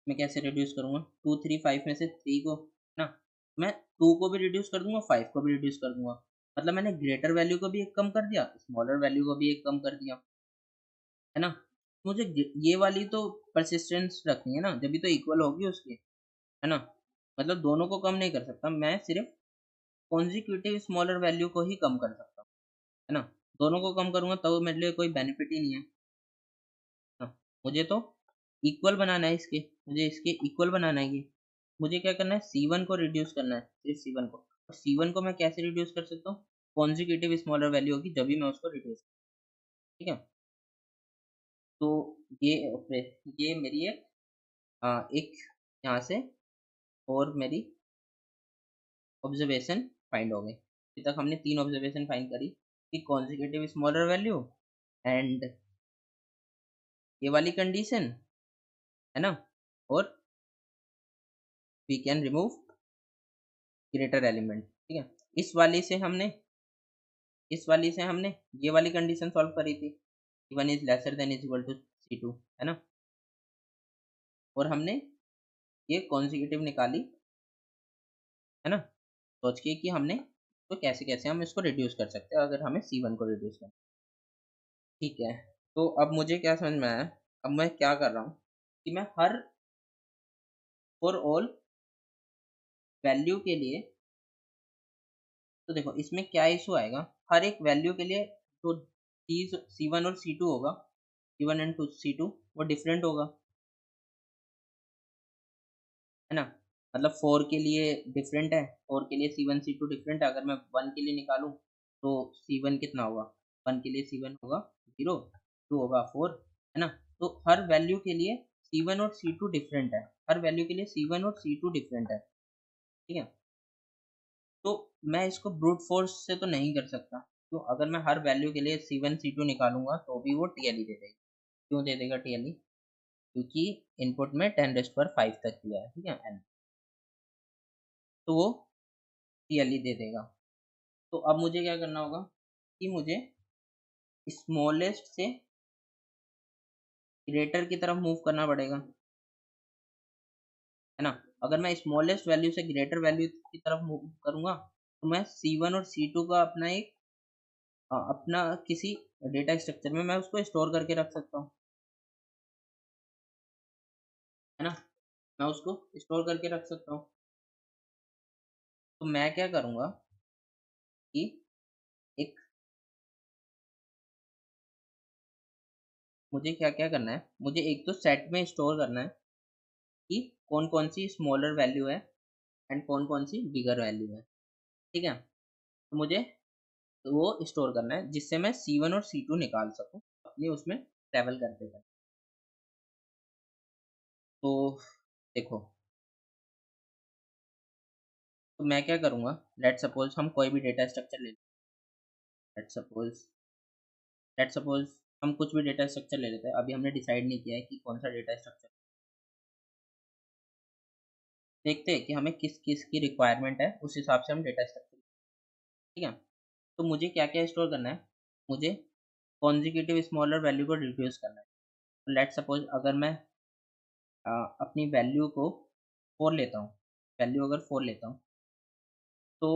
मैं कैसे रिड्यूस करूँगा? 2, 3, 5 में से 3 को, है ना? मैं 2 को भी रिड्यूस कर दूँगा, 5 को भी रिड्यूस कर दूँगा। मतलब मैंने ग्रेटर वैल्यू को भी एक कम कर दिया, स्मॉलर वैल्यू को भी एक कम कर दिया, है ना? मुझे ये वाली तो परसिस्टेंस रखनी है ना, जभी तो इक्वल होगी उसकी, है ना? मतलब दोनों को कम नहीं कर सकता, मैं सिर्फ कॉन्जिक्यूटिव स्मॉलर वैल्यू को ही कम कर सकता हूँ, है ना? दोनों को कम करूँगा तो मेरे लिए कोई बेनिफिट ही नहीं है। हाँ, मुझे तो इक्वल बनाना है इसके, मुझे इसके इक्वल बनाना है ये। मुझे क्या करना है? C1 को रिड्यूस करना है, सिर्फ C1 को। और C1 को मैं कैसे रिड्यूस कर सकता हूँ? कॉन्जिक्यूटिव स्मॉलर वैल्यू होगी जब भी मैं उसको रिड्यूस, ठीक है? तो ये ये मेरी एक यहाँ से और मेरी ऑब्जर्वेशन फाइंड हो गई। अभी तक हमने 3 ऑब्जर्वेशन फाइंड करी कि कॉन्जिक्यूटिव स्मॉलर वैल्यू एंड ये वाली कंडीशन, है ना? और we can remove greater element, ठीक है? इस वाली से हमने ये वाली कंडीशन सॉल्व करी थी, one is lesser than is equal to C2, है ना? और हमने ये कॉन्जिक्यूटिव निकाली, है ना? सोच के कि हमने तो कैसे-कैसे हम इसको रिड्यूस कर सकते हैं अगर हमें C1 को रिड्यूस करना है। ठीक है, तो अब मुझे क्या समझ में आया, अब मैं क्या कर रहा हूँ कि मैं हर फॉर ऑल वैल्यू के लिए, तो देखो इसमें क्या इशू आएगा, हर एक वैल्यू के लिए जो चीज़ C1 और C2 होगा, C1 एंड C2 वो डिफरेंट होगा, है ना? मतलब 4 के लिए डिफरेंट है, 4 के लिए C1 C2 डिफरेंट है। अगर मैं 1 के लिए निकालूँ तो C1 कितना होगा? 1 के लिए C1 होगा 0, 2 होगा 4, है ना? तो हर वैल्यू के लिए C1 और C2 डिफरेंट है। हर वैल्यू के लिए C1 और C2 डिफरेंट है, ठीक है? तो मैं इसको ब्रूट फोर्स से तो नहीं कर सकता। तो अगर मैं हर वैल्यू के लिए C1 C2 निकालूँगा तो भी वो TLE दे देगा। क्यों दे देगा TLE? क्योंकि इनपुट में 10⁵ तक दिया है, ठीक है? n, तो वो TLE दे देगा। तो अब मुझे क्या करना होगा कि मुझे स्मॉलेस्ट से ग्रेटर की तरफ मूव करना पड़ेगा, है ना? अगर मैं स्मॉलेस्ट वैल्यू से ग्रेटर वैल्यू की तरफ मूव करूँगा, तो मैं C1 और C2 का अपना किसी डेटा स्ट्रक्चर में मैं उसको स्टोर करके रख सकता हूँ, है ना? मैं उसको स्टोर करके रख सकता हूँ। तो मैं क्या करूँगा कि एक मुझे क्या-क्या करना है, मुझे एक तो सेट में स्टोर करना है कि कौन-कौन सी स्मॉलर वैल्यू है एंड कौन-कौन सी बिगर वैल्यू है, ठीक है? तो मुझे वो स्टोर करना है जिससे मैं C1 और C2 निकाल सकूँ अपने उसमें ट्रैवल करते-करते। तो देखो, तो मैं क्या करूँगा, लेट्स सपोज़ हम कोई भी डेटा स्ट्रक्चर ले, लेट्स सपोज़ हम कुछ भी डेटा स्ट्रक्चर ले लेते हैं। अभी हमने डिसाइड नहीं किया है कि कौन-सा डेटा स्ट्रक्चर, देखते हैं कि हमें किस-किस की रिक्वायरमेंट है, उस हिसाब से हम डेटा स्ट्रक्चर, ठीक है? तो मुझे क्या-क्या स्टोर करना है? मुझे कॉन्जिक्यूटिव स्मॉलर वैल्यू को रिड्यूस करना है। तो लेट्स सपोज़ अगर मैं अ, अपनी वैल्यू को 4 लेता हूँ, वैल्यू अगर 4 लेता हूँ, तो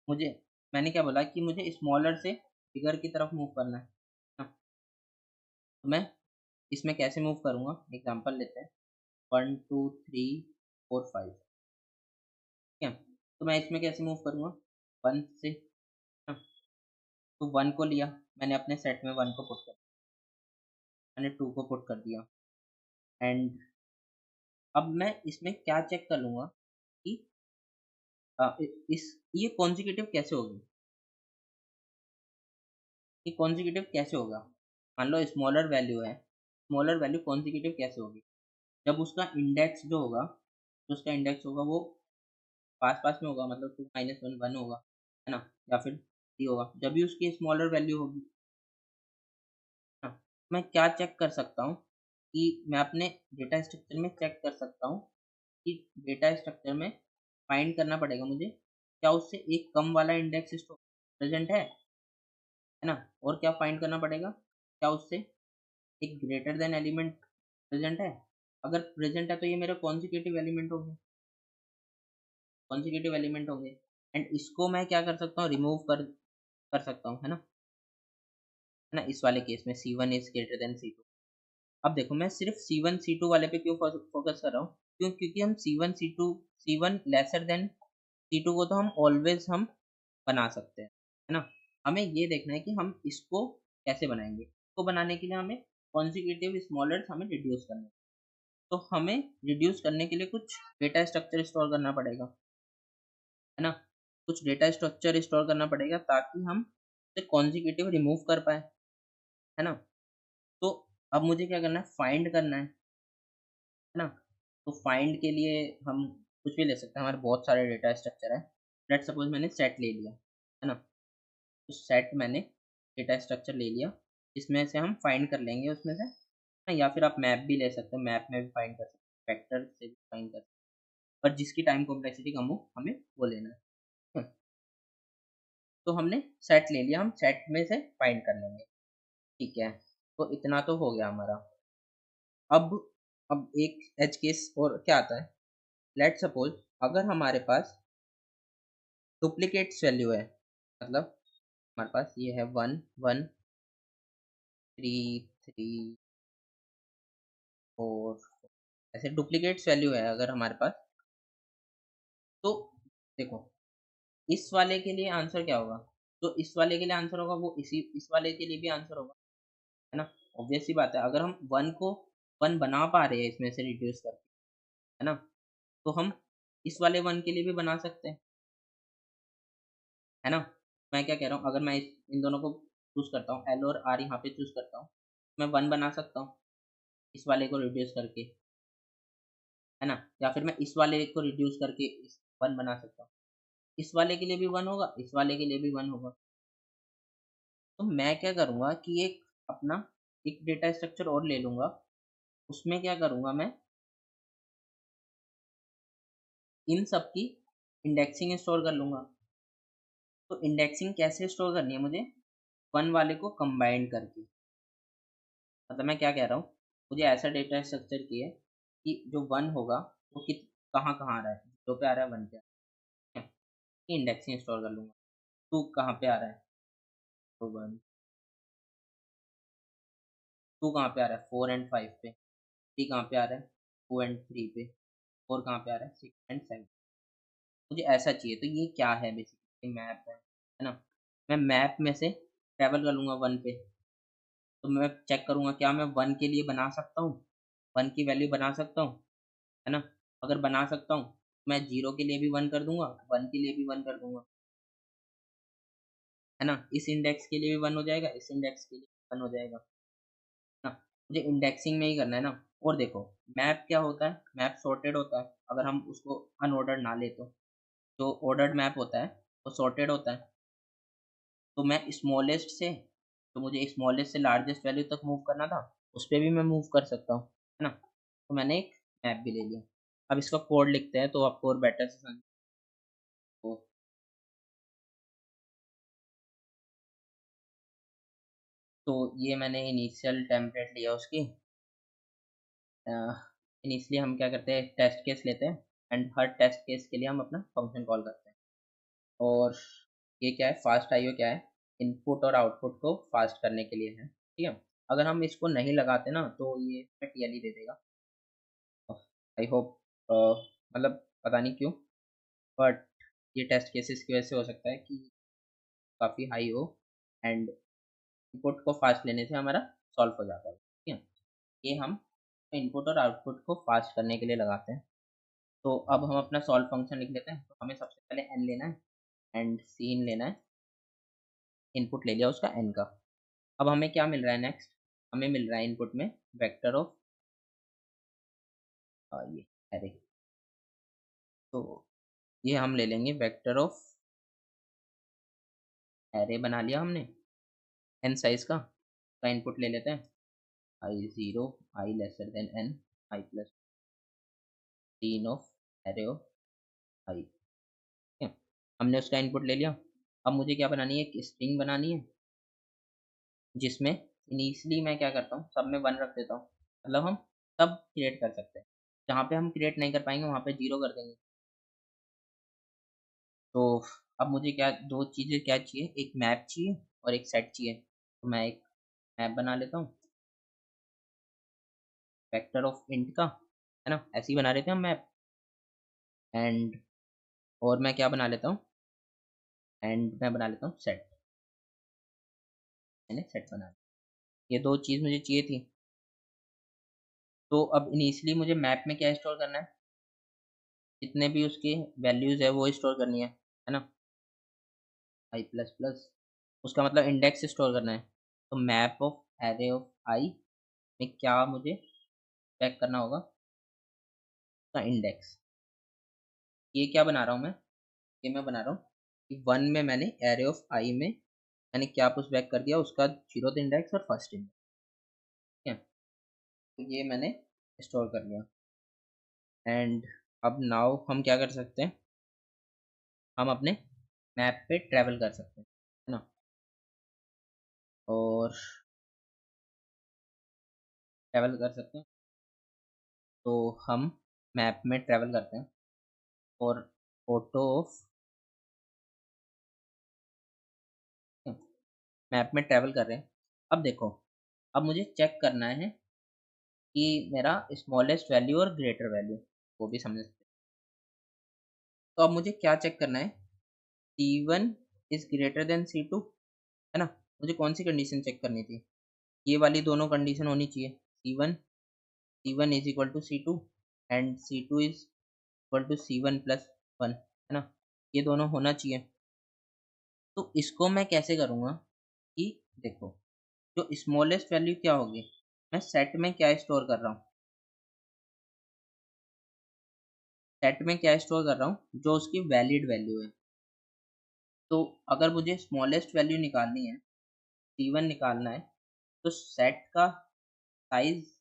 मुझे, मैंने क्या बोला कि मुझे स्मॉलर से बिगर की तरफ मूव करना है। हाँ, तो मैं इसमें कैसे मूव करूँगा? एग्ज़ाम्पल लेते हैं, 1, 2, 3, 4, 5, ठीक है? तो मैं इसमें कैसे मूव करूँगा? 1 से, हाँ, तो 1 को लिया, मैंने अपने सेट में 1 को पुट कर, मैंने 2 को पुट कर दिया, एंड अब मैं इसमें क्या चेक कर लूँगा कि इस ये कॉन्जिक्यूटिव कैसे होगी? ये कॉन्जिक्यूटिव कैसे होगा? मान लो स्मॉलर वैल्यू है, स्मॉलर वैल्यू कॉन्जिक्यूटिव कैसे होगी? जब उसका इंडेक्स जो होगा, जो उसका इंडेक्स होगा वो पास-पास में होगा, मतलब 2 - 1 1 होगा, है ना? या फिर 3 होगा, जब भी उसकी स्मॉलर वैल्यू होगी। हाँ, मैं क्या चेक कर सकता हूँ कि मैं अपने डेटा स्ट्रक्चर में चेक कर सकता हूँ कि डेटा स्ट्रक्चर में फाइंड करना पड़ेगा मुझे, क्या उससे एक कम वाला इंडेक्स स्टो प्रेज़ेंट है ना? और क्या फाइंड करना पड़ेगा? क्या उससे एक ग्रेटर दैन एलिमेंट प्रेज़ेंट है? अगर प्रेज़ेंट है तो ये मेरे कॉन्जिक्यूटिव एलिमेंट होंगे, एंड इसको मैं क्या कर सकता हूँ, रिमूव कर सकता हूँ, है ना? इस वाले केस में C1 is greater than C2। अब देखो, मैं सिर्फ़ C1 C2 वाले पे क्यों फ़ोकस कर रहा हूँ? क्योंकि हम C1 लेसर दैन C2 को तो हम ऑलवेज़ हम बना सकते हैं, है ना? हमें ये देखना है कि हम इसको कैसे बनाएँगे? इसको बनाने के लिए हमें कॉन्जिक्यूटिव स्मॉलर्स हमें रिड्यूस करना है। तो हमें रिड्यूस करने के लिए कुछ डेटा स्ट्रक्चर स्टोर करना पड़ेगा, है ना? कुछ डेटा स्ट्रक्चर स्टोर करना पड़ेगा ताकि हम उससे कॉन्जिक्यूटिव रिमूव कर पाएँ, है ना? तो अब मुझे क्या करना है? फाइंड करना है ना? तो फाइंड के लिए हम कुछ भी ले सकते हैं, हमारे बहुत सारे डेटा स्ट्रक्चर हैं। लेट्स सपोज़ मैंने सेट ले लिया, है ना? तो सेट मैंने डेटा स्ट्रक्चर ले लिया, इसमें से हम फाइंड कर लेंगे उसमें से, हाँ, या फिर आप मैप भी ले सकते हो, मैप में भी फाइंड कर सकते हो, वेक्टर से भी फाइंड कर सकते हो, पर जिसकी टाइम कॉम्प्लेक्सिटी कम हो, हमें वो लेना है। हुँ, तो हमने सेट ले लिया, हम सेट में से फाइंड कर लेंगे, ठीक है? तो इतना तो हो गया हमारा। अब एक एज केस और क्या आता है, लेट्स सपोज़ अगर हमारे पास डुप्लीकेट्स वैल्यू है, मतलब हमारे पास ये है 1 1 3 3 4 ऐसे डुप्लीकेट्स वैल्यू है अगर हमारे पास, तो देखो, इस वाले के लिए आंसर क्या होगा? जो इस वाले के लिए आंसर होगा वो इस वाले के लिए भी आंसर होगा, है ना? ऑब्वियस सी बात है, अगर हम 1 को 1 बना पा रहे हैं इसमें से रिड्यूस करके, है ना? तो हम इस वाले 1 के लिए भी बना सकते हैं, है ना? मैं क्या कह रहा हूँ, अगर मैं इन दोनों को चूज़ करता हूँ, एल और आर यहाँ पे चूज़ करता हूँ, मैं 1 बना सकता हूँ, इस वाले को रिड्यूस करके, है ना? या फिर मैं इस वाले को रिड्यूस करके इस 1 बना सकता हूँ। इस वाले के लिए भी 1 होगा, इस वाले के लिए भी 1 होगा। तो मैं क्या करूँगा कि एक डेटा स्ट्रक्चर और ले लूँगा, उसमें क्या करूँगा मैं, इन सब की इंडेक्सिंग स्टोर कर लूँगा। तो इंडेक्सिंग कैसे स्टोर करनी है मुझे? 1 वाले को कंबाइन करके। मतलब मैं क्या कह रहा हूँ, मुझे ऐसा डेटा स्ट्रक्चर चाहिए कि जो 1 होगा वो कहाँ-कहाँ आ रहा है, 0 पे आ रहा है, 1 पे आ रहा है, ठीक है? इंडेक्सिंग स्टोर कर लूँगा। 2 कहाँ पे आ रहा है? तो 1, 2 कहाँ पे आ रहा है? 4 एंड 5 पे। 3 कहाँ पे आ रहा है? 2 एंड 3 पे। 4 कहाँ पे आ रहा है? 6 एंड 7। मुझे ऐसा चाहिए, तो ये क्या है, बेसिकली मैप है ना? मैं मैप में से ट्रैवल कर लूँगा 1 पे, तो मैं चेक करूँगा क्या मैं 1 के लिए बना सकता हूँ? 1 की वैल्यू बना सकता हूँ, है ना? अगर बना सकता हूँ, मैं 0 के लिए भी 1 कर दूँगा, 1 के लिए भी 1 कर दूँगा, है ना? इस इंडेक्स के लिए भी 1 हो जाएगा, इस इंडेक्स के लिए 1 हो जाएगा, है ना? मुझे इंडेक्सिंग में ही करना है ना, और देखो मैप क्या होता है, मैप सॉर्टेड होता है, अगर हम उसको अनऑर्डर्ड ना ले तो। जो ऑर्डर्ड मैप होता है वो सॉर्टेड होता है। तो मैं स्मॉलेस्ट से, तो मुझे स्मॉलेस्ट से लार्जेस्ट वैल्यू तक मूव करना था, उस पे भी मैं मूव कर सकता हूँ, है ना? तो मैंने एक मैप भी ले लिया। अब इसका कोड लिखते हैं तो आपको और बेटर से समझ। तो तो ये मैंने इनिशियल टेम्पलेट लिया उसकी। इनिशियली हम क्या करते हैं, टेस्ट केस लेते हैं, एंड हर टेस्ट केस के लिए हम अपना फंक्शन कॉल करते हैं। और ये क्या है, फास्ट आईओ क्या है, इनपुट और आउटपुट को फास्ट करने के लिए है, ठीक है। अगर हम इसको नहीं लगाते ना तो ये टीएलई दे देगा। आई होप, मतलब पता नहीं क्यों, बट ये टेस्ट केसेस की वजह से हो सकता है कि काफ़ी हाई हो, एंड इनपुट को फास्ट लेने से हमारा सॉल्व हो जाता है, ठीक है। ये हम इनपुट और आउटपुट को फास्ट करने के लिए लगाते हैं। तो अब हम अपना सॉल्व फंक्शन लिख लेते हैं। तो हमें सबसे पहले एन लेना है एंड सीन लेना है। इनपुट ले लिया उसका एन का। अब हमें क्या मिल रहा है नेक्स्ट, हमें मिल रहा है इनपुट में वेक्टर ऑफ ये एरे। तो ये हम ले लेंगे वेक्टर ऑफ एरे, बना लिया हमने एन साइज का इनपुट ले लेते हैं। I zero, I lesser than N, I plus cin of array of I, ठीक है। हमने उसका इनपुट ले लिया। अब मुझे क्या बनानी है, एक स्ट्रिंग बनानी है जिसमें इनिशियली मैं क्या करता हूँ, सब में 1 रख देता हूँ, मतलब हम सब क्रिएट कर सकते हैं। जहाँ पे हम क्रिएट नहीं कर पाएंगे वहाँ पे 0 कर देंगे। तो अब मुझे क्या, दो चीज़ें क्या चाहिए, एक मैप चाहिए और एक सेट चाहिए। तो मैं एक मैप बना लेता हूँ वेक्टर ऑफ इंट का, है ना, ऐसे ही बना लेते हैं हम मैप। एंड और मैं क्या बना लेता हूँ, एंड मैं बना लेता हूँ सेट। मैंने सेट बना लिया। ये दो चीज़ मुझे चाहिए थी। तो अब इनिशियली मुझे मैप में क्या स्टोर करना है, जितने भी उसके वैल्यूज़ है वो स्टोर करनी है ना। आई प्लस प्लस, उसका मतलब इंडेक्स स्टोर करना है। तो मैप ऑफ एरे ऑफ आई में क्या मुझे चेक करना होगा, उसका इंडेक्स। ये क्या बना रहा हूँ मैं, ये मैं बना रहा हूँ कि 1 में मैंने एरे ऑफ आई में मैंने क्या पुश बैक कर दिया, उसका 0th इंडेक्स और फर्स्ट इंडेक्स, ठीक है। तो ये मैंने स्टोर कर लिया। एंड अब नाउ हम क्या कर सकते हैं, हम अपने मैप पे ट्रैवल कर सकते हैं, है ना। और ट्रैवल कर सकते हैं, तो हम मैप में ट्रैवल करते हैं और ऑटो ऑफ मैप में ट्रैवल कर रहे हैं। अब देखो, अब मुझे चेक करना है कि मेरा स्मॉलेस्ट वैल्यू और ग्रेटर वैल्यू वो भी समझ सकते हैं। तो अब मुझे क्या चेक करना है, C1 is greater then C2, है ना। मुझे कौन सी कंडीशन चेक करनी थी, ये वाली दोनों कंडीशन होनी चाहिए। C1 is equal to C2 and C2 is equal to C1 plus 1, है ना। ये दोनों होना चाहिए। तो इसको मैं कैसे करूँगा कि देखो, जो स्मॉलेस्ट वैल्यू क्या होगी, मैं सेट में क्या स्टोर कर रहा हूँ, सेट में क्या स्टोर कर रहा हूँ, जो उसकी वैलिड वैल्यू है। तो अगर मुझे स्मॉलेस्ट वैल्यू निकालनी है, C1 निकालना है, तो सेट का साइज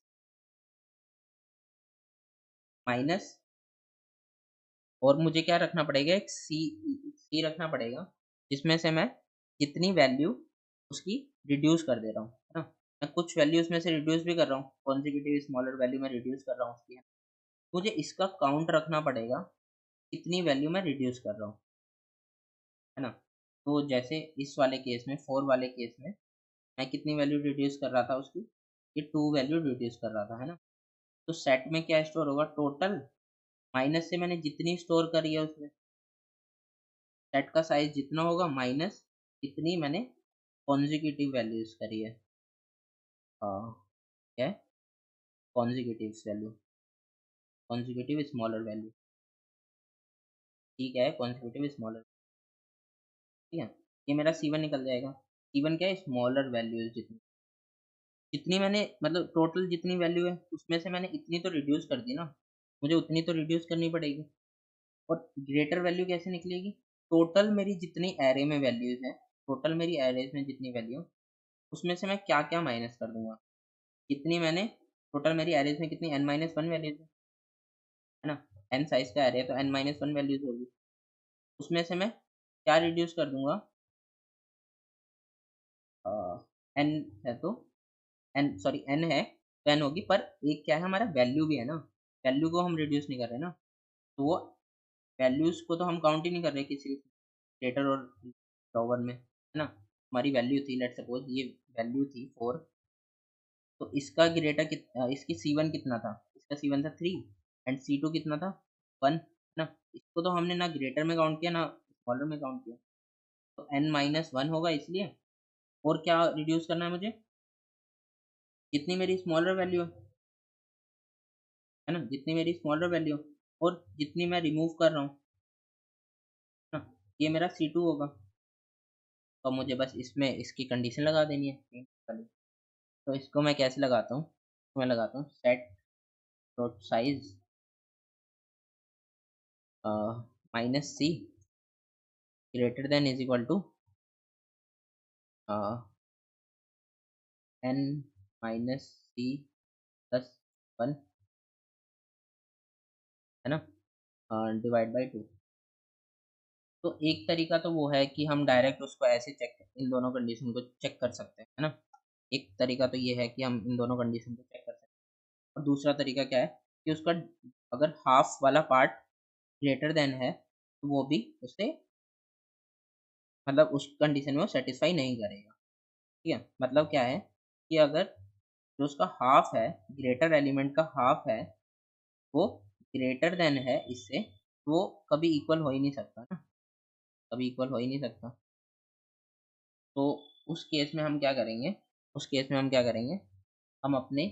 माइनस, और मुझे क्या रखना पड़ेगा, एक सी रखना पड़ेगा जिसमें से मैं कितनी वैल्यू उसकी रिड्यूस कर दे रहा हूँ, है ना। मैं कुछ वैल्यू उसमें से रिड्यूस भी कर रहा हूँ, कॉन्जिक्यूटिव स्मॉलर वैल्यू मैं रिड्यूस कर रहा हूँ उसकी। मुझे इसका काउंट रखना पड़ेगा, कितनी वैल्यू मैं रिड्यूस कर रहा हूँ, है ना। तो जैसे इस वाले केस में, 4 वाले केस में मैं कितनी वैल्यू रिड्यूस कर रहा था उसकी, ये 2 वैल्यू रिड्यूस कर रहा था, है ना। तो सेट में क्या स्टोर होगा, टोटल माइनस से मैंने जितनी स्टोर करी है उसमें, सेट का साइज जितना होगा माइनस जितनी मैंने कॉन्जिक्यूटिव वैल्यूज करी है। क्या है, consecutive value, consecutive smaller value, ठीक है, कॉन्जिक्यूटिव स्मॉलर, ठीक है। ये मेरा C1 निकल जाएगा। C1 क्या है, स्मॉलर वैल्यूज जितनी, जितनी मैंने मतलब टोटल जितनी वैल्यू है उसमें से मैंने इतनी तो रिड्यूस कर दी ना, मुझे उतनी तो रिड्यूस करनी पड़ेगी। और ग्रेटर वैल्यू कैसे निकलेगी? टोटल मेरी जितनी एरे में वैल्यूज हैं, टोटल मेरी एरेज में जितनी वैल्यू, उसमें से मैं क्या क्या माइनस कर दूंगा। कितनी मैंने टोटल मेरी एरेज में कितनी n-1 वैल्यूज है ना, n साइज का एरे है तो n-1 वैल्यूज होगी। उसमें से मैं क्या रिड्यूस कर दूंगा, n है तो n है तो n होगी, पर एक क्या है हमारा वैल्यू भी है ना, वैल्यू को हम रिड्यूस नहीं कर रहे ना, तो वो वैल्यूज को तो हम काउंट ही नहीं कर रहे किसी ग्रेटर और लोअर में, है ना। हमारी वैल्यू थी, लेट सपोज ये वैल्यू थी 4, तो इसका ग्रेटर इसकी C1 कितना था, इसका C1 था 3 एंड C2 कितना था 1, है ना। इसको तो हमने ना ग्रेटर में काउंट किया ना स्मॉलर में काउंट किया, तो n-1 होगा इसलिए। और क्या रिड्यूस करना है मुझे, जितनी मेरी स्मॉलर वैल्यू है ना, जितनी मेरी स्मॉलर वैल्यू और जितनी मैं रिमूव कर रहा हूँ ना, ये मेरा C2 होगा। तो मुझे बस इसमें इसकी कंडीशन लगा देनी है वाली। तो इसको मैं कैसे लगाता हूँ, मैं लगाता हूँ set dot size -c greater than is equal to n-c+1, है ना, डिवाइड बाई 2। तो एक तरीका तो वो है कि हम डायरेक्ट उसको ऐसे चेक इन दोनों कंडीशन को चेक कर सकते हैं, है ना। एक तरीका तो ये है कि हम इन दोनों कंडीशन को चेक कर सकते हैं, और दूसरा तरीका क्या है कि उसका अगर हाफ वाला पार्ट ग्रेटर देन है तो वो भी उसे मतलब उस कंडीशन में वो सेटिस्फाई नहीं करेगा। ठीक है, मतलब क्या है कि अगर जो उसका हाफ है, ग्रेटर एलिमेंट का हाफ है, वो ग्रेटर देन है इससे, वो कभी इक्वल हो ही नहीं सकता ना, कभी इक्वल हो ही नहीं सकता। तो उस केस में हम क्या करेंगे, उस केस में हम क्या करेंगे, हम अपने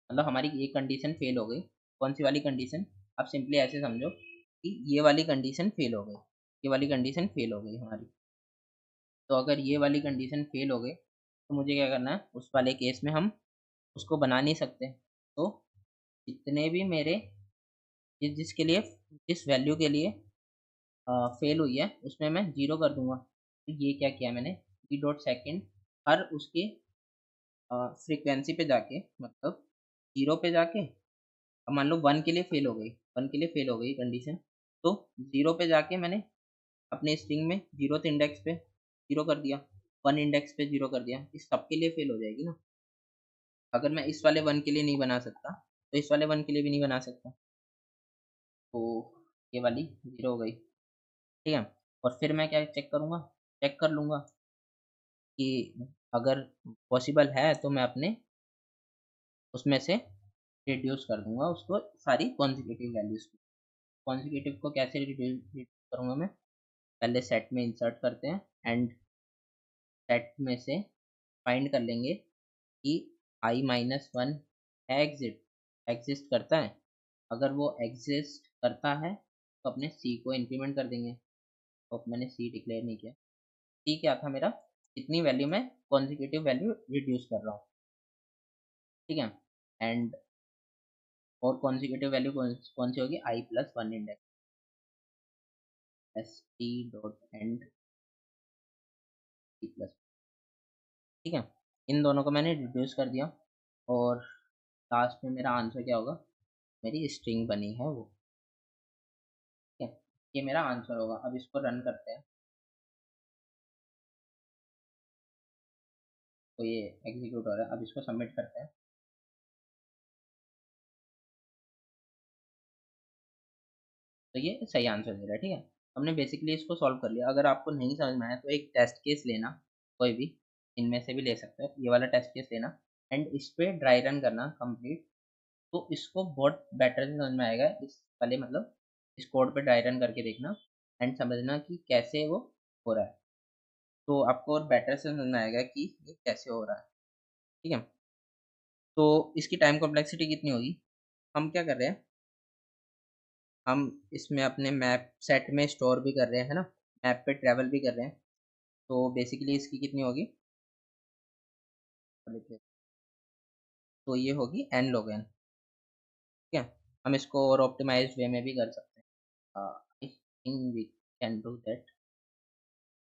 मतलब हमारी ये कंडीशन फेल हो गई। कौन सी वाली कंडीशन, आप सिंपली ऐसे समझो कि ये वाली कंडीशन फेल हो गई, ये वाली कंडीशन फेल हो गई हमारी। तो अगर ये वाली कंडीशन फेल हो गई तो मुझे क्या करना है, उस वाले केस में हम उसको बना नहीं सकते। तो जितने भी मेरे जिसके लिए जिस वैल्यू के लिए फेल हुई है उसमें मैं जीरो कर दूंगा। तो ये क्या किया मैंने, जी डॉट सेकेंड हर उसके फ्रीक्वेंसी पे जाके, मतलब जीरो पे जाके, अब मान लो वन के लिए फेल हो गई, वन के लिए फेल हो गई कंडीशन, तो जीरो पे जाके मैंने अपने स्ट्रिंग में जीरो इंडेक्स पे जीरो कर दिया, वन इंडेक्स पे जीरो कर दिया, इस सब के लिए फेल हो जाएगी ना। अगर मैं इस वाले वन के लिए नहीं बना सकता तो इस वाले वन के लिए भी नहीं बना सकता, तो ये वाली जीरो हो गई। ठीक है, और फिर मैं क्या चेक करूँगा, चेक कर लूँगा कि अगर पॉसिबल है तो मैं अपने उसमें से रिड्यूस कर दूंगा उसको सारी कॉन्जिक्यूटिव वैल्यूज को। कॉन्जिक्यूटिव को कैसे रिड्यूस करूँगा मैं, पहले सेट में इंसर्ट करते हैं एंड सेट में से फाइंड कर लेंगे कि i-1 है एग्जिस्ट करता है। अगर वो एग्जिस्ट करता है तो अपने c को इंक्रीमेंट कर देंगे। तो मैंने c डिक्लेयर नहीं किया, c क्या था मेरा, कितनी वैल्यू में कॉन्जिक्यूटिव वैल्यू रिड्यूस कर रहा हूँ। ठीक है, एंड और कॉन्जिक्यूटिव वैल्यू कौन सी होगी, i+1 index, S T dot and c plus. ठीक है, इन दोनों को मैंने रिड्यूस कर दिया और लास्ट में मेरा आंसर क्या होगा, मेरी स्ट्रिंग बनी है वो। ठीक है, ये मेरा आंसर होगा। अब इसको रन करते हैं तो ये एग्जीक्यूट हो रहा है। अब इसको सबमिट करते हैं तो ये सही आंसर दे रहा है। ठीक है, हमने बेसिकली इसको सॉल्व कर लिया। अगर आपको नहीं समझ में आया तो एक टेस्ट केस लेना, कोई भी इनमें से भी ले सकते हो, ये वाला टेस्ट केस लेना एंड इस पे ड्राई रन करना कंप्लीट, तो इसको बहुत बेटर से समझ में आएगा। इस वाले मतलब इस कोड पे ड्राई रन करके देखना एंड समझना कि कैसे वो हो रहा है, तो आपको और बेटर से समझ में आएगा कि ये कैसे हो रहा है। ठीक है, तो इसकी टाइम कॉम्प्लेक्सिटी कितनी होगी, हम क्या कर रहे हैं, हम इसमें अपने मैप सेट में स्टोर भी कर रहे हैं, है ना, मैप पे ट्रैवल भी कर रहे हैं। तो बेसिकली इसकी कितनी होगी, पर लिख लेते, तो ये होगी n log n, ठीक है। हम इसको और ऑप्टिमाइज्ड वे में भी कर सकते हैं, I think we can do that.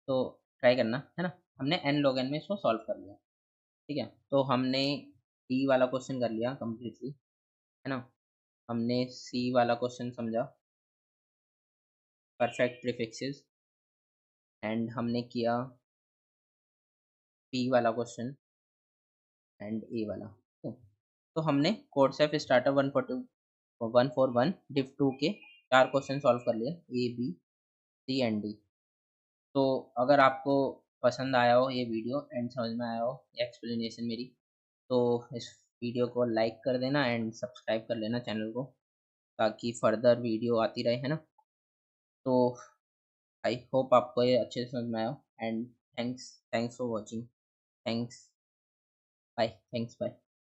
तो ट्राई करना है ना। हमने n log n में इसको सॉल्व कर लिया, ठीक है। तो हमने डी वाला क्वेश्चन कर लिया कम्प्लीटली, है ना। हमने सी वाला क्वेश्चन समझा, परफेक्ट प्रीफिक्सेस, एंड हमने किया पी वाला क्वेश्चन एंड ए वाला, ठीक है। तो हमने कोड सेफ स्टार्टर 141 डिव 2 के 4 क्वेश्चन सॉल्व कर लिए, A B C and D. तो अगर आपको पसंद आया हो ये वीडियो एंड समझ में आया हो एक्सप्लेनेशन मेरी, तो इस वीडियो को लाइक कर देना एंड सब्सक्राइब कर लेना चैनल को, ताकि फर्दर वीडियो आती रहे, है ना। तो आई होप आपको ये अच्छे से समझ में आया हो, and thanks thanks for watching. Thanks, bye, thanks, bye.